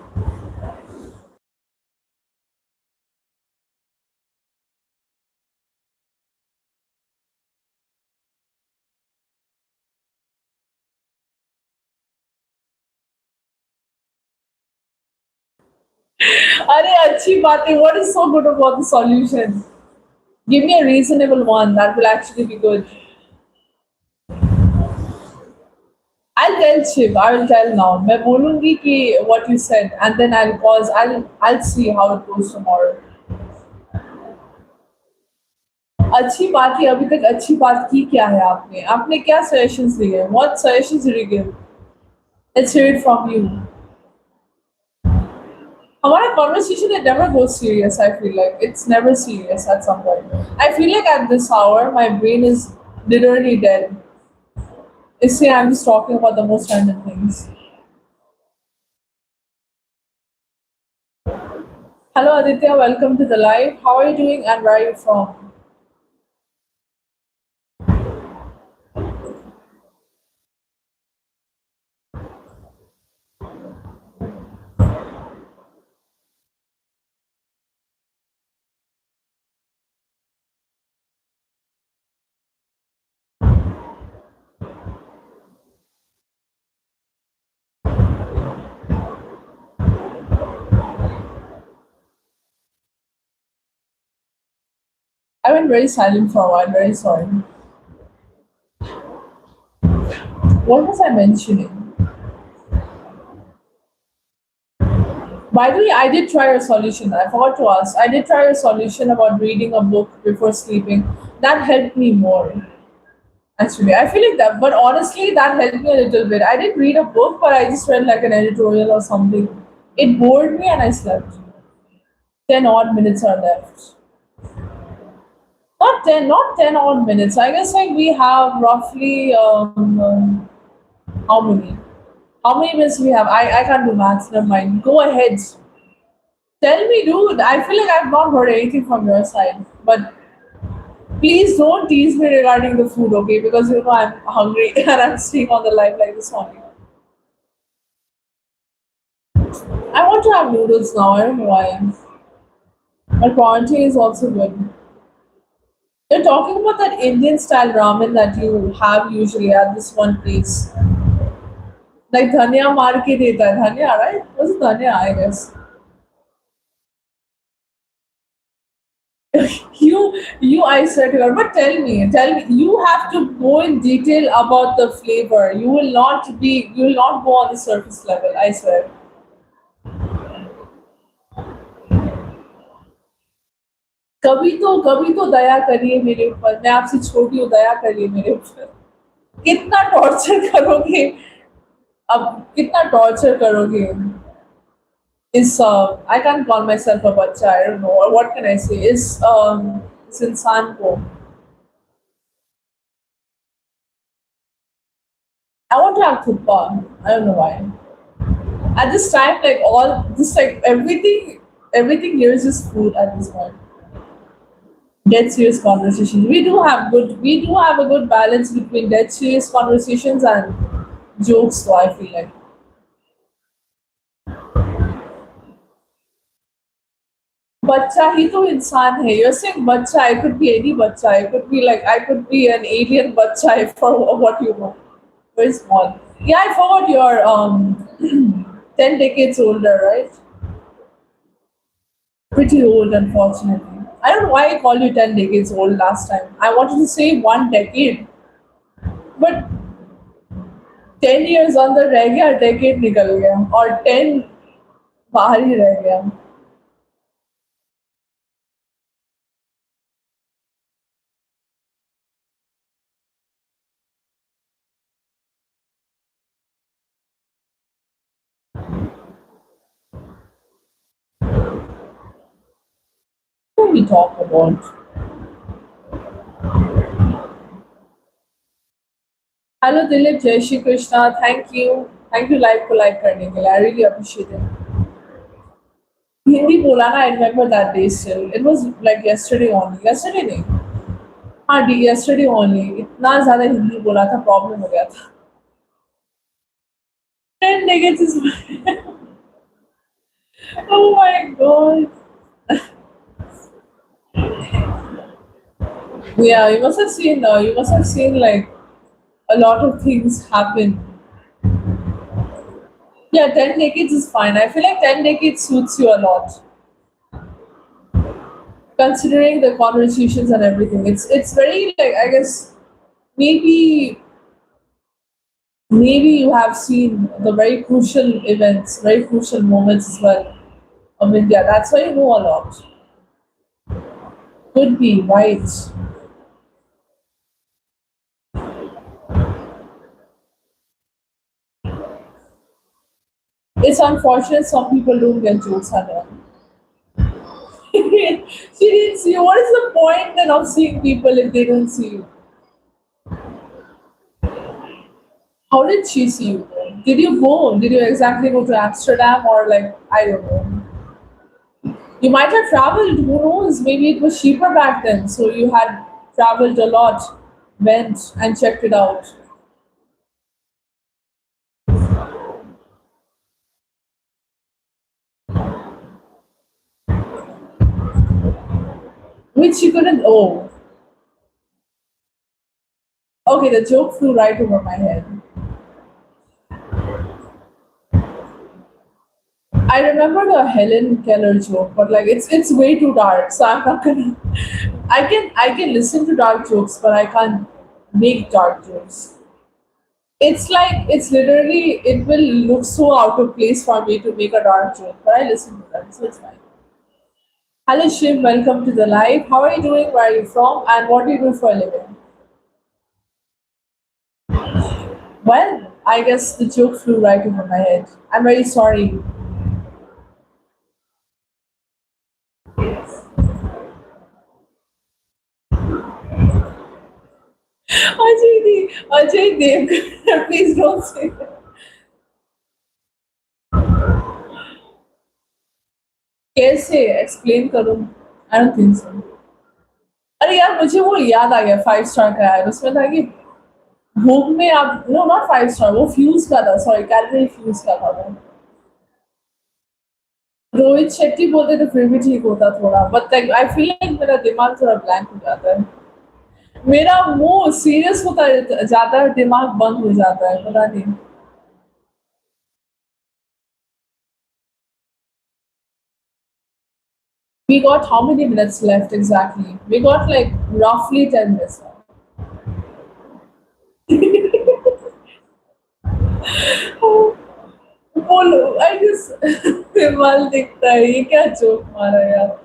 अरे अच्छी बात है. What is so good about the solution? Give me a reasonable one that will actually be good. I'll tell Shiv. I will tell now. मैं बोलूँगी कि what you said and then I'll pause. I'll see how it goes tomorrow. अच्छी बात है. अभी तक अच्छी बात की क्या है आपने? आपने क्या suggestions दिए? What suggestions did you give? Let's hear it from you. हमारा conversation it never goes serious. I feel like it's never serious at some point. I feel like at this hour my brain is literally dead. इससे I'm just talking about the most random things. Hello Aditya, welcome to the live. How are you doing and where are you from? I went very silent for a while, very sorry. What was I mentioning? By the way, I did try a solution. I forgot to ask. I did try a solution about reading a book before sleeping. That helped me more. Actually, I feel like that, but honestly, that helped me a little bit. I didn't read a book, but I just read like an editorial or something. It bored me and I slept. 10 odd minutes are left. Not 10 odd minutes. I guess like we have roughly, how many? How many minutes we have? I can't do maths, never mind. Go ahead. Tell me, dude. I feel like I've not heard anything from your side. But please don't tease me regarding the food, okay? Because you know I'm hungry and I'm staying on the live like this only. I want to have noodles now. I don't know why. But quality is also good. You're talking about that Indian style ramen that you have usually at this one place. Like dhania maar ke deta hai. Dhania, right? Was it dhania, I guess? I swear to God. But tell me, you have to go in detail about the flavor. You will not go on the surface level. I swear. कभी तो दया करिए मेरे ऊपर. मैं आपसे छोटी हूँ, दया करिए मेरे ऊपर. कितना टॉर्चर करोगे? अब कितना टॉर्चर करोगे? I can't call myself a बच्चा. I don't know. Or what can I say? इस इंसान को. I want to have thuppa. I don't know why. At this time, like all this, like everything here is just food at this point. Dead serious conversations. We do have a good balance between dead serious conversations and jokes. So I feel like बच्चा ही तो इंसान है. You're saying बच्चा. I could be any बच्चा. I could be an alien बच्चा for what you know. Very small. Yeah, I forgot you're 10 decades older, right? Pretty old, unfortunately. I don't know why I called you 10 decades old last time. I wanted to say 1 decade, but 10 years अंदर रह गया, decade निकल गया, और 10 बाहर ही रह गया. What do we talk about? Hello Dilip, Jai Shri Krishna. Thank you live को like करने के लिए. I really appreciate it. Hindi बोला ना, I remember that day still. It was like yesterday only. Yesterday नहीं. हाँ डी yesterday only इतना ज़्यादा हिंदी बोला था प्रॉब्लम हो गया था 10 negatives oh my god yeah you must have seen like a lot of things happen. Yeah, 10 decades is fine. I feel like 10 decades suits you a lot, considering the conversations and everything. It's very like I guess maybe maybe you have seen the very crucial events, very crucial moments as well of India. That's why you know a lot. Could be right. It's unfortunate some people don't get jokes at all. She didn't see you. What is the point then of seeing people if they don't see you? How did she see you? Did you go? Did you exactly go to Amsterdam or like I don't know? You might have traveled. Who knows? Maybe it was cheaper back then, so you had traveled a lot, went and checked it out, which you couldn't. Oh, okay. The joke flew right over my head. I remember the Helen Keller joke, but like it's way too dark, so I'm not gonna. I can listen to dark jokes, but I can't make dark jokes. It's like it's literally it will look so out of place for me to make a dark joke, but I listen to them, so it's fine. Hello Shiv, welcome to the live. How are you doing? Where are you from? And what do you do for a living? Well, I guess the joke flew right over my head. I'm very sorry. Ajay Dev, please don't say that. कैसे explain करूँ? I don't think so. अरे यार मुझे वो याद आ गया 5 star का यार उसमें था कि भूख में आप नो नॉट 5 स्टार वो फ्यूज का था सॉरी कैलोरी फ्यूज का था वो. रोहित शेट्टी बोलते तो फिर भी ठीक होता थोड़ा but like I feel like मेरा दिमाग थोड़ा ब्लैंक हो जाता है. मेरा मुंह सीरियस होता जाता है दिमाग बंद हो जाता है पता नहीं. We got how many minutes left exactly? We got like roughly 10 minutes left. बोलो आई जस्ट विमल दिखता है ये क्या जोक मारा यार.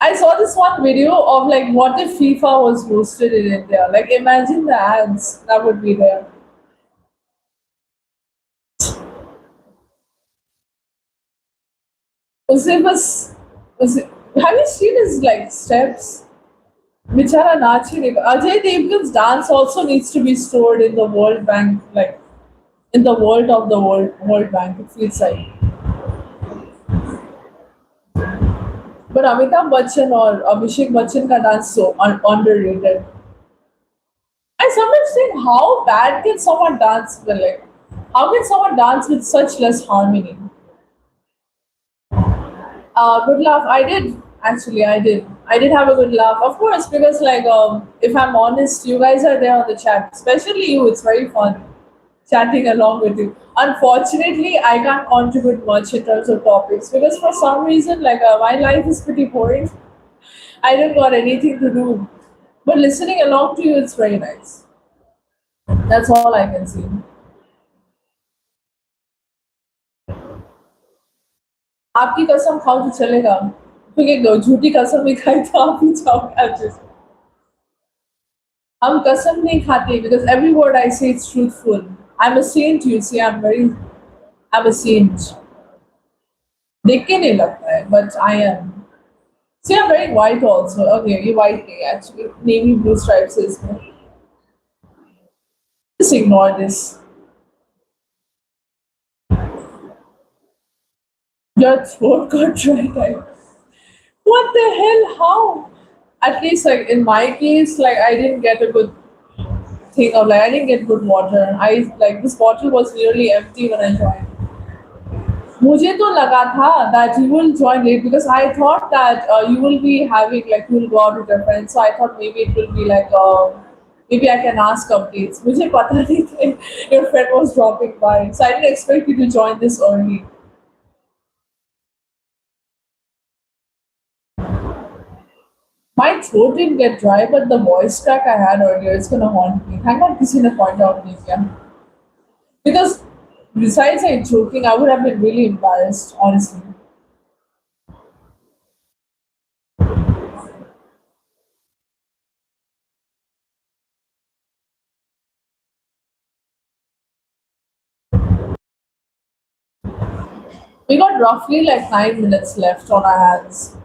I saw this one video of like what if FIFA was roasted in India. Like imagine the ads that would be there. उसे बस उसे have you seen his like steps? बेचारा नाच ही नहीं. Ajay Devgan's dance also needs to be stored in the World Bank, like in the world of the World Bank. It feels like. But Amitabh Bachchan or Abhishek Bachchan ka dance so underrated. I sometimes think how bad can someone dance with like how can someone dance with such less harmony? Good laugh. I did actually. I did. I did have a good laugh, of course, because like if I'm honest, you guys are there on the chat, especially you. It's very fun chatting along with you. Unfortunately, I can't contribute much in terms of topics because for some reason, like my life is pretty boring. I don't got anything to do. But listening along to you, it's very nice. That's all I can see. आपकी कसम खाओ तो चलेगा क्योंकि झूठी कसम भी खाई तो आप ही जाओ एडजस्ट. हम कसम नहीं खाते because every word I say is truthful. I'm a saint, you see. I'm a saint. देख के नहीं लगता है but I am. See, I'm wearing white also. Okay, ये white नहीं actually. Navy blue stripes is इसमें. Just ignore this. Your throat got dry. What the hell? How? At least like in my case, like I didn't get a good thing of like I didn't get good water. I like this bottle was nearly empty when I joined. मुझे तो लगा था that you will join late because I thought that you will be having like you will go out with your friends. So I thought maybe it will be like maybe I can ask updates. मुझे पता नहीं था your friend was dropping by, so I didn't expect you to join this early. My throat didn't get dry, but the voice crack I had earlier is gonna haunt me. Thank God किसी ने point out नहीं किया. Because besides like joking, I would have been really embarrassed, honestly. We got roughly like 9 minutes left on our hands.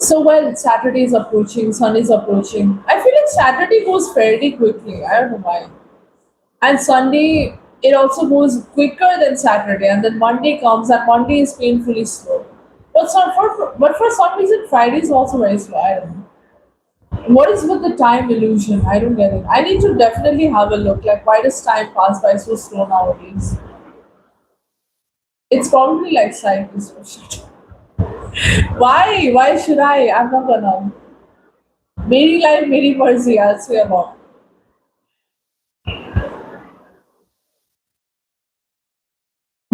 So well, Saturday is approaching, Sun is approaching. I feel like Saturday goes fairly quickly. I don't know why. And Sunday, it also goes quicker than Saturday. And then Monday comes, and Monday is painfully slow. But for some reason, Friday is also very slow. I don't know. What is with the time illusion? I don't get it. I need to definitely have a look. Like, why does time pass by so slow nowadays? It's probably like scientists. Why? Why should I? I'm not gonna. मेरी life मेरी मर्जी आज से अब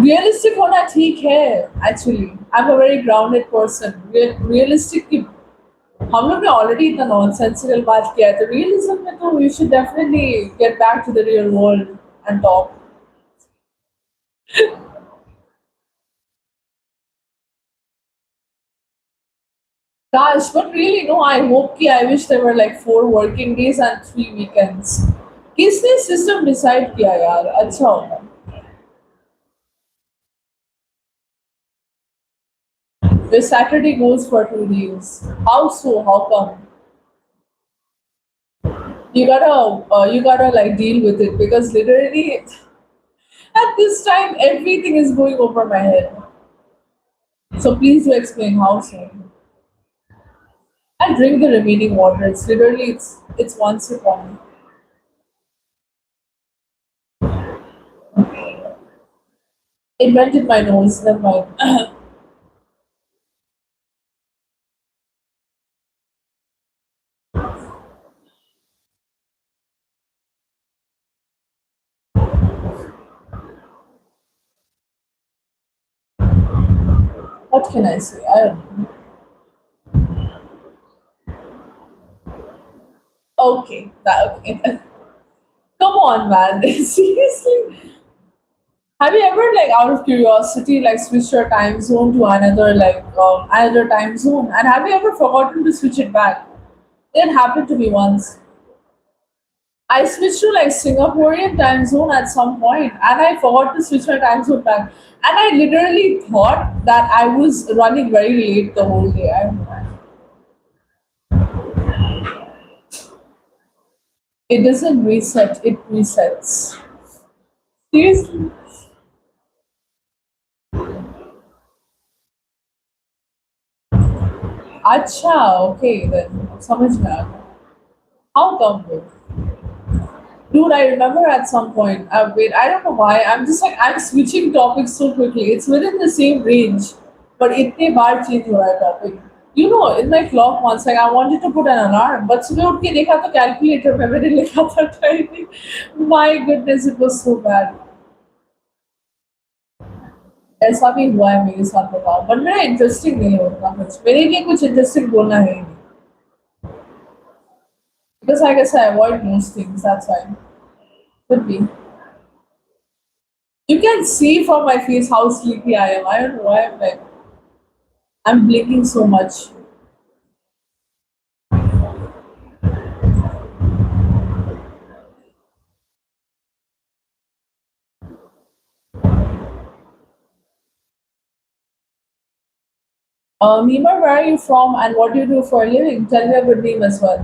realistic होना ठीक है actually I am a very grounded person realistic की हम लोग ने ऑलरेडी इतना नॉनसेंसिकल बात किया है तो रियलिज्म में तो we should definitely get back to the real world and talk gosh but really no I hope कि I wish there were like 4 working days and 3 weekends किसने सिस्टम डिसाइड किया यार अच्छा होगा the Saturday goes for 2 days how so how come you gotta like deal with it because literally at this time everything is going over my head. So please do explain how soon. And drink the remaining water. It's literally it's one sip only. It went in my nose. Never mind. What can I say? I don't know. Okay, okay. Come on, man. Seriously. Have you ever, like, out of curiosity, like, switched your time zone to another, like, another time zone? And have you ever forgotten to switch it back? It happened to me once. I switched to like Singaporean time zone at some point and I forgot to switch my time zone back. And I literally thought that I was running very late the whole day. It doesn't reset, it resets. Seriously? Acha, okay then. समझ में आ गया. How come though? Dude, I remember at some point, wait, I don't know why, I'm just like, I'm switching topics so quickly. It's within the same range, but itne baar change ho raha hai topic. You know, in my clock once, like, I wanted to put an alarm, but सुबह उठ के देखा तो calculator में मैंने लिखा था timing. My goodness, it was so bad. ऐसा भी हुआ है मेरे साथ बताओ, but मेरा interesting नहीं होता कुछ. मेरे लिए कुछ interesting बोलना है ही नहीं. Because I guess I avoid most things, that's why. Could be. You can see from my face how sleepy I am. I don't know why I'm blinking so much. Nima, where are you from and what do you do for a living? Tell me a good name as well.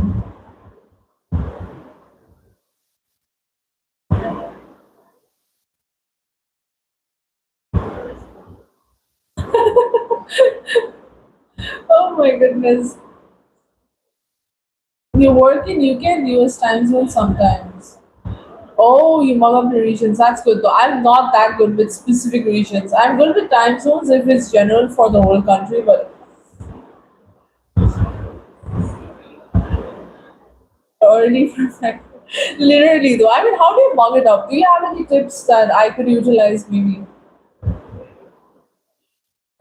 Oh my goodness. You work in UK and US time zone sometimes. Oh, you mug up the regions. That's good though. I'm not that good with specific regions. I'm good with time zones if it's general for the whole country, but early perfect. Literally though. I mean, how do you mug it up? Do you have any tips that I could utilize maybe?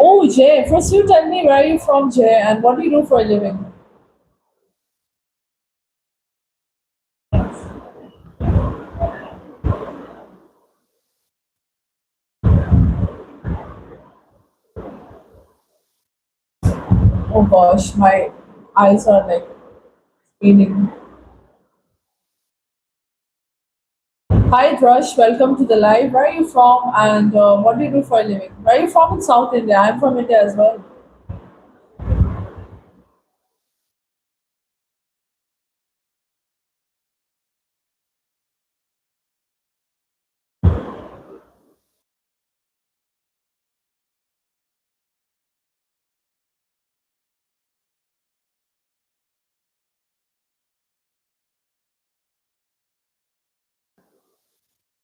Oh, Jay. First, you tell me where are you from, Jay, and what do you do for a living? Oh gosh, my eyes are like paining. Hi, Drush. Welcome to the live. Where are you from, and what do you do for a living? Where are you from in South India? I'm from India as well.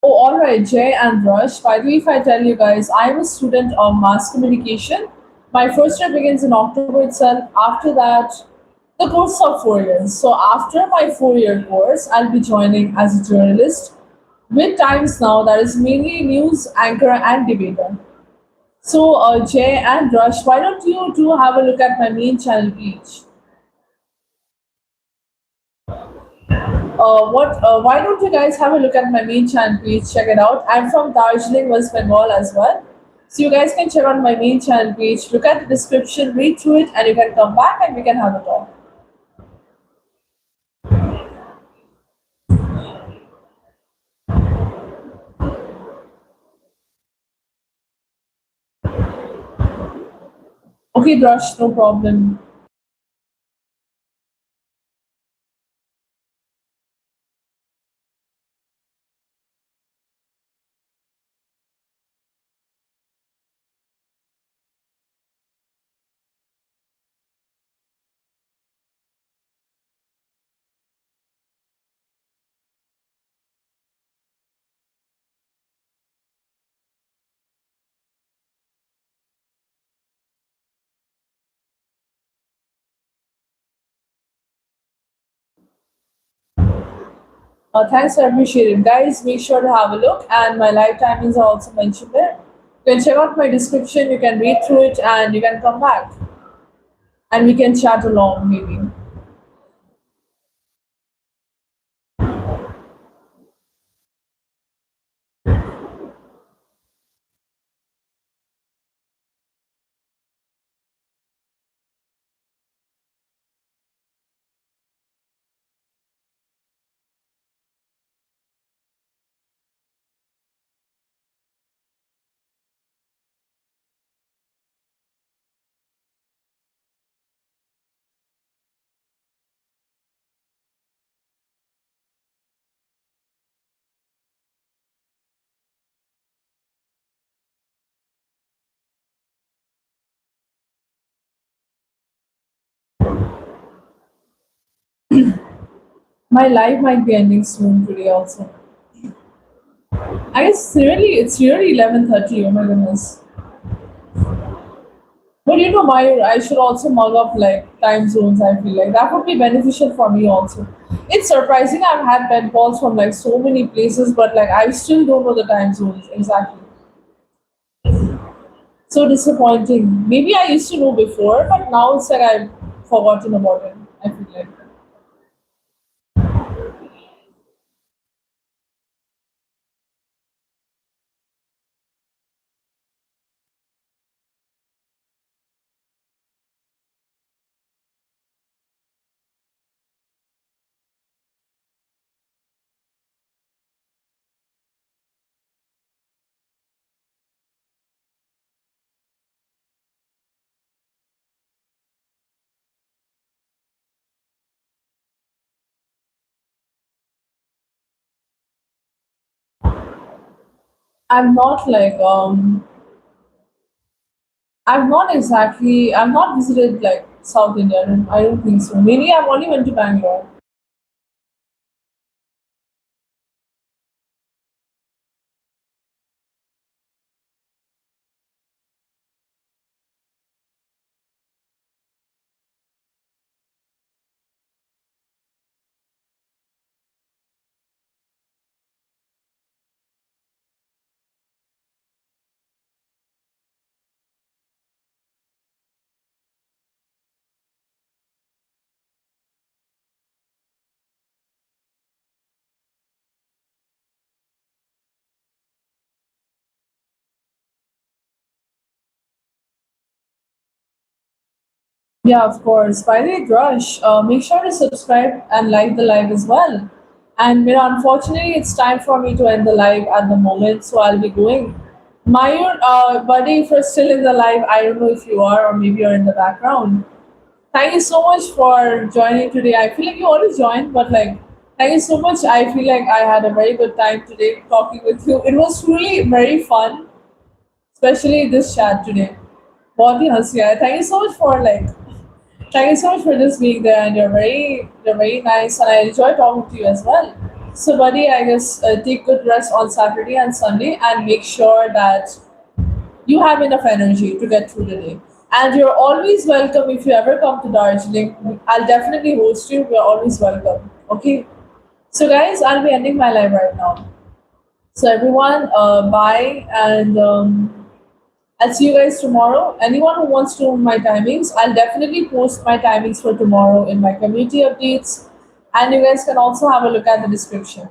Oh, all right, Jay and Rush. By the way, if I tell you guys, I'm a student of mass communication. My first year begins in October itself. After that, the course of 4 years. So after my 4 year course, I'll be joining as a journalist with Times Now, that is mainly news anchor and debater. So, Jay and Rush, why don't you two have a look at my main channel each? What? Why don't you guys have a look at my main channel page? Check it out. I'm from Darjeeling, West Bengal as well. So you guys can check out my main channel page. Look at the description, read through it, and you can come back and we can have a talk. Okay, Drush, no problem. Thanks, I appreciate it, guys. Make sure to have a look, and my live timings are also mentioned there. You can check out my description. You can read through it, and you can come back, and we can chat along maybe. My live might be ending soon today also. I guess it's really 11:30. Oh my goodness. But you know, my I should also mug up like time zones. I feel like that would be beneficial for me also. It's surprising I've had pen calls from like so many places, but like I still don't know the time zones exactly. So disappointing. Maybe I used to know before, but now it's like I've forgotten about it. I feel like. I'm not like I've not visited like South India. I don't think so. Maybe I've only went to Bangalore. Yeah, of course. By the way, Rush, make sure to subscribe and like the live as well. And unfortunately, it's time for me to end the live at the moment, so I'll be going. Mayur, buddy, if you're still in the live, I don't know if you are, or maybe you're in the background. Thank you so much for joining today. I feel like you always join, but like, thank you so much. I feel like I had a very good time today talking with you. It was truly very fun, especially this chat today. बहुत ही हंसी आया. Thank you so much for like thank you so much for just being there, and you're very nice, and I enjoy talking to you as well. So, buddy, I guess take good rest on Saturday and Sunday, and make sure that you have enough energy to get through the day. And you're always welcome if you ever come to Darjeeling. I'll definitely host you. You're always welcome. Okay. So, guys, I'll be ending my live right now. So, everyone, bye, and I'll see you guys tomorrow. Anyone who wants to know my timings, I'll definitely post my timings for tomorrow in my community updates. And you guys can also have a look at the description.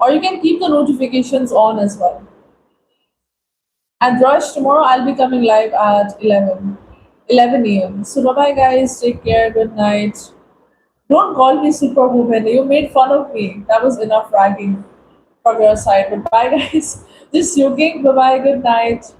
Or you can keep the notifications on as well. And Rush, tomorrow I'll be coming live at 11 a.m. So bye bye guys. Take care. Good night. Don't call me superwoman. You made fun of me. That was enough ragging from your side. But bye guys. Just joking. Bye bye. Good night.